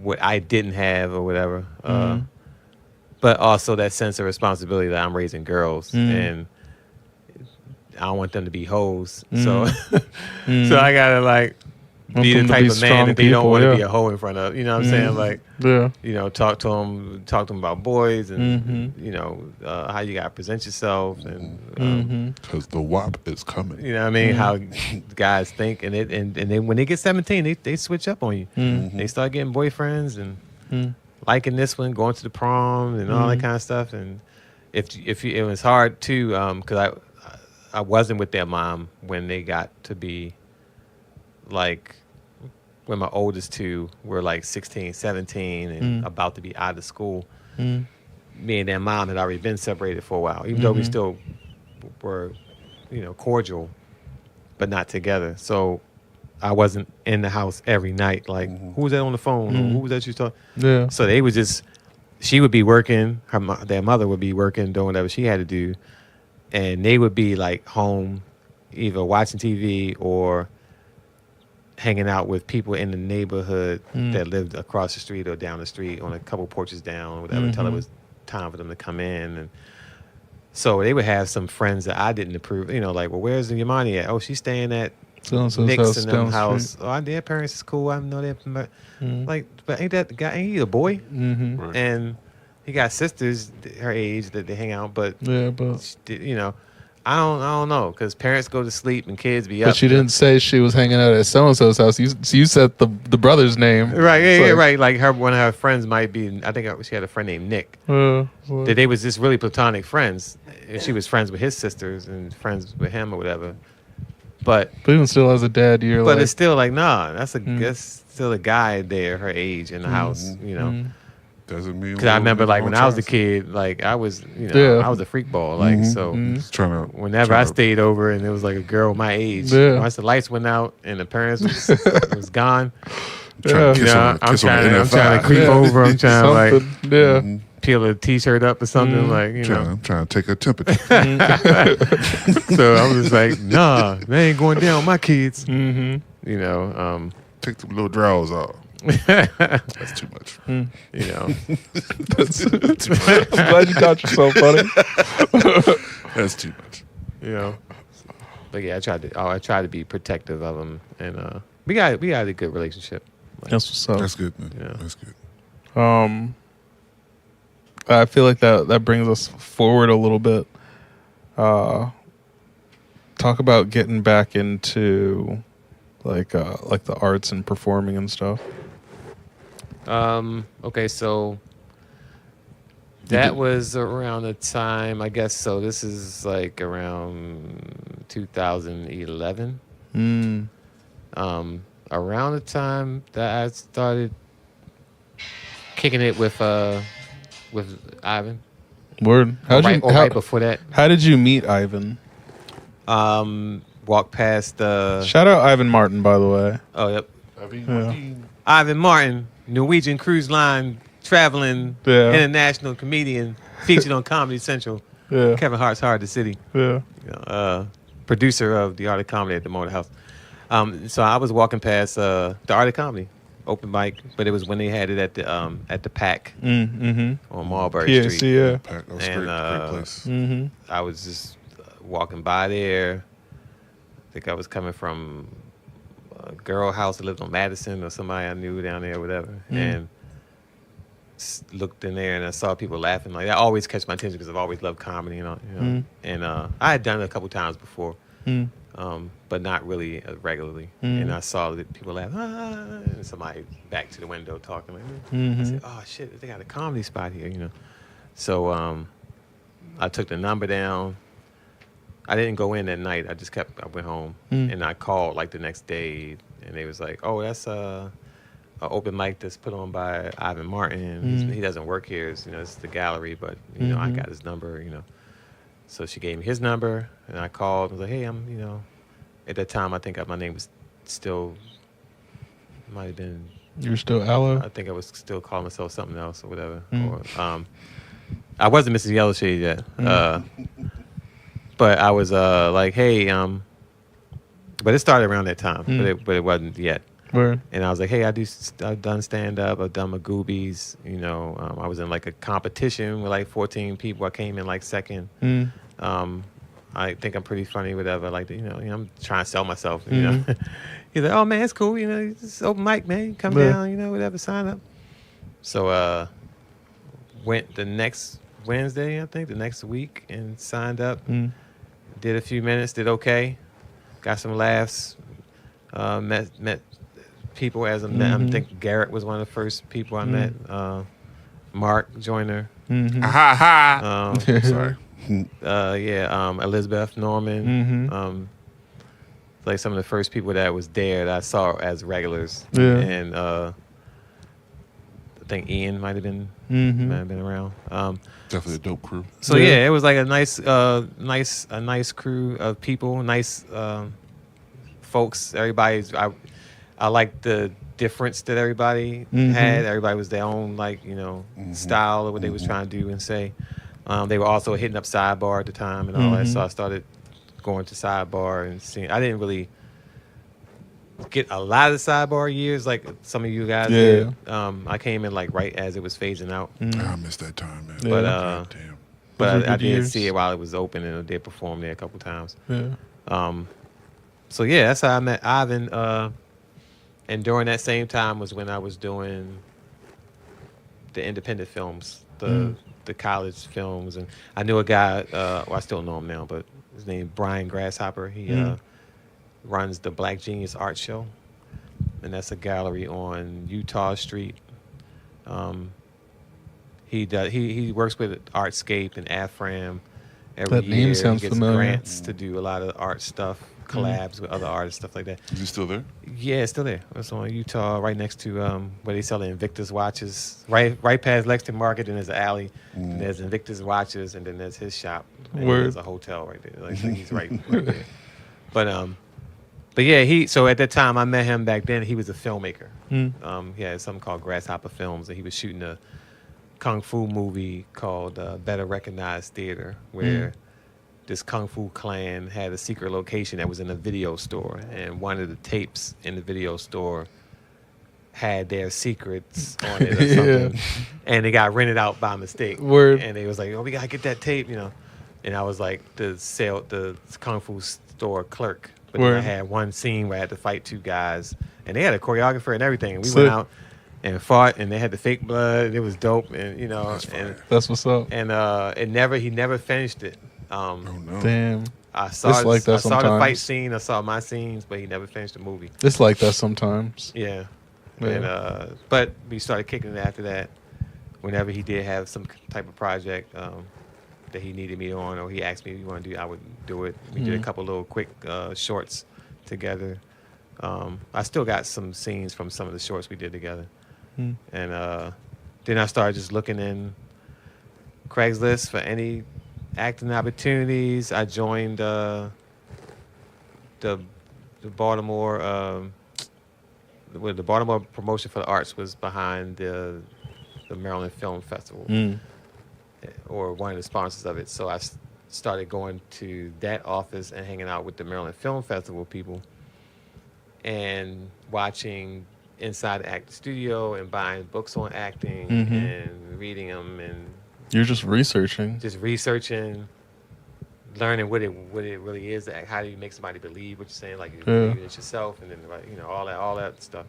what I didn't have or whatever. But also that sense of responsibility that I'm raising girls, and I don't want them to be hoes. So so I got to like be the type of man that they don't want to be a hoe in front of. You know what I'm saying? Like, talk to them about boys, and how you got to present yourself, and because the WAP is coming. You know what I mean? How guys think, and then when they get 17, they switch up on you. They start getting boyfriends and liking this one, going to the prom, and all that kind of stuff. And it was hard too, because I wasn't with their mom when they got to be like, when my oldest two were like 16, 17 and about to be out of school. Me and their mom had already been separated for a while, even though we still were, cordial, but not together. So I wasn't in the house every night. Like, who was that on the phone? Or who was that you talking? Yeah. So they would she would be working, their mother would be working, doing whatever she had to do. And they would be like home, either watching TV or hanging out with people in the neighborhood that lived across the street or down the street, on a couple porches down or whatever, until it was time for them to come in. And so they would have some friends that I didn't approve, like, well, where's Yamani at? Oh, she's staying at Nick's in them house. Oh, their parents is cool. I know that. Like, but ain't that guy, ain't he a boy? Right. And he got sisters her age that they hang out, but I don't know, because parents go to sleep and kids be up. But you didn't say she was hanging out at so and so's house. You said the brother's name. Right, It's yeah, like, right. Like one of her friends might be. I think she had a friend named Nick. Well, That they was just really platonic friends. And she was friends with his sisters and friends with him or whatever. But even still, as a dad, you're but like, it's still like, nah, that's still a guy there her age in the house, you know. Doesn't mean. Because I remember, like, when I was a kid, like, I was, I was a freak ball. Like, so whenever I stayed over and there was, like, a girl my age, once the lights went out and the parents was gone, I'm trying to creep over. I'm trying to, like, peel a T-shirt up or something, like, you know. I'm trying to take a temperature. So I was like, nah, they ain't going down my kids. You know. Take the little drawers off. That's too much. You know. I'm glad you got yourself, buddy. That's too much. You know. But yeah, I tried to be protective of them, and we got a good relationship. Like, That's what's up. That's good, man. Yeah. That's good. I feel like that brings us forward a little bit. Talk about getting back into like the arts and performing and stuff. Okay, so that was around the time, I guess. So this is like around 2011. Around the time that I started kicking it with Ivan. Word. Right before that. How did you meet Ivan? Walked past Shout out Ivan Martin, by the way. Oh, yep. Yeah. Ivan Martin, Norwegian Cruise Line traveling international comedian, featured on Comedy Central. Yeah. Kevin Hart's Hard to City. Yeah. Producer of The Art of Comedy at the Motor House. So I was walking past The Art of Comedy, open mic, but it was when they had it at the PAC on Marlbury Street. Yeah. That was And great place. I was just walking by there. I think I was coming from a girl house that lived on Madison or somebody I knew down there or whatever. And looked in there and I saw people laughing. Like, that always catch my attention because I've always loved comedy, you know. And I had done it a couple times before, but not really regularly. And I saw that people laugh, and somebody back to the window talking. Like, I said, oh, shit, they got a comedy spot here, you know. So I took the number down. I didn't go in that night. I went home and I called like the next day and they was like, oh, that's a open mic that's put on by Ivan Martin. He doesn't work here. It's, it's the gallery, but I got his number, So she gave me his number and I called and was like, hey, I'm, at that time I think my name was still, might have been. You were still Aloe? I think I was still calling myself something else or whatever. Or I wasn't Mrs. Yellowshade yet. But I was like, hey, but it started around that time, but it wasn't yet. Word. And I was like, hey, I've done stand up, I've done my goobies, I was in like a competition with like 14 people. I came in like second. I think I'm pretty funny, whatever. Like, I'm trying to sell myself. He's like, oh man, it's cool. It's open mic, man. Come down, whatever. Sign up. So went the next Wednesday, I think, the next week, and signed up. Did a few minutes, did okay, got some laughs. Met people as I met. I think Garrett was one of the first people I met. Mark Joyner. Sorry. Elizabeth Norman. Like some of the first people that was there that I saw as regulars. Yeah. And I think Ian might have been around. Definitely a dope crew. So it was like a nice crew of people, nice folks. Everybody's I like the difference that everybody had. Everybody was their own style of what they was trying to do and say. They were also hitting up Sidebar at the time and all that, so I started going to Sidebar and seeing. I didn't really get a lot of Sidebar years like some of you guys did. I came in like right as it was phasing out. I missed that time, man. But but I did see it while it was open and I did perform there a couple times. So that's how I met Ivan. And during that same time was when I was doing the independent films the college films, and I knew a guy. Well, I still know him now, but his name Brian Grasshopper. He runs the Black Genius Art Show, and that's a gallery on Utah Street. He works with Artscape and Afram every That name year. sounds he gets familiar. grants to do a lot of art stuff, collabs with other artists, stuff like that. Is he still there? Yeah, it's still there. It's on Utah, right next to where they sell the Invictus watches. Right past Lexington Market, and there's an alley. And there's Invictus watches, and then there's his shop. And Word. there's a hotel right there. Like he's right there. But yeah, so at that time I met him back then. He was a filmmaker. He had something called Grasshopper Films, and he was shooting a kung fu movie called Better Recognized Theater, where this kung fu clan had a secret location that was in a video store, and one of the tapes in the video store had their secrets on it or something, and they got rented out by mistake. Word. And they was like, "Oh, we gotta get that tape," And I was like the kung fu store clerk. But then I had one scene where I had to fight two guys, and they had a choreographer and everything. And we went out and fought, and they had the fake blood. It was dope, and That's what's up. And he never finished it. Oh no! Damn. I saw It's like that I saw the fight sometimes. scene. I saw my scenes, but he never finished the movie. It's like that sometimes. Yeah. Yeah. And but we started kicking it after that. Whenever he did have some type of project that he needed me on, or he asked me, "You want to do?" I would do it. We did a couple little quick shorts together. I still got some scenes from some of the shorts we did together. And then I started just looking in Craigslist for any acting opportunities. I joined the Baltimore. The Baltimore Promotion for the Arts was behind the Maryland Film Festival, or one of the sponsors of it. So I started going to that office and hanging out with the Maryland Film Festival people, and watching Inside the Acting Studio and buying books on acting and reading them, and You're just researching. learning what it really is. How do you make somebody believe what you're saying? Like you believe it yourself, and then all that stuff.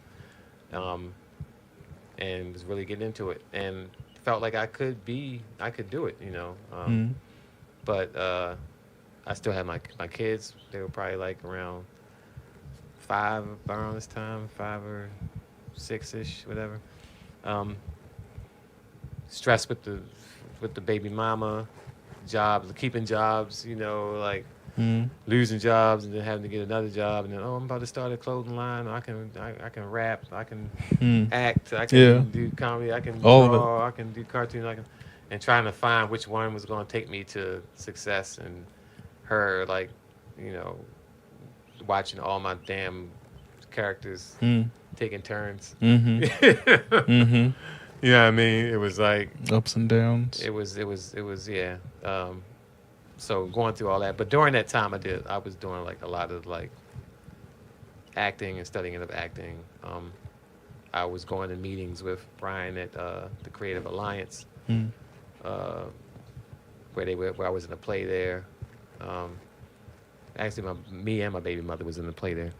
And was really getting into it, and felt like I could do it, But I still had my kids. They were probably like around 5 around this time, 5 or 6-ish, whatever. Stressed with the baby mama, jobs, keeping jobs, losing jobs and then having to get another job, and then I'm about to start a clothing line. I can rap, I can act, I can do comedy, I can draw, I can do cartoons, and trying to find which one was going to take me to success, and her watching all my damn characters taking turns. You know what I mean? It was like ups and downs. It was yeah. So going through all that, but during that time, I was doing like a lot of like acting and studying of acting. I was going to meetings with Brian at the Creative Alliance, where I was in a play there. Actually, me and my baby mother was in the play there.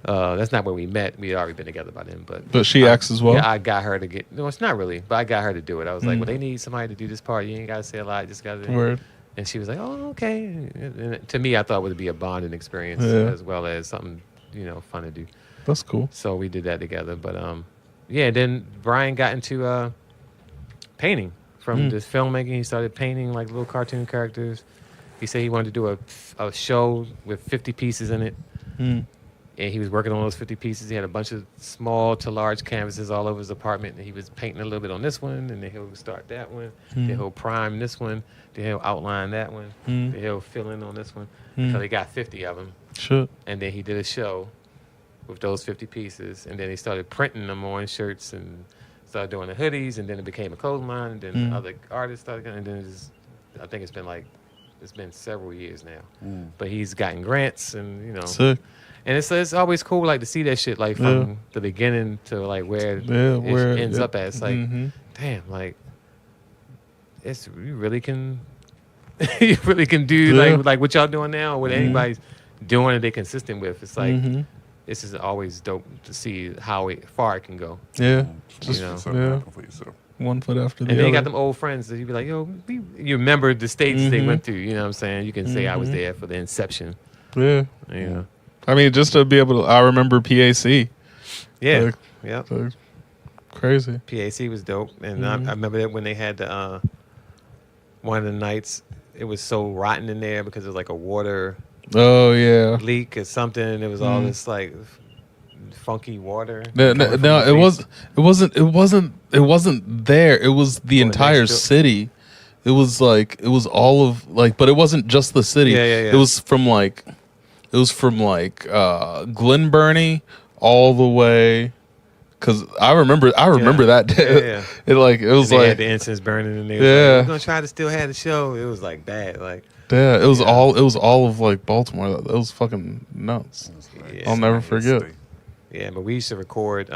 That's not where we met. We had already been together by then. But she acts as well? Yeah, I got her to get... No, it's not really. But I got her to do it. I was like, well, they need somebody to do this part. You ain't got to say a lot. Just got to... Word. And she was like, oh, okay. And to me, I thought it would be a bonding experience as well as something, fun to do. That's cool. So we did that together. But, then Brian got into painting. From this filmmaking, he started painting like little cartoon characters. He said he wanted to do a show with 50 pieces in it. And he was working on those 50 pieces. He had a bunch of small to large canvases all over his apartment. And he was painting a little bit on this one. And then he'll start that one. Then he'll prime this one. Then he'll outline that one. Then he'll fill in on this one. So he got 50 of them. Sure. And then he did a show with those 50 pieces. And then he started printing them on shirts and started doing the hoodies. And then it became a clothing line. And then other artists started going. And then I think it's been several years now. But he's gotten grants and, Sick. And it's always cool like to see that shit like from the beginning to like where it ends up at. It's like, damn, like you really can do like what y'all doing now, what anybody's doing and they consistent with. It's like this is always dope to see how far it can go. Yeah. Just Yeah. something happen for yourself. one foot after the And other. then you got them old friends that you be like, yo, you remember the stages they went through. You know what I'm saying? You can say I was there for the inception. Yeah. You know. I mean, just to be able to, I remember PAC. Yeah. Like, Yep. like, crazy. PAC was dope. And I remember that when they had the, one of the nights, it was so rotten in there because it was like a water Oh yeah. leak or something. It was all this like funky water. No, it wasn't there. It was the entire next to it. city. It was all of like, but it wasn't just the city. Yeah. It was from Glen Burnie all the way. Cause I remember that day. Yeah. It was They like had the incense burning and they was Yeah. like, we're gonna try to still have the show. It was like bad. Like yeah, it was all of like Baltimore. That was fucking nuts. yeah. I'll never forget. Yeah, but we used to record.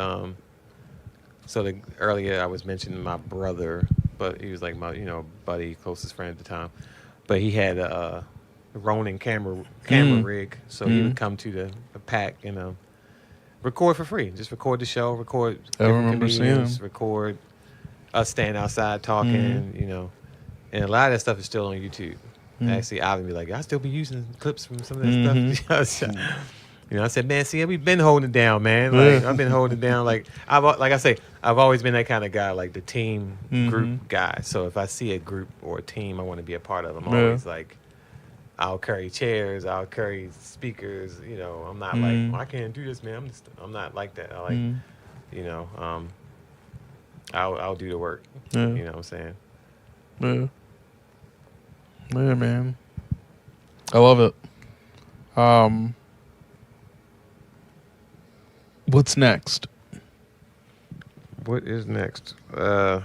So earlier I was mentioning my brother, but he was like my buddy, closest friend at the time. But he had a Ronin camera rig, so he would come to the pack and record for free. Just record the show, record. I remember seeing comedians, him. Record us standing outside talking, and a lot of that stuff is still on YouTube. Actually, I would be like, I still be using clips from some of that stuff. I said, man, see, we've been holding it down, man. Like I've been holding it down. Like I've always been that kind of guy, like the team group guy. So if I see a group or a team I want to be a part of, I'm always like, I'll carry chairs, I'll carry speakers. I'm not like, I can't do this, man. I'm not like that. I like, I'll do the work. Yeah. You know what I'm saying? Yeah. Yeah, man. I love it. What's next? What is next? You're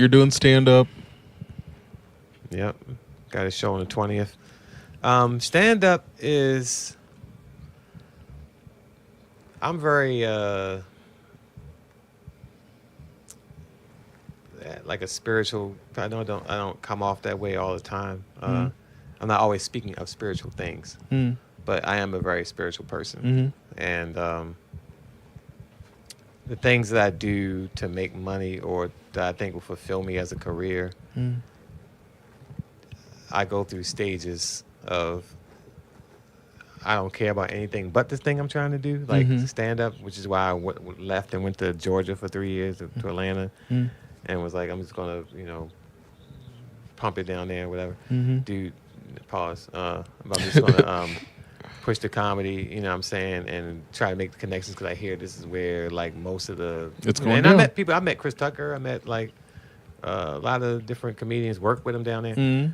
doing stand up. Yep. Got a show on the 20th. Stand up is I'm very like a spiritual. I don't come off that way all the time. I'm not always speaking of spiritual things, but I am a very spiritual person, and the things that I do to make money or that I think will fulfill me as a career, I go through stages of I don't care about anything but this thing I'm trying to do, like stand up, which is why I left and went to Georgia for 3 years to Atlanta. And was like, I'm just gonna, pump it down there, whatever. Dude, pause. But I'm just gonna push the comedy, you know what I'm saying, and try to make the connections because I hear this is where like most of the It's going and down. I met people. I met Chris Tucker. I met like a lot of different comedians. Worked with him down there.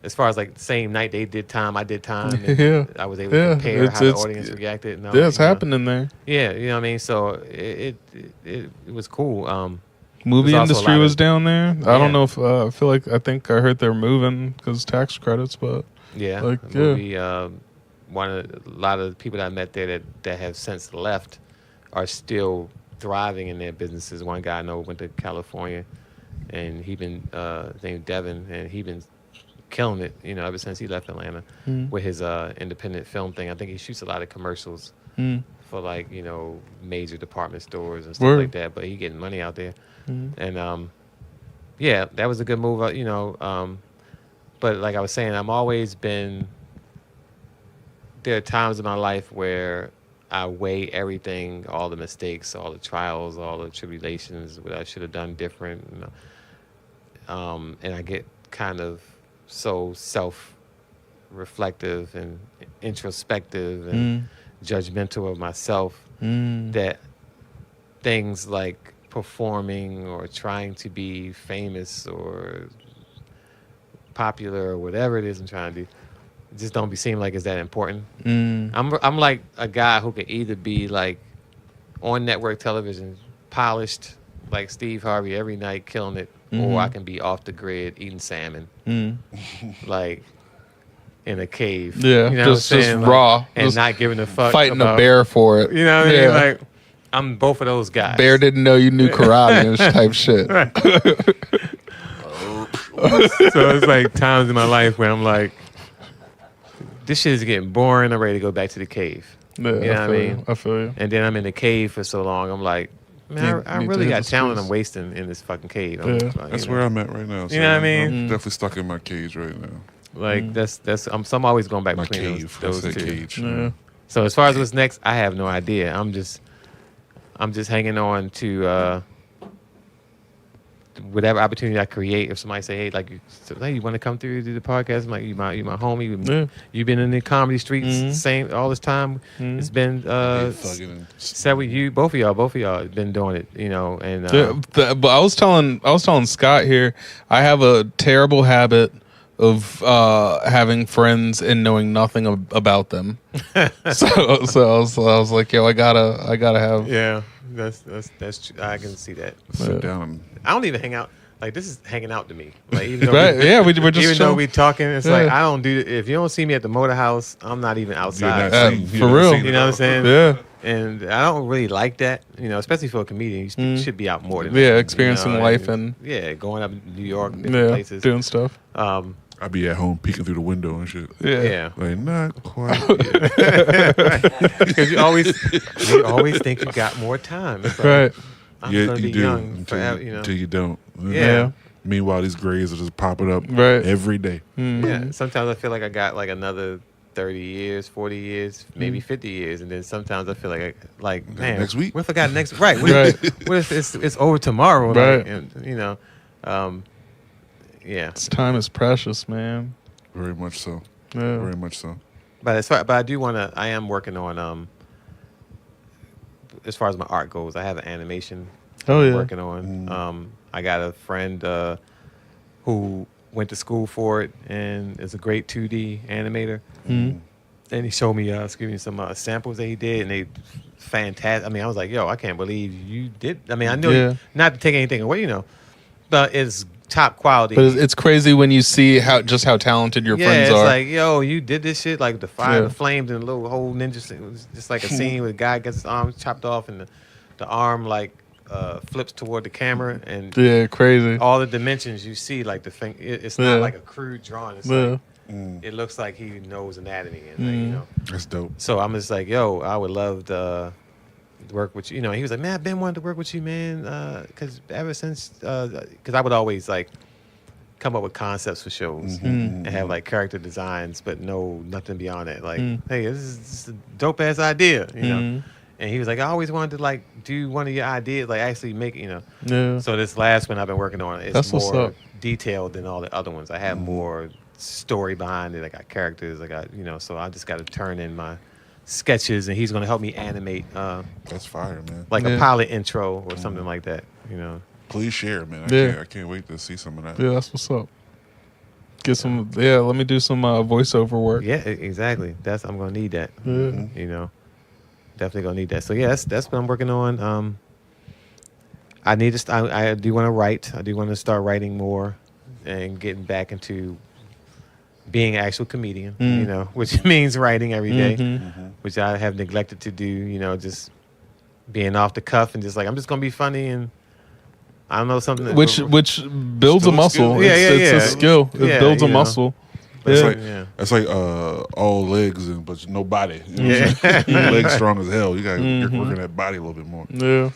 As far as like the same night they did time, I did time. And Yeah. I was able to compare how the audience reacted. And all, It's happening there. Yeah, you know what I mean. So it was cool. Movie There's also a industry lot was of- down there. I Yeah. don't know if I think I heard they're moving because tax credits, but Yeah, like, the movie. A lot of the people that I met there that have since left are still thriving in their businesses. One guy I know went to California, and he been named Devin, and he been killing it. Ever since he left Atlanta with his independent film thing. I think he shoots a lot of commercials for like major department stores and stuff Word. like that. But he getting money out there, and yeah, that was a good move. But like I was saying, I'm always been. There are times in my life where I weigh everything, all the mistakes, all the trials, all the tribulations, what I should have done different, and I get kind of so self-reflective and introspective and judgmental of myself that things like performing or trying to be famous or popular or whatever it is I'm trying to do just don't seem like it's that important. I'm like a guy who could either be like on network television, polished like Steve Harvey every night, killing it, or I can be off the grid eating salmon, like in a cave. Yeah, you know just what I'm saying? raw, and just not giving a fuck. fighting about, a bear for it. You know what I mean? Yeah. Like I'm both of those guys. Bear didn't know you knew karate and type shit. So it's like times in my life where I'm like, this shit is getting boring. I'm ready to go back to the cave. Yeah, You know what I mean? I feel you. And then I'm in the cave for so long. I'm like, Man, I need to really hit got the talent streets. I'm wasting in this fucking cave. Yeah. That's where I'm at right now. So You know what I mean? I'm definitely stuck in my cage right now. Like that's I'm always going back My between cave. those I said two. cage. Yeah. So as far as what's next, I have no idea. I'm just hanging on to whatever opportunity I create. If somebody say, "Hey, like, you want to come through to do the podcast?" I'm like, "You my homie. You've been in the comedy streets same all this time. It's been both of y'all have been doing it, you know." And But I was telling Scott here, I have a terrible habit of having friends and knowing nothing about them. so I was like, yo, I gotta have. yeah, that's true. I can see that. Sit down and I don't even hang out. Like, this is hanging out to me. Like, even though Right? We're just even though chilling. we talking, it's Yeah. like I don't do. If you don't see me at the motor house, I'm not even outside. you're not seen- for you're not real. seen You it know what I'm all. saying? Yeah, And I don't really like that, you know, especially for a comedian. You should be out more than yeah, that, experiencing you know, life and yeah, going up to New York, different yeah, places. doing stuff. I be at home peeking through the window and shit. Yeah, Like, not quite. because you always think you got more time. It's like, Right. I'm Yeah, gonna you be do young until, forever, you know. until you don't. Yeah. Meanwhile, these grades are just popping up Right. every day. Yeah, sometimes I feel like I got like another 30 years, 40 years, maybe 50 years, and then sometimes I feel like man, next week? What if I got next? Right. What Right. what if it's over tomorrow? Right. Like, and, you know, yeah. This time is precious, man. Very much so. Yeah. Very much so. But I do want to. I am working on as far as my art goes. I have an animation. Oh, I'm yeah. working on. I got a friend who went to school for it and is a great 2D animator. Mm. And he showed me, some samples that he did, and they fantastic. I mean, I was like, yo, I can't believe you did. I mean, I know Yeah. not to take anything away, you know, but it's top quality. But it's crazy when you see how talented your friends it's are. like, yo, you did this shit, like the fire, Yeah. the flames, and the little whole ninja thing. It was just like a scene where the guy gets his arm chopped off, and the arm like flips toward the camera, and Yeah, crazy. all the dimensions you see, like the thing, it's Yeah. not like a crude drawing. It's Yeah. like it looks like he knows anatomy, and like, you know. That's dope. So I'm just like, yo, I would love to work with you. You know, he was like, man, I've been wanting to work with you, man, because ever since, because I would always like come up with concepts for shows and have like character designs, but nothing beyond that. Like, hey, this is a dope ass idea, you know. And he was like, I always wanted to like do one of your ideas, like actually make it, you know. Yeah. So this last one I've been working on, it's That's what's more up. detailed than all the other ones. I have more story behind it. I got characters. I got, you know, so I just got to turn in my sketches, and he's going to help me animate That's fire, man. like Yeah. a pilot intro or something like that, you know. Please share, man. Yeah. I can't wait to see some of that. Yeah, that's what's up. Get some. Yeah, let me do some voiceover work. Yeah, exactly. I'm going to need that, Yeah. you know. Definitely going to need that. So yeah, that's what I'm working on. I need to. I do want to write. I do want to start writing more and getting back into being an actual comedian, you know, which means writing every day, which I have neglected to do, you know, just being off the cuff and just like, I'm just going to be funny, and I don't know, something. Which builds Still a a muscle. skill. Yeah, It's a skill. It Yeah, builds a you know. muscle. That's Yeah. like Yeah. that's like all legs but no body. You know what I'm saying? Your legs strong as hell. You got you're working that body a little bit more. Yeah.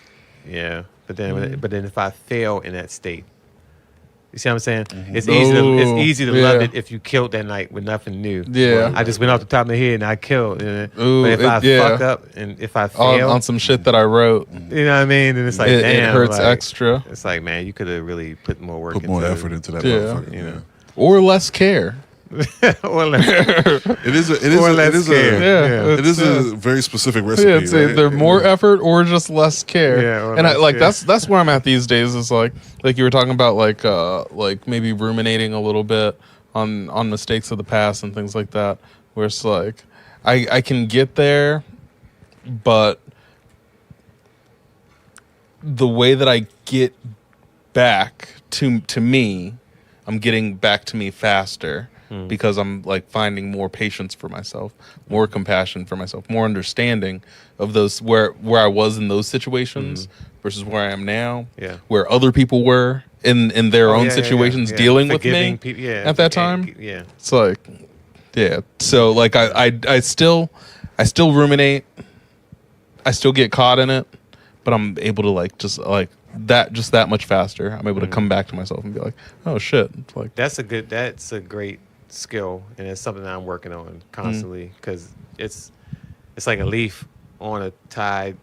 Yeah, but then if I fail in that state, you see what I'm saying? It's easy to love yeah. it if you killed that night with nothing new. Yeah. I just went off the top of my head and I killed. Ooh, but if I yeah. fuck up and if I fail, On some shit that I wrote, you know what I mean? And it's like, it damn, hurts like, extra. It's like, man, you could have really put more work Put more effort into that Yeah. motherfucker. You know. Or less care. Or less, It is or less care. Yeah. it is a very specific recipe. Yeah, it's right? either more effort or just less care. Yeah, or and I, less like care. that's where I'm at these days. Is like you were talking about like maybe ruminating a little bit on mistakes of the past and things like that. Where it's like I can get there, but the way that I get back to me, I'm getting back to me faster. Because I'm like finding more patience for myself, more compassion for myself, more understanding of those where I was in those situations versus where I am now. Yeah. Where other people were in their own situations dealing with me People, at that time. Yeah. It's like, yeah. So like I still ruminate. I still get caught in it, but I'm able to like just that much faster. I'm able to come back to myself and be like, oh shit, like That's a great skill, and it's something that I'm working on constantly because it's like a leaf on a tide.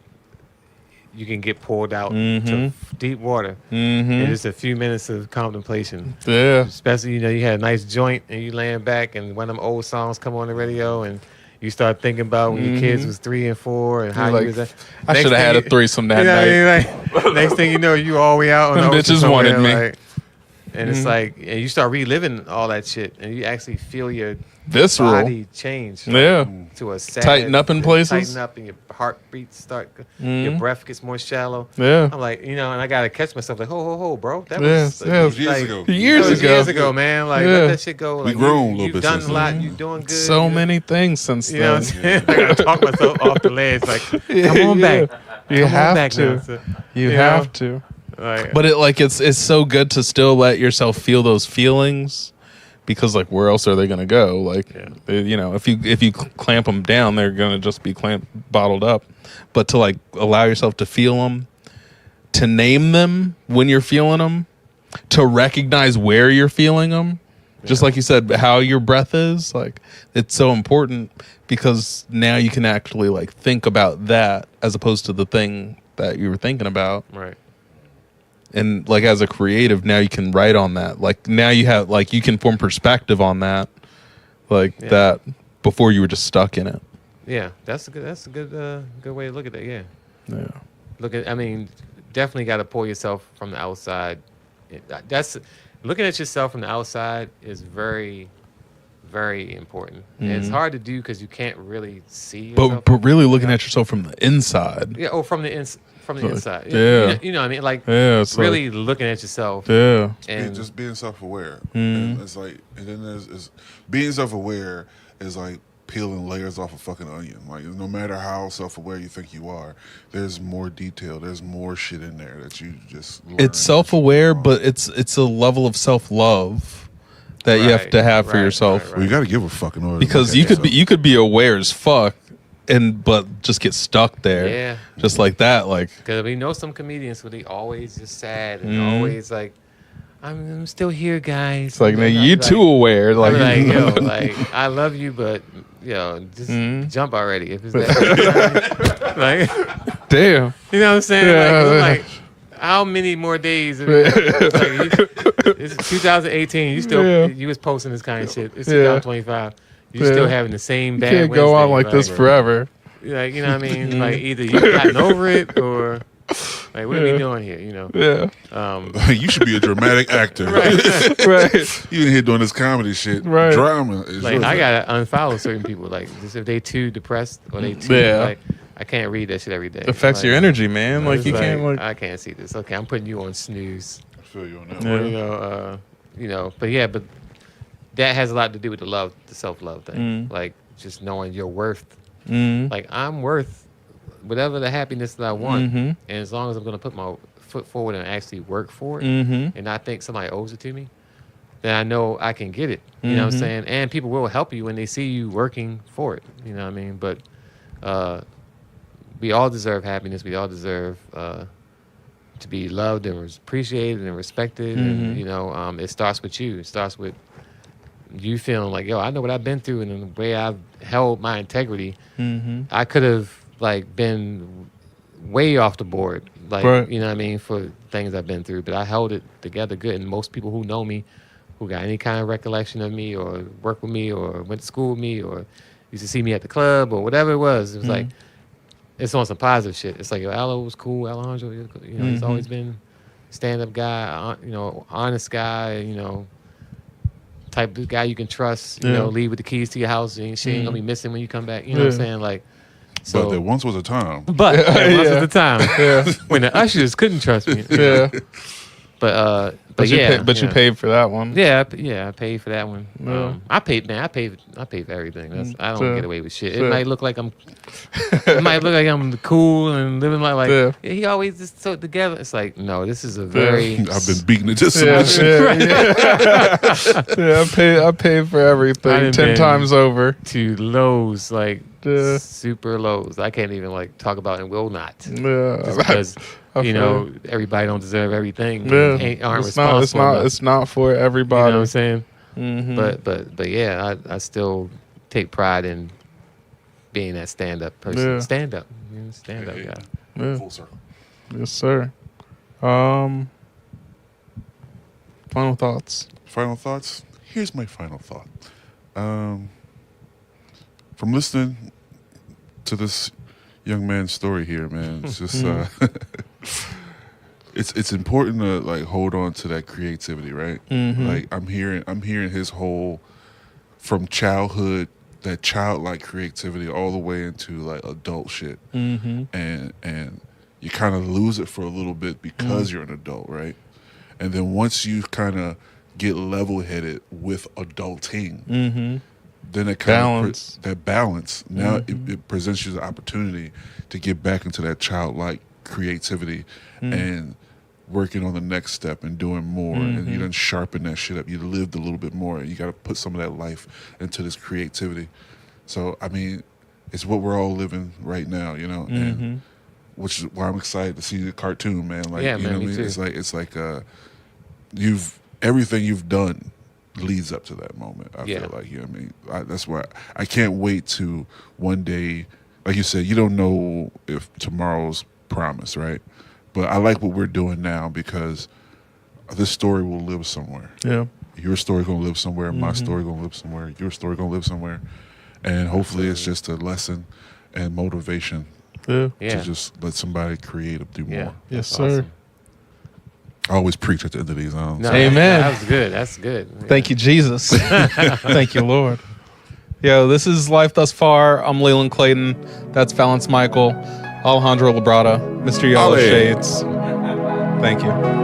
You can get pulled out to deep water in just a few minutes of contemplation. Yeah. Especially, you had a nice joint and you laying back and one of them old songs come on the radio and you start thinking about when your kids was 3 and 4 and how like, you was. I should have had a threesome that night. Like, next thing you know, you all the way out on the ocean bitches wanted me. like, and it's like, and you start reliving all that shit, and you actually feel your Visceral. body change. Yeah. To a sad, Tighten up in places. Tighten up, and your heartbeat start. Your breath gets more shallow. Yeah. I'm like, and I gotta catch myself like, ho, bro. That was years like, ago. Years ago, man. Like, let that shit go. Like, grown a little you've bit done since a lot. then. You're doing good. So many things since You know what then. I'm saying? I gotta talk myself off the ledge. Like, come on back. You Come on have back to. now, so, You know? have to. Like, But it's so good to still let yourself feel those feelings, because like where else are they gonna go? Like if you clamp them down, they're gonna just be bottled up. But to like allow yourself to feel them, to name them when you're feeling them, to recognize where you're feeling them, just like you said, how your breath is, like it's so important because now you can actually like think about that as opposed to the thing that you were thinking about. right. And like as a creative, now you can write on that. Like now you have like you can form perspective on that, like that before you were just stuck in it. Yeah, that's a good way to look at it. Yeah. Yeah. I mean, definitely got to pull yourself from the outside. That's looking at yourself from the outside is very, very important. And it's hard to do because you can't really see yourself. But really looking at yourself from the inside. Yeah, or from the inside. Yeah. You know what I mean? Like it's really looking at yourself. Yeah. And just being self-aware. And it's like, and then there's being self-aware is like peeling layers off a fucking onion. Like no matter how self-aware you think you are, there's more detail. There's more shit in there that you just learn. It's self-aware, but it's a level of self-love that you have to have for yourself. Well, you got to give a fucking order. Because you could be aware as fuck, but just get stuck there. Yeah. Just like that, like. Because we know some comedians who they always just sad and always like, I'm still here, guys. It's like, man, you too aware. Like, like I love you, but just jump already. If it's that, like, damn. You know what I'm saying? Yeah. Like, how many more days? It's 2018. You still you was posting this kind of shit. It's 2025. You still having the same bad. You can't go on like this forever. Like, you know what I mean? Like either you gotten over it or like what are we doing here? Yeah. You should be a dramatic actor. Right. You in here doing this comedy shit. Right. Drama. Is like I gotta unfollow certain people. Like just if they too depressed or they too like I can't read that shit every day. It affects your energy, man. Like you can't like I can't see this. Okay, I'm putting you on snooze. I feel you on that. But that has a lot to do with the self-love thing. Like just knowing your worth. Like I'm worth whatever the happiness that I want, and as long as I'm gonna put my foot forward and actually work for it, and not think somebody owes it to me, then I know I can get it. You know what I'm saying? And people will help you when they see you working for it. You know what I mean? But we all deserve happiness. We all deserve to be loved and appreciated and respected. And it starts with you. It starts with you feeling like, yo, I know what I've been through, and the way I've held my integrity. I could have like been way off the board, like you know what I mean, for things I've been through. But I held it together good, and most people who know me, who got any kind of recollection of me, or worked with me, or went to school with me, or used to see me at the club, or whatever it was like. It's on some positive shit. It's like, yo, Aloe was cool. Alejandro, he's always been stand-up guy, honest guy, type of guy you can trust, leave with the keys to your house, and she ain't gonna be missing when you come back. You know what I'm saying? Like, so. But there once was a time. But there once was a time when the ushers couldn't trust me. But But yeah, you paid for that one. Yeah, I paid for that one. Yeah. I paid for everything. I don't So- get away with shit. so- It might look like I'm cool and living my life. Yeah. He always just so together. It's like, no, this is a very I've been beaten into Yeah, submission. yeah. I paid for I everything done 10 been- times over. to lows, like Yeah. super lows. I can't even like talk about and will not. Yeah, Just because I you feel know everybody don't deserve everything. Yeah, Aren't it's not. It's responsible not. enough. It's not for You know everybody. what I'm saying? Mhm. But yeah, I still take pride in being that stand up person. Yeah. Stand up guy. Yeah. Full circle. Yes, sir. Final thoughts. Final thoughts. Here's my final thought. From listening to this young man's story here, man, it's just it's important to like hold on to that creativity, right? Like I'm hearing his whole from childhood, that childlike creativity all the way into like adult shit, and you kind of lose it for a little bit because you're an adult, right? And then once you kind of get level-headed with adulting, then it kind Balance. of that balance. Now it presents you the opportunity to get back into that childlike creativity and working on the next step and doing more. And you done sharpen that shit up. You lived a little bit more. You got to put some of that life into this creativity. So I mean, it's what we're all living right now, you know. And which is why I'm excited to see the cartoon, man. Like, Yeah, you man, know what I me mean? too. It's like everything you've done leads up to that moment. I feel like, you know what I mean? That's why I can't wait to one day, like you said, you don't know if tomorrow's promised, right? But I like what we're doing now because this story will live somewhere. Yeah. Your story gonna live somewhere. My story gonna live somewhere. Your story gonna live somewhere. And hopefully it's just a lesson and motivation Yeah. Yeah. to just let somebody creative do more. Yeah. Yes, That's sir. awesome. I always preach at the end of these. No, Amen. That was good. That's good. Yeah. Thank you, Jesus. Thank you, Lord. Yo, this is Life Thus Far. I'm Leland Clayton. That's Valence Michael. Alejandro Labrada. Mr. Yellow Ale. Shades. Thank you.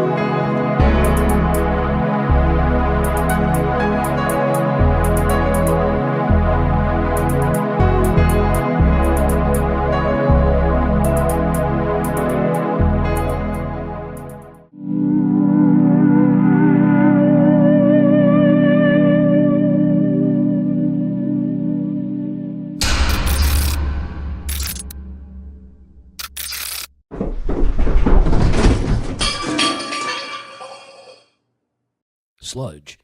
Sludge